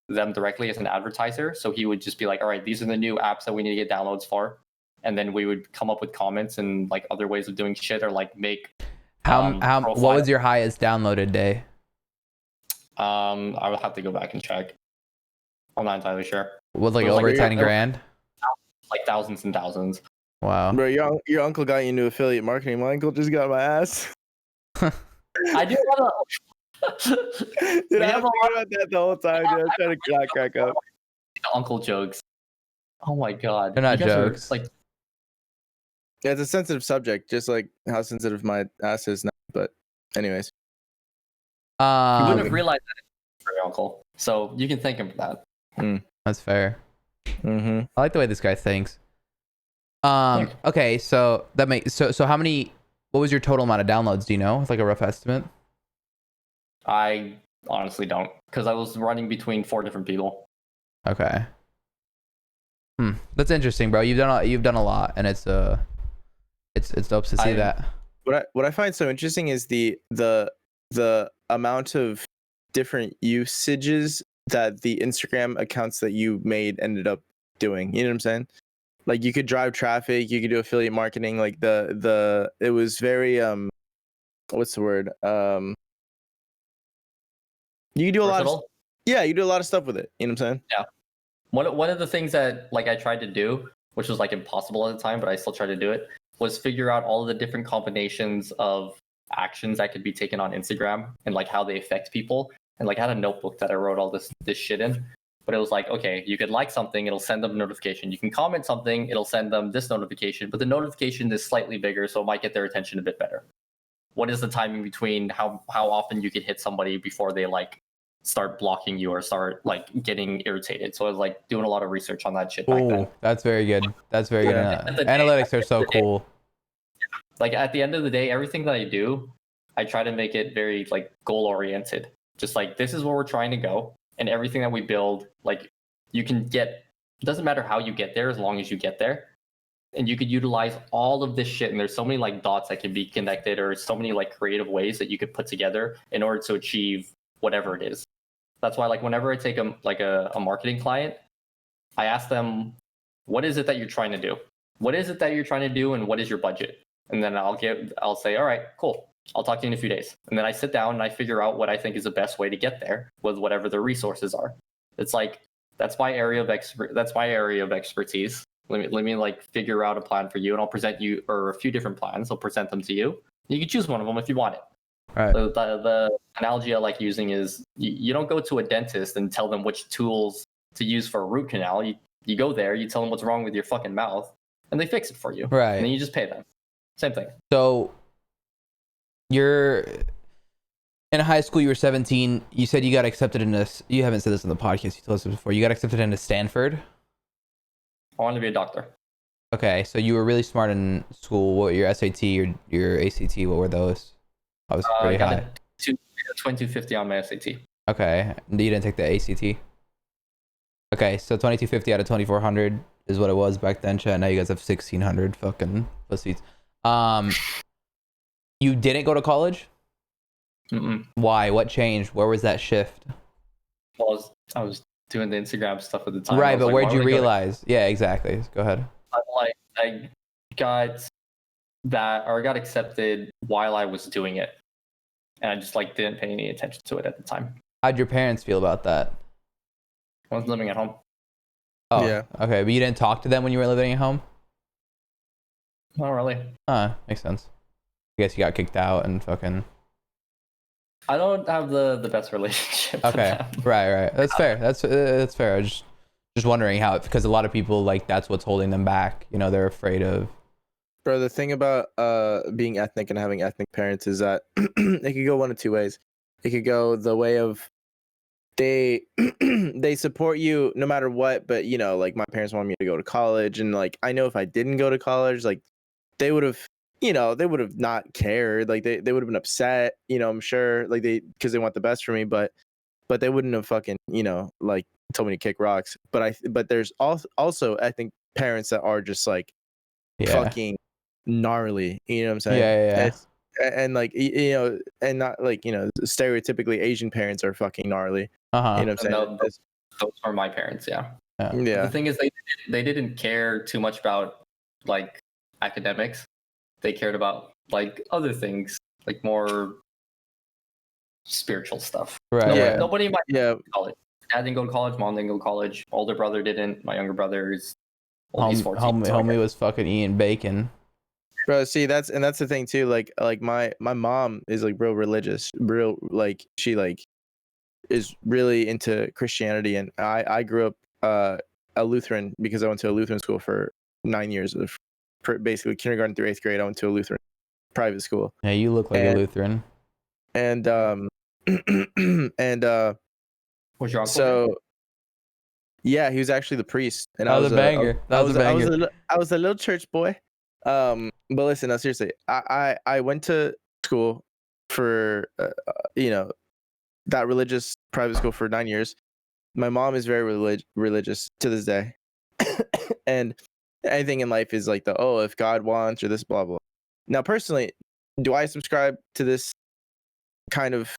them directly as an advertiser. So he would just be like, all right, these are the new apps that we need to get downloads for. And then we would come up with comments and like other ways of doing shit, or like make what was your highest downloaded day? I would have to go back and check. I'm not entirely sure. Was like It was over like 10 grand? Like thousands and thousands. Wow. Bro, your uncle got you into affiliate marketing. My uncle just got my ass. I do want to. Dude, I was thinking about that the whole time. Dude. I was trying to crack up. Uncle jokes. Oh my god. They're not You guys are, jokes. like, Yeah, it's a sensitive subject, just like how sensitive my ass is now. But anyways. you wouldn't have Okay. realized that for your uncle. So you can thank him for that. That's fair. Mm-hmm. I like the way this guy thinks. Okay, so that makes so how many? What was your total amount of downloads? Do you know? It's like a rough estimate. I honestly don't, because I was running between 4 different people. Okay. That's interesting, bro. You've done a lot, and it's dope to see that. What I find so interesting is the amount of different usages that the Instagram accounts that you made ended up doing. You know what I'm saying? Like you could drive traffic, you could do affiliate marketing. Like it was very what's the word? You could do a lot of Versatile? you do a lot of stuff with it. You know what I'm saying? Yeah. One of the things that like I tried to do, which was like impossible at the time, but I still tried to do it, was figure out all of the different combinations of actions that could be taken on Instagram and like how they affect people. And like I had a notebook that I wrote all this shit in. But it was like, okay, you could like something, it'll send them a notification. You can comment something, it'll send them this notification, but the notification is slightly bigger, so it might get their attention a bit better. What is the timing between how often you could hit somebody before they like start blocking you or start like getting irritated? So I was like doing a lot of research on that shit back then. That's very good. That's very Yeah. good. Analytics are so cool. Like at the end of the day, everything that I do, I try to make it very like goal oriented. Just like this is where we're trying to go. And everything that we build, like you can get, it doesn't matter how you get there as long as you get there. And you could utilize all of this shit. And there's so many like dots that can be connected, or so many like creative ways that you could put together in order to achieve whatever it is. That's why like whenever I take a marketing client, I ask them, what is it that you're trying to do? What is it that you're trying to do? And what is your budget? And then I'll say, all right, cool. I'll talk to you in a few days. And then I sit down and I figure out what I think is the best way to get there with whatever the resources are. It's like, that's my area of expertise. Let me like figure out a plan for you, and I'll present you, or a few different plans. I'll present them to you. You can choose one of them if you want it. Right. The analogy I like using is you don't go to a dentist and tell them which tools to use for a root canal. You go there, you tell them what's wrong with your fucking mouth, and they fix it for you. Right. And then you just pay them. Same thing. So you're in high school, you were 17. You said you got accepted into, you haven't said this in the podcast, you told us this before. You got accepted into Stanford? I wanted to be a doctor. Okay, so you were really smart in school. What were your SAT, your ACT, what were those? I was pretty I got high. 2250 on my SAT. Okay, you didn't take the ACT? Okay, so 2250 out of 2400 is what it was back then, chat. Now you guys have 1600 fucking pussies. You didn't go to college? Mm-mm. Why? What changed? Where was that shift? Well, I was doing the Instagram stuff at the time. Right, but like, where'd why you would I go to- realize? Yeah, exactly. Go ahead. I got that, or I got accepted while I was doing it, and I just like didn't pay any attention to it at the time. How'd your parents feel about that? I was living at home. Oh, Yeah. Okay, but you didn't talk to them when you were living at home? Not really. Makes sense. I guess you got kicked out and fucking. I don't have the best relationship. with Okay, them. right. That's fair. That's fair. I was just wondering how, because a lot of people like that's what's holding them back. You know, they're afraid of. Bro, the thing about being ethnic and having ethnic parents is that it could go one of two ways. It could go the way of they they support you no matter what, but you know, like my parents wanted me to go to college, and like I know if I didn't go to college, like they would have, you know, they would have not cared. Like they would have been upset, you know, I'm sure, like because they want the best for me, but they wouldn't have fucking, you know, like told me to kick rocks. But there's also ethnic parents that are just like fucking gnarly, you know what I'm saying? Yeah. And like you know, and not like, you know, stereotypically Asian parents are fucking gnarly. Uh-huh. You know what I'm saying? those were my parents. Yeah. Yeah. Yeah. The thing is, they didn't care too much about like academics. They cared about like other things, like more spiritual stuff. Right. Yeah. Nobody in my Yeah. college. Dad didn't go to college. Mom didn't go to college. Older brother didn't. My younger brother is he's 14. So Homie was fucking eating bacon. Bro, see that's the thing too. Like my mom is like real religious, real like she like is really into Christianity, and I grew up a Lutheran because I went to a Lutheran school for 9 years of basically kindergarten through 8th grade. I went to a Lutheran private school. Yeah, you look like a Lutheran. And and was your uncle there? so yeah, he was actually the priest, and That was a banger. That was a banger. I was a little church boy. But listen, no, seriously, I went to school for that religious private school for 9 years. My mom is very religious to this day, and anything in life is like if God wants or this blah blah. Now, personally, do I subscribe to this kind of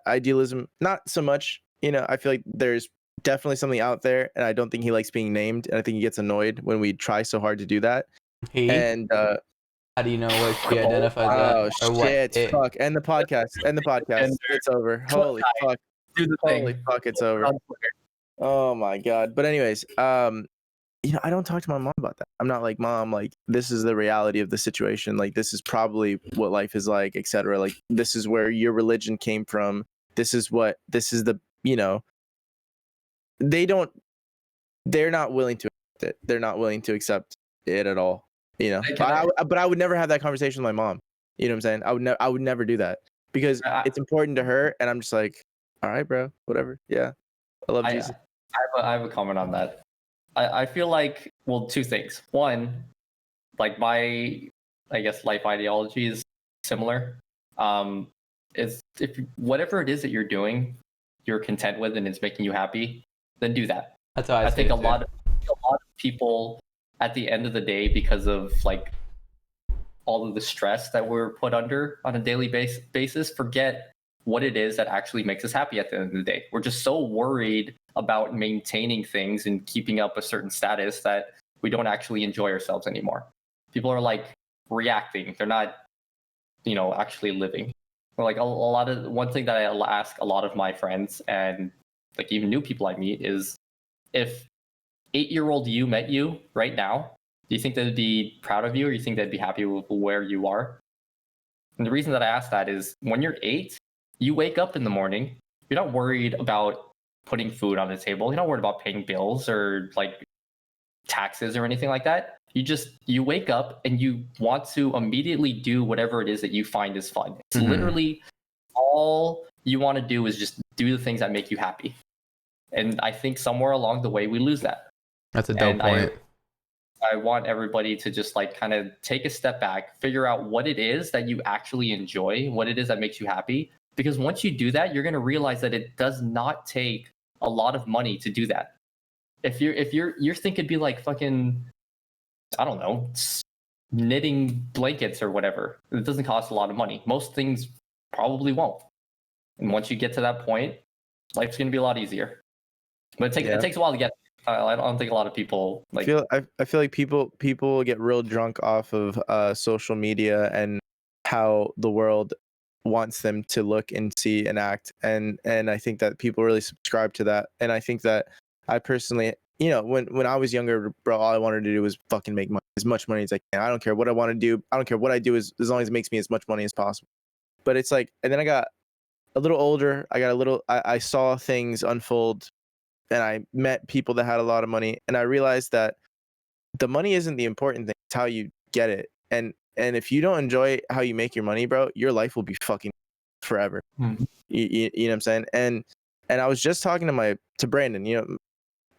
idealism? Not so much. I feel like there's definitely something out there, and I don't think he likes being named, and I think he gets annoyed when we try so hard to do that. And how do you know what she identifies oh as? Or shit! Fuck! End the podcast. End the podcast. It's over. Holy fuck! Do the Holy thing. fuck! It's over. Oh my god! But anyways, I don't talk to my mom about that. I'm not like, Mom, like this is the reality of the situation. Like this is probably what life is like, etc. Like this is where your religion came from. This is the they're not willing to accept it. They're not willing to accept it at all. But I would never have that conversation with my mom. You know what I'm saying? I would never do that because it's important to her, and I'm just like, all right, bro, whatever. Yeah, I love Jesus. I have a comment on that. I feel like, well, two things. One, like my, I guess, life ideology is similar. Is if whatever it is that you're doing, you're content with and it's making you happy, then do that. That's how I think a lot of people at the end of the day, because of like all of the stress that we're put under on a daily basis, forget what it is that actually makes us happy at the end of the day. We're just so worried about maintaining things and keeping up a certain status that we don't actually enjoy ourselves anymore. People are like reacting. They're not, actually living. Or like one thing that I ask a lot of my friends and like even new people I meet is, if 8-year-old you met you right now, do you think they'd be proud of you, or you think they'd be happy with where you are? And the reason that I ask that is, when you're 8, you wake up in the morning, you're not worried about putting food on the table. You're not worried about paying bills or like taxes or anything like that. You wake up and you want to immediately do whatever it is that you find is fun. It's literally all you want to do is just do the things that make you happy. And I think somewhere along the way we lose that. That's a dope point. I want everybody to just like kind of take a step back, figure out what it is that you actually enjoy, what it is that makes you happy. Because once you do that, you're going to realize that it does not take a lot of money to do that. If your thing could be like fucking, I don't know, knitting blankets or whatever. It doesn't cost a lot of money. Most things probably won't. And once you get to that point, life's going to be a lot easier. But it takes a while to get. I don't think a lot of people like. I feel like people get real drunk off of social media and how the world wants them to look and see and act, and I think that people really subscribe to that. And I think that I personally, when I was younger, bro, all I wanted to do was fucking make money, as much money as I can. I don't care what I want to do. I don't care what I do as long as it makes me as much money as possible. But it's like, and then I got a little older. I saw things unfold. And I met people that had a lot of money, and I realized that the money isn't the important thing. It's how you get it. And if you don't enjoy how you make your money, bro, your life will be fucking forever. You know what I'm saying? And I was just talking to Brandon,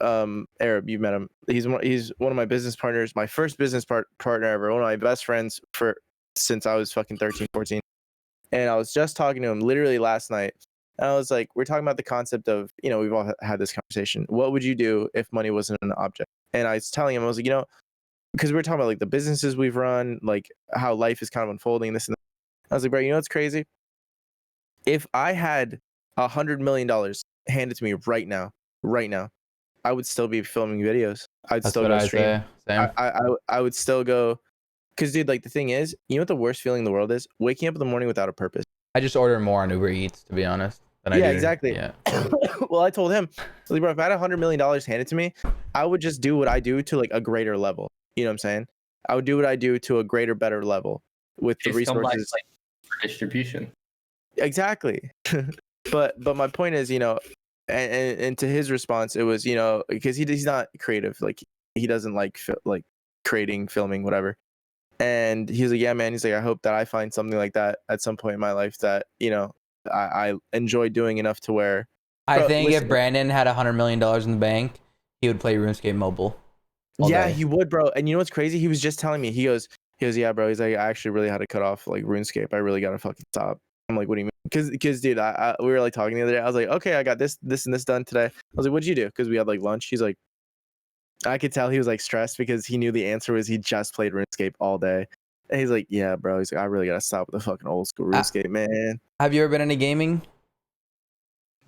Arab, you met him. He's one of my business partners, my first business partner ever, one of my best friends since I was fucking 13, 14. And I was just talking to him literally last night. And I was like, we're talking about the concept of, we've all had this conversation. What would you do if money wasn't an object? And I was telling him, I was like, because we were talking about like the businesses we've run, like how life is kind of unfolding, this and that. I was like, bro, you know what's crazy? If I had $100 million handed to me right now, I would still be filming videos. I'd That's still what go I stream. say. Same. I would still go, because dude, like the thing is, you know what the worst feeling in the world is? Waking up in the morning without a purpose. I just order more on Uber Eats, to be honest, than I Yeah, do. exactly. Yeah. Well, I told him, like, bro, if I had $100 million handed to me, I would just do what I do to like a greater level. You know what I'm saying? I would do what I do to a greater, better level with the It's come back, resources. like, for distribution. Exactly. but my point is, you know, and to his response, it was, you know, because he's not creative, like he doesn't like like creating, filming, whatever. And he's like, yeah, man. He's like, I hope that I find something like that at some point in my life that, you know, I enjoy doing enough to where. I Bro, think listen, if Brandon had $100 million in the bank, he would play RuneScape Mobile. yeah, day. he would, bro. And you know what's crazy? He was just telling me. He goes, yeah, bro. He's like, I actually really had to cut off like RuneScape. I really gotta fucking stop. I'm like, what do you mean? Because dude, we were like talking the other day. I was like, okay, I got this, and this done today. I was like, what'd you do? Because we had like lunch. He's like, I could tell he was like stressed because he knew the answer was he just played RuneScape all day. And he's like, yeah, bro. He's like, I really gotta stop with the fucking old school RuneScape, man. Have you ever been into gaming?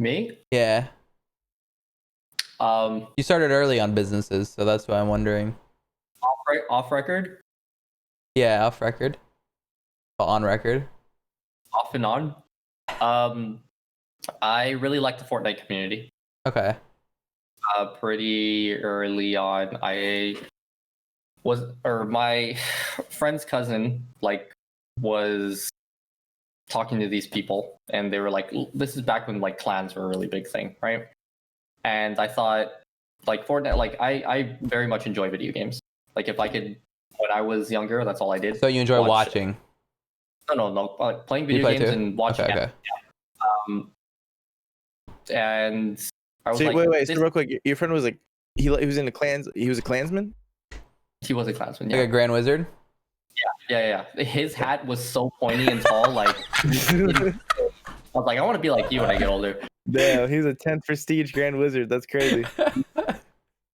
Me? Yeah. You started early on businesses, so that's why I'm wondering. Off record, Yeah, off record. On record. off and on. I really like the Fortnite community. Okay. Pretty early on, my friend's cousin like was talking to these people, and they were like, this is back when like clans were a really big thing, right? And I thought, like, Fortnite, like I very much enjoy video games. Like if I could, when I was younger, that's all I did. So you enjoy watching? No, like playing You video play games too? and watching. Okay, okay. And I was So like, wait. So real quick, your friend was like, he was in the clans. He was a clansman. he was a clansman. Like Yeah, a Grand Wizard? yeah. His hat was so pointy and tall. Like, I was like, I want to be like you when I get older. Damn, he's a 10th prestige Grand Wizard. That's crazy.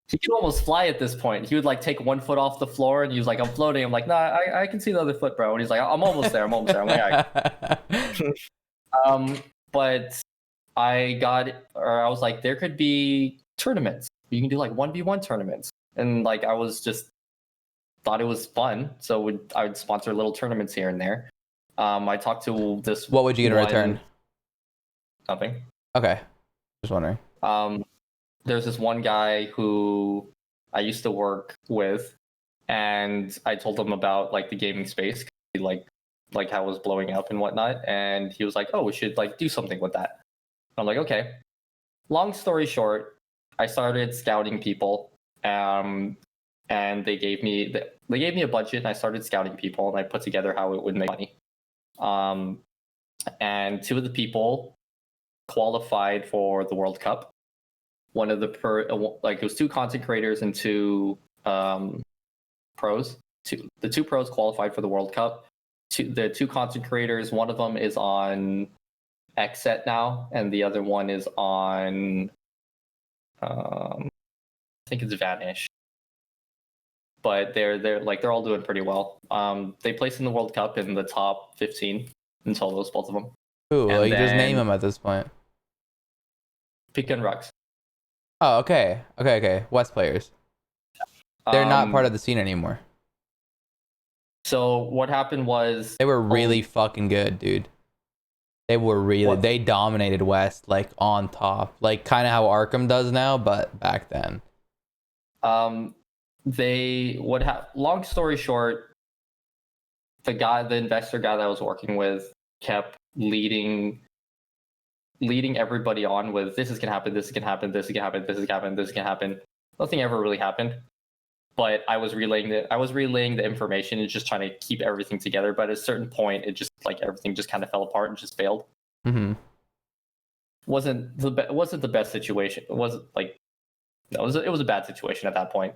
He could almost fly at this point. He would like take one foot off the floor, and he was like, "I'm floating." I'm like, "Nah, I can see the other foot, bro." And he's like, "I'm almost there. I'm like, but I was like, there could be tournaments. You can do like 1v1 tournaments, and like I was just thought it was fun, so I would sponsor little tournaments here and there. I talked to this. What would you get in return? Nothing. Okay. Just wondering. There's this one guy who I used to work with, and I told him about like the gaming space, like how it was blowing up and whatnot, and he was like, "Oh, we should like do something with that." I'm like, "Okay." Long story short, I started scouting people, and they gave me a budget, and I started scouting people, and I put together how it would make money. And two of the people qualified for the World Cup. One of the it was two content creators and two pros. The two pros qualified for the World Cup. The two content creators, one of them is on XSET now, and the other one is on I think it's Vanish. But they're all doing pretty well. They placed in the World Cup in the top 15 in solos, both of them. Ooh, And well, you just then- name them at this point. Pick and Rux. Oh, okay. West players. They're not part of the scene anymore. So what happened was They were really fucking good, dude. They were really. They dominated West, like on top, like kind of how Arkham does now, but back then. Long story short, the investor guy that I was working with kept leading everybody on with, this is gonna happen, this is gonna happen, this is gonna happen, this is gonna happen, this is gonna happen. Nothing ever really happened. But I was relaying the information and just trying to keep everything together. But at a certain point, it just like everything just kind of fell apart and just failed. Mm-hmm. Wasn't the best situation. It was a bad situation at that point.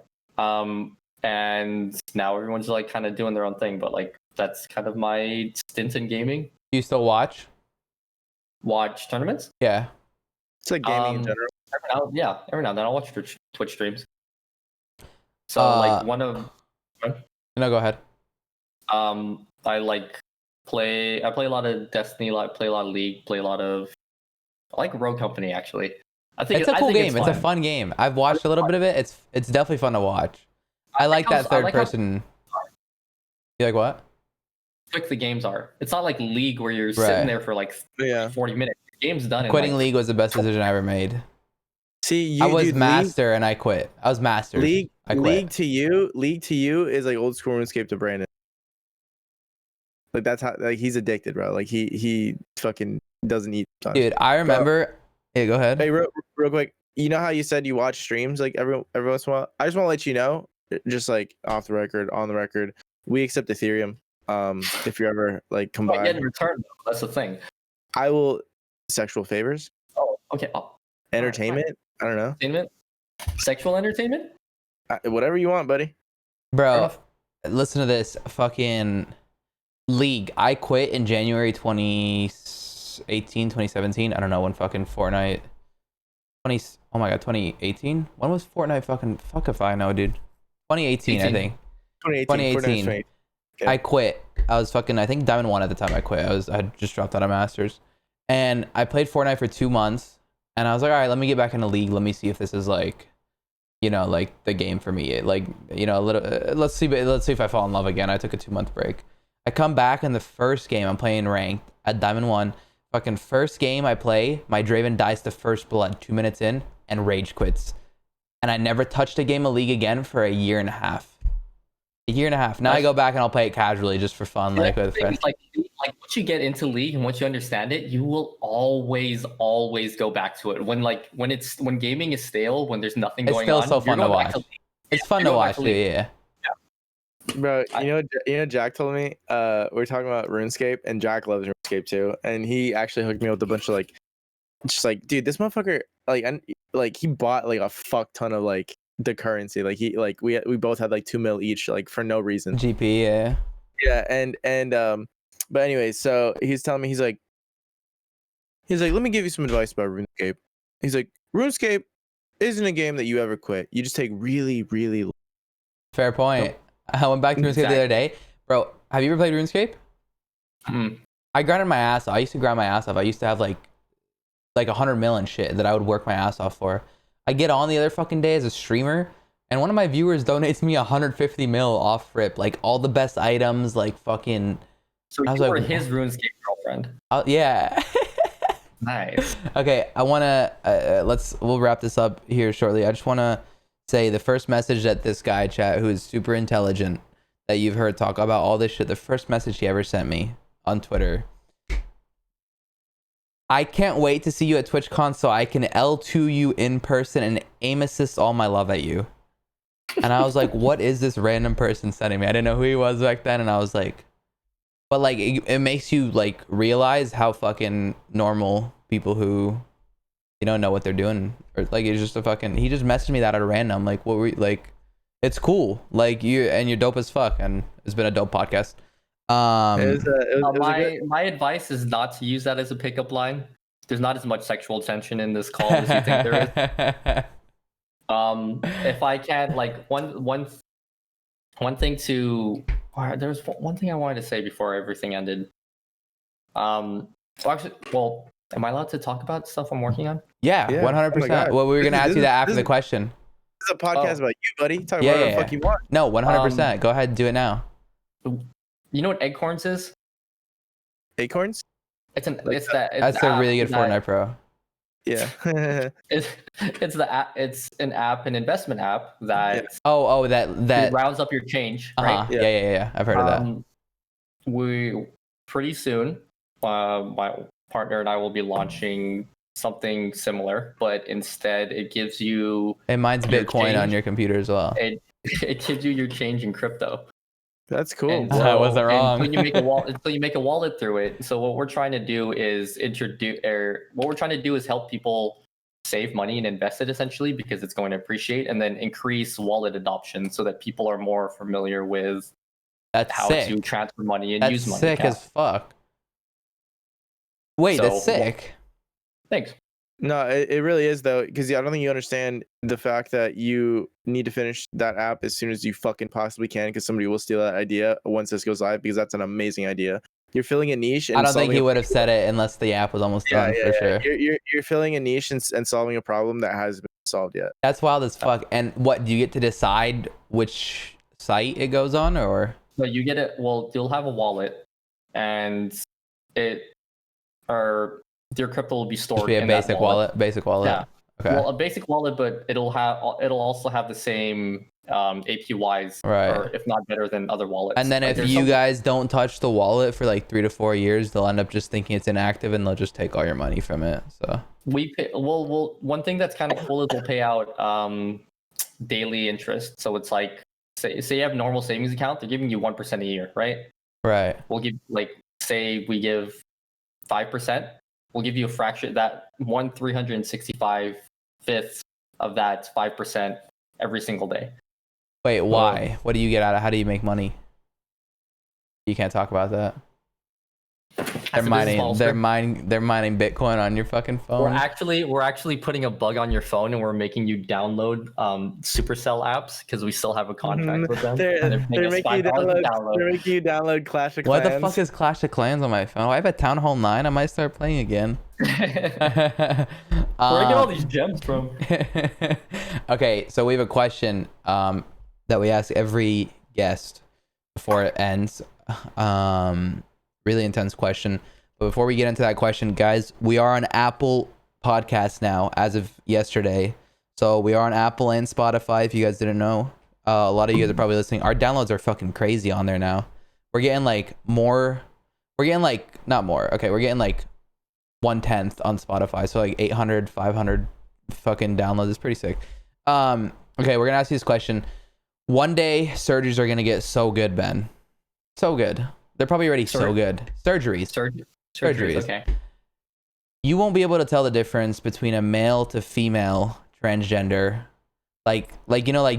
And now everyone's like kind of doing their own thing. But like that's kind of my stint in gaming. Do you still watch Tournaments? Yeah. It's like gaming in general. Every now and then I'll watch Twitch streams. So like one of No, go ahead. I play a lot of Destiny, play a lot of League, I like Rogue Company actually. It's a cool game. It's a fun game. I've watched a little bit of it. It's definitely fun to watch. I like that third person. You like what? Quick the games are. It's not like League where you're sitting there for like 40 minutes. The game's done. Quitting League was the best decision I ever made. See, I was master and I quit. I was master. League to you is like old school RuneScape to Brandon. Like that's how he's addicted, bro. Like he fucking doesn't eat. Dude, I remember. Hey, go ahead. Hey, real quick. You know how you said you watch streams like every once in a while? I just want to let you know, just like off the record, on the record, we accept Ethereum. If you're ever like combined. Get in return, though. That's the thing. I will sexual favors. Oh, okay. Entertainment. Right. I don't know. Entertainment. Sexual entertainment. Whatever you want, buddy. Bro, listen to this. Fucking League. I quit in January 2018, 2017. I don't know when fucking Fortnite. Oh my god, 2018. When was Fortnite fucking? Fuck if I know, dude. 2018, 18. I think. 2018. Okay. I quit. I was fucking, I think Diamond 1 at the time I quit. I had just dropped out of Masters. And I played Fortnite for 2 months. And I was like, all right, let me get back into League. Let me see if this is like, you know, like the game for me. Like, you know, a little, let's see if I fall in love again. I took a 2-month break. I come back in the first game. I'm playing ranked at Diamond 1. Fucking first game I play, my Draven dies to first blood 2 minutes in and rage quits. And I never touched a game of League again for a year and a half. Now I go back and I'll play it casually just for fun, like with friends. Like once you get into League and once you understand it, you will always go back to it. When gaming is stale, when there's nothing going on, it's still so fun to watch. It's fun to watch too, yeah. Bro, you know, Jack told me we're talking about RuneScape, and Jack loves RuneScape too, and he actually hooked me up with a bunch of dude, this motherfucker he bought like a fuck ton of like the currency, we both had like 2 mil each, like for no reason. GP, yeah, and but anyway, so he's telling me he's like let me give you some advice about RuneScape. He's like, RuneScape isn't a game that you ever quit. You just take really, really long. Fair point. I went back to RuneScape the other day. Bro, have you ever played RuneScape? I grinded my ass off. I used to grind my ass off. I used to have like 100 mil and shit that I would work my ass off for. I get on the other fucking day as a streamer, and one of my viewers donates me 150 mil off rip, like all the best items, like fucking. So you were his RuneScape girlfriend. Yeah. Nice. Okay, I wanna we'll wrap this up here shortly. I just wanna say the first message that this guy chat, who is super intelligent, that you've heard talk about all this shit, the first message he ever sent me on Twitter. I can't wait to see you at TwitchCon so I can L2 you in person and aim assist all my love at you. And I was like, what is this random person sending me? I didn't know who he was back then, and I was like, but like it makes you like realize how fucking normal people who, you know what they're doing, or like it's just he just messaged me that at a random, like, what were you, like, it's cool, like you're dope as fuck, and it's been a dope podcast. My advice is not to use that as a pickup line. There's not as much sexual tension in this call as you think there is. If I can, like, one thing to, there was one thing I wanted to say before everything ended. Am I allowed to talk about stuff I'm working on? Yeah, 100%. Well, we were gonna ask you that after the question. This is a podcast about you, buddy. Talk about what the fuck you want. No, 100%. Go ahead and do it now. You know what Acorns is? Acorns? That's a really good Fortnite Pro. Yeah. it's the app. It's an app, an investment app that that rounds up your change. Uh-huh. Right? Yeah. I've heard of that. We pretty soon, my partner and I will be launching something similar, but instead it gives you. It mines Bitcoin on your computer as well. It gives you your change in crypto. That's cool. I wasn't wrong. Until you make a wallet through it. So what we're trying to do is help people save money and invest it, essentially, because it's going to appreciate, and then increase wallet adoption so that people are more familiar with how to transfer money and use money. That's sick as fuck. Wait, that's sick. Thanks. No, it really is, though, because I don't think you understand the fact that you need to finish that app as soon as you fucking possibly can, because somebody will steal that idea once this goes live, because that's an amazing idea. You're filling a niche. And I don't think solving he a would have said it unless the app was almost done for sure. You're filling a niche and solving a problem that hasn't been solved yet. That's wild as fuck. And what do you get to decide which site it goes on, or? But you get it. Well, you'll have a wallet, and your crypto will be stored. Just be a in basic that wallet. Basic wallet. Yeah. Okay. Well, a basic wallet, but it'll also have the same APYs, Right. or if not better than other wallets. And then if you guys don't touch the wallet for like 3 to 4 years, they'll end up just thinking it's inactive and they'll just take all your money from it. So we pay, well, one thing that's kind of cool is we'll pay out daily interest. So it's like say you have a normal savings account, they're giving you 1% a year, right? Right. We'll give say we give 5%. We'll give you a fraction that 1/365 of that 5% every single day. Wait, why? What do you get out of? How do you make money? You can't talk about that. They're mining Bitcoin on your fucking phone. We're actually putting a bug on your phone, and we're making you download Supercell apps because we still have a contract with them. They're making you download Clash of Clans. What the fuck is Clash of Clans on my phone? I have a Town Hall 9. I might start playing again. Where do I get all these gems from? Okay, so we have a question that we ask every guest before it ends. Really intense question. But before we get into that question, guys, we are on Apple Podcasts now as of yesterday. So we are on Apple and Spotify, if you guys didn't know. A lot of you guys are probably listening. Our downloads are fucking crazy on there now. We're getting like more. We're getting like, not more. Okay, we're getting like 1/10 on Spotify. So like 800, 500 fucking downloads. It's pretty sick. Okay, we're going to ask you this question. One day, surgeries are going to get so good, Ben. So good. They're probably already so good. Surgeries. Surgeries. Okay. You won't be able to tell the difference between a male to female transgender. Like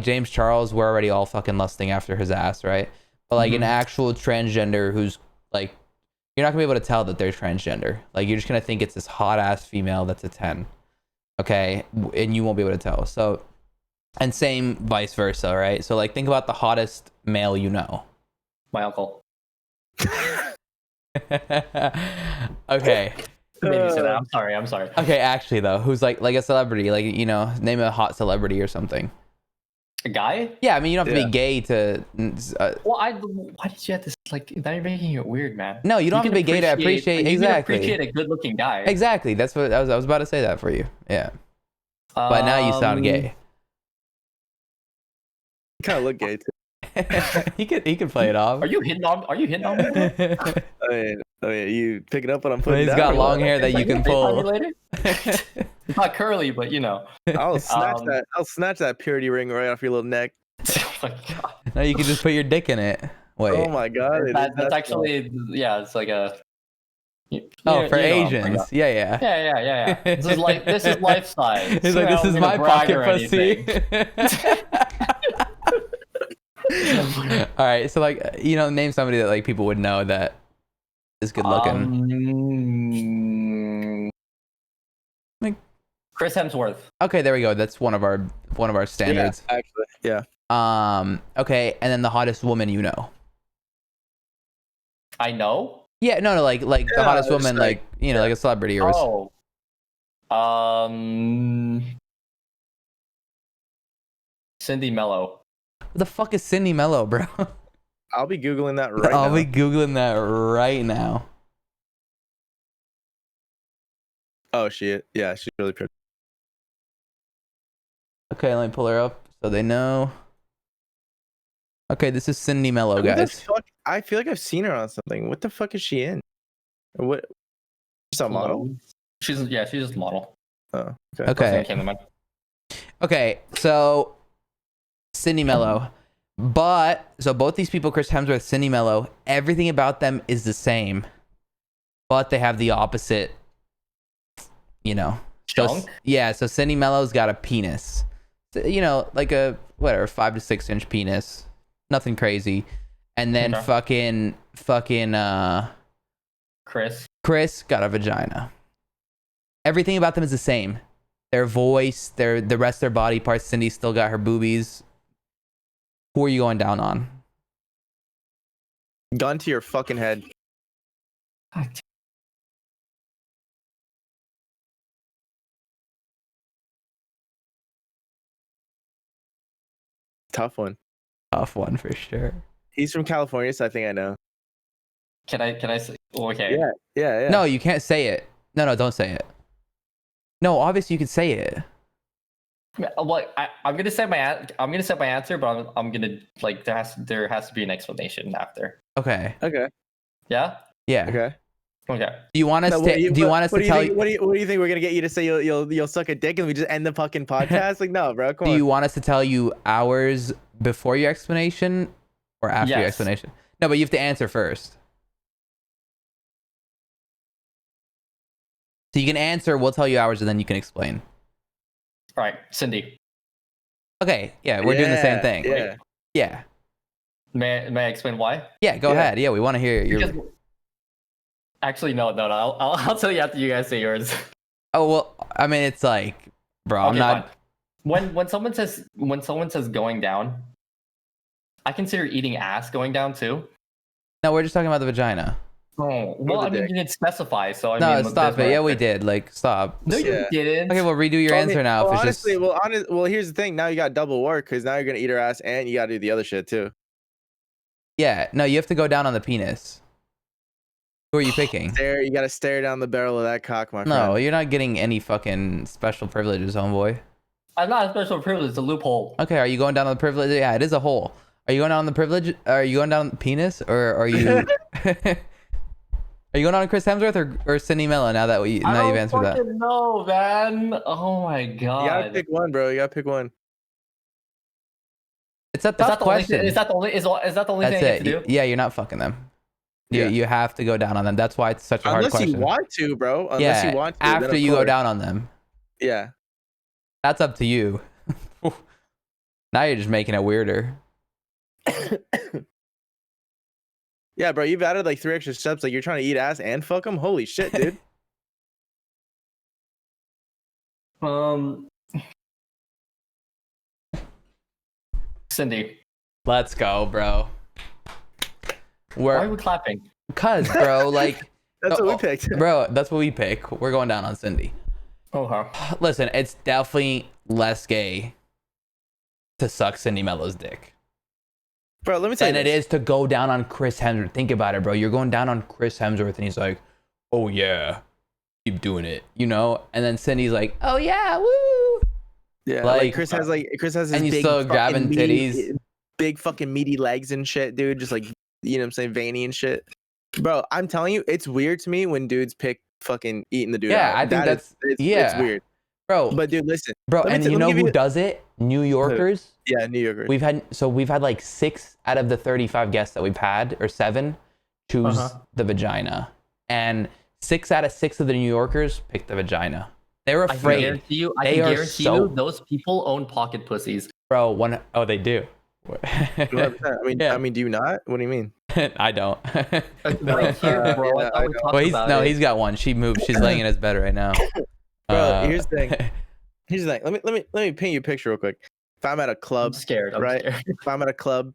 James Charles, we're already all fucking lusting after his ass, right? But like an actual transgender who's like, you're not gonna be able to tell that they're transgender. Like you're just gonna think it's this hot ass female that's a 10. Okay, and you won't be able to tell. So, and same vice versa, right? So like think about the hottest male you know. My uncle. Okay. I'm sorry. Okay, actually though, who's like a celebrity, like, you know, name a hot celebrity or something. A guy? Yeah, I mean, you don't have to be gay to. Why did you have to like? Now you're making it weird, man. No, you don't have to be gay to appreciate. Exactly. You can appreciate a good-looking guy. Exactly. That's what I was about to say that for you. Yeah. But now you sound gay. You kind of look gay too. he could play it off. Are you hitting on me? Oh yeah, you picking up what I'm putting He's down? got long hair that you can pull. It's not curly, but you know. I'll snatch that purity ring right off your little neck. Oh my god. No, you can just put your dick in it. Wait. Oh my god. That's actually it's like a. For Asians. Yeah. This is life size. He's like, this is my pocket pussy. All right, so like, you know, name somebody that like people would know that is good looking. Like Chris Hemsworth. Okay, there we go. That's one of our standards. Yeah, actually, yeah. Okay, and then the hottest woman you know. I know. Yeah, no, like the hottest woman, like you know, like a celebrity or. Cindy Mello. What the fuck is Cindy Mello, bro? I'll be googling that right now. I'll be googling that right now. Oh shit! Yeah, she's really pretty. Okay, let me pull her up so they know. Okay, this is Cindy Mello, guys. I feel like I've seen her on something. What the fuck is she in? What? She's a model. She's just a model. Oh, okay. Okay, so Cindy Mello. But so both these people, Chris Hemsworth, Cindy Mello, everything about them is the same, but they have the opposite. You know. So Cindy Mello's got a penis. You know, like a 5 to 6 inch penis. Nothing crazy. And then fucking Chris got a vagina. Everything about them is the same. Their voice, the rest of their body parts. Cindy still got her boobies. Who are you going down on? Gun to your fucking head. Tough one. Tough one for sure. He's from California, so I think I know. Can I say? Okay. Yeah. No, you can't say it. No, don't say it. No, obviously you could say it. Well, I'm gonna say my answer, but I'm gonna like there has to be an explanation after. Okay. Yeah. Yeah. Okay. Okay. Do you want us to? Do you want us to tell you? What do you think we're gonna get you to say? You'll suck a dick and we just end the fucking podcast? Like, no, bro. Come Do on. you want us to tell you hours before your explanation or after your Yes. explanation? No, but you have to answer first. So you can answer. We'll tell you hours, and then you can explain. All right, Cindy. Okay. Yeah, we're doing the same thing. Yeah. Yeah. May I explain why? Yeah. Go ahead. Yeah, we want to hear your. Because, actually, no. I'll tell you after you guys say yours. Oh well, I mean, it's like, bro, I'm Okay, not. fine. When someone says going down, I consider eating ass going down too. No, we're just talking about the vagina. Oh, well, the I mean, dick. you didn't specify, so I No, mean, stop there's it. no Yeah, we answer. did. Like, stop. No, you Yeah. didn't. Okay, well, redo your answer now. Well, if it's honestly, just... well, here's the thing. Now you got double work because now you're gonna eat her ass and you gotta do the other shit too. Yeah, no, you have to go down on the penis. Who are you picking? You gotta stare down the barrel of that cock, my friend. No, you're not getting any fucking special privileges, homeboy. I'm not a special privilege. It's a loophole. Okay, are you going down on the privilege? Yeah, it is a hole. Are you going down on the privilege? Are you going down on the penis, or are you? Are you going on Chris Hemsworth or Cindy Mello? Now that you've answered that. No, man. Oh my god. You gotta pick one, bro. You gotta pick one. It's a tough question. Is that the only That's thing I have it. to do? Yeah, you're not fucking them. Yeah. You have to go down on them. That's why it's such a hard Unless question. you want to, bro. Unless yeah, you want to. then after of you go course. down on them. Yeah. That's up to you. Now you're just making it weirder. Yeah, bro. You've added like 3 extra steps. Like you're trying to eat ass and fuck them. Holy shit, dude. Cindy, Let's go, bro. why are we clapping? Cause, bro, like, That's what we picked. bro, that's what we pick. We're going down on Cindy. Oh, huh. Listen, it's definitely less gay to suck Cindy Mello's dick Bro, let me tell you. than it is to go down on Chris Hemsworth. Think about it, bro. You're going down on Chris Hemsworth, and he's like, "Oh yeah, keep doing it," you know. And then Cindy's like, "Oh yeah, woo." Yeah, like Chris has his and you big still fucking grabbing titties. big fucking meaty legs and shit, dude. Just like, you know what I'm saying, veiny and shit. Bro, I'm telling you, it's weird to me when dudes pick fucking eating the dude Yeah, out. I think it's weird. bro. But dude, listen, Bro, let me and t- you let me know give who does it? New Yorkers. Yeah, New Yorkers. We've had like 6 out of the 35 guests that we've had, or 7, choose the vagina, and 6 out of 6 of the New Yorkers picked the vagina. They're afraid. I can guarantee you, those people own pocket pussies. Bro, oh, they do. 100%. I mean, do you not? What do you mean? I don't. Right here, bro. yeah, I thought we talked Well, about it. he's got one. She moved. She's laying in his bed right now. Bro, here's the thing. Here's the thing. Let me paint you a picture real quick. If I'm at a I'm club, scared. I'm right? scared. If I'm at a club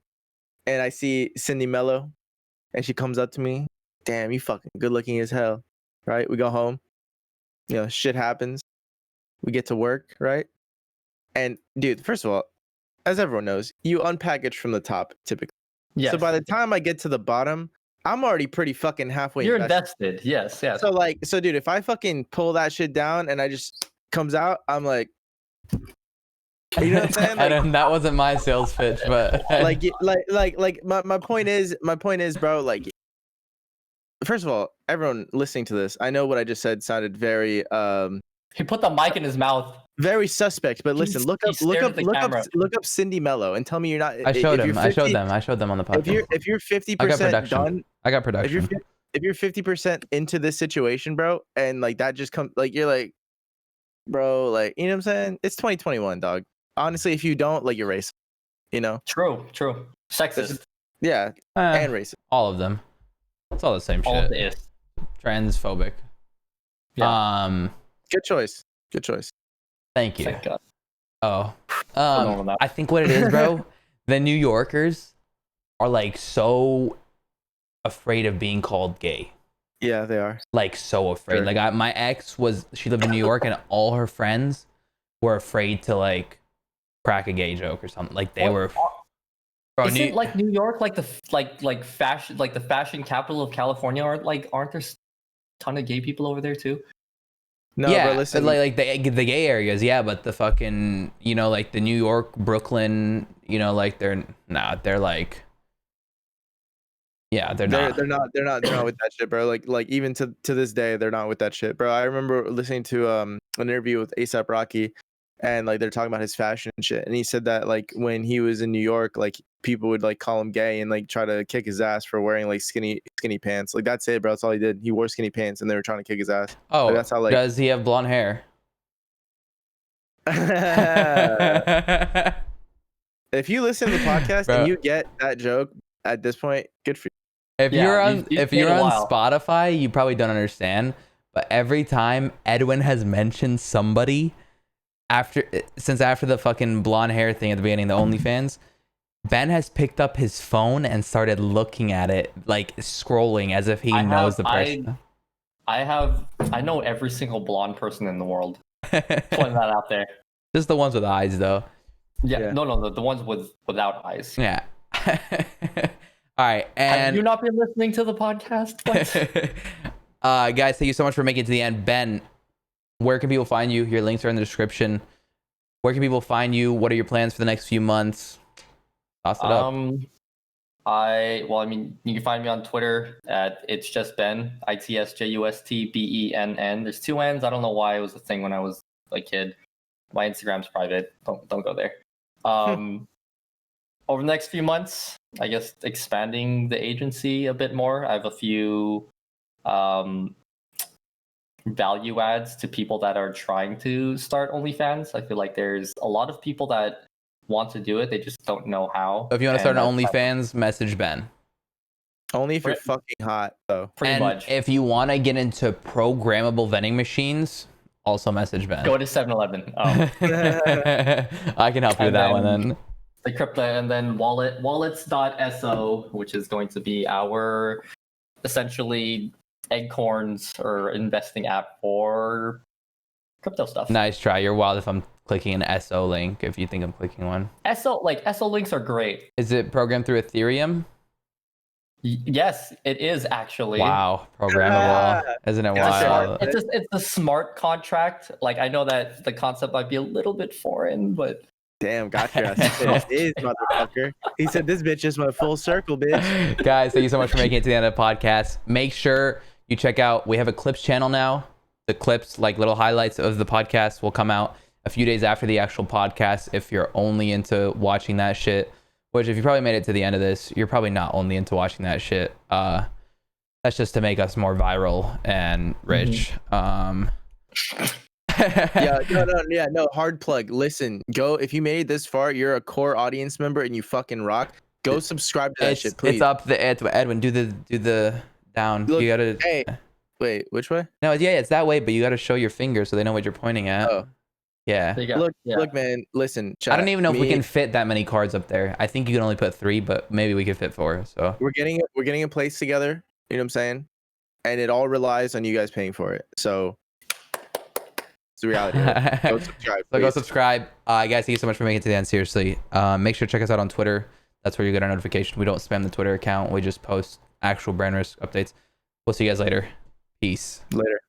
and I see Cindy Mello and she comes up to me, damn, you fucking good looking as hell, right? We go home, you know, shit happens. We get to work, right? And dude, first of all, as everyone knows, you unpackage from the top typically. Yes. So by the time I get to the bottom, I'm already pretty fucking halfway You're invested. Yes. So dude, if I fucking pull that shit down and I just comes out, I'm like, you know what I'm saying? Like, that wasn't my sales pitch, but my point is, bro, like, first of all, everyone listening to this, I know what I just said sounded very He put the mic in his mouth. very suspect, but listen, look up Cindy Mello and tell me you're not. I showed them on the podcast. If you're 50% done, I got production. if you're 50% into this situation, bro, and like that just comes, like, you're like, bro, like, you know what I'm saying? It's 2021, dog. Honestly, if you don't, like, you're racist, you know? True. Sexist. Yeah, and racist. All of them. It's all the same All shit. of it is. Transphobic. Yeah. Good choice. Thank you. Thank God. Oh. on that. I think what it is, bro, the New Yorkers are like so afraid of being called gay. Yeah, they are. Like so afraid. Sure. Like my ex she lived in New York and all her friends were afraid to like crack a gay joke or something. Like they were. Bro, Isn't like New York like the fashion the fashion capital of California? Aren't there a ton of gay people over there too? No, yeah, bro, listen. like the gay areas, yeah, but the fucking like the New York, Brooklyn, like they're like, yeah, they're not with that shit, bro. Like even to this day, they're not with that shit, bro. I remember listening to an interview with ASAP Rocky, and like they're talking about his fashion and shit, and he said that like when he was in New York, like people would like call him gay and like try to kick his ass for wearing like skinny pants. Like that's it, bro. That's all he did. He wore skinny pants, and they were trying to kick his ass. Oh, like, that's how like. Does he have blonde hair? If you listen to the podcast Bro. and you get that joke at this point, good for you. If Yeah, you're on you've if made you're a on while. Spotify, you probably don't understand. But every time Edwin has mentioned somebody since after the fucking blonde hair thing at the beginning, the OnlyFans, Ben has picked up his phone and started looking at it, like scrolling as if he knows the person. I know every single blonde person in the world. Putting that out there. Just the ones with eyes, though. Yeah. No, the ones without eyes. Yeah. All right, and Have you not been listening to the podcast? guys, thank you so much for making it to the end. Ben, where can people find you? Your links are in the description. Where can people find you? What are your plans for the next few months? Toss it up. You can find me on Twitter at It's Just Ben, ITSJUSTBENN. There's 2 N's. I don't know why it was a thing when I was a kid. My Instagram's private. Don't go there. Over the next few months, I guess expanding the agency a bit more. I have a few value adds to people that are trying to start OnlyFans. I feel like there's a lot of people that want to do it. They just don't know how. If you want to start an OnlyFans, message Ben. Only if you're fucking hot, though. Pretty much. If you want to get into programmable vending machines, also message Ben. Go to 7-Eleven. I can help you with that one then. The crypto, and then wallets.so, which is going to be our essentially Eggcorns or investing app for crypto stuff. Nice try. You're wild if I'm clicking an SO link, if you think I'm clicking one. SO links are great. Is it programmed through Ethereum? Yes, it is actually. Wow, programmable. Isn't it wild? It's a smart contract. Like I know that the concept might be a little bit foreign, but damn, got your ass. It is, motherfucker. He said this bitch just went full circle, bitch. Guys, thank you so much for making it to the end of the podcast. Make sure you check out, we have a clips channel now. The clips, like little highlights of the podcast, will come out a few days after the actual podcast. If you're only into watching that shit, which if you probably made it to the end of this, you're probably not only into watching that shit. That's just to make us more viral and rich. No, hard plug. Listen, go, if you made it this far, you're a core audience member and you fucking rock. Go subscribe to that shit, please. It's up the Edwin. Do the down. Look, you gotta. Hey, wait, which way? No, it's that way, but you gotta show your finger so they know what you're pointing at. Oh, yeah. Look, man. Listen, chat, I don't even know if we can fit that many cards up there. I think you can only put 3, but maybe we could fit 4. So we're getting a place together. You know what I'm saying? And it all relies on you guys paying for it. So it's the reality. Go subscribe. So go subscribe. Guys, thank you so much for making it to the end. Seriously, make sure to check us out on Twitter. That's where you get our notification. We don't spam the Twitter account. We just post actual brand risk updates. We'll see you guys later. Peace. Later.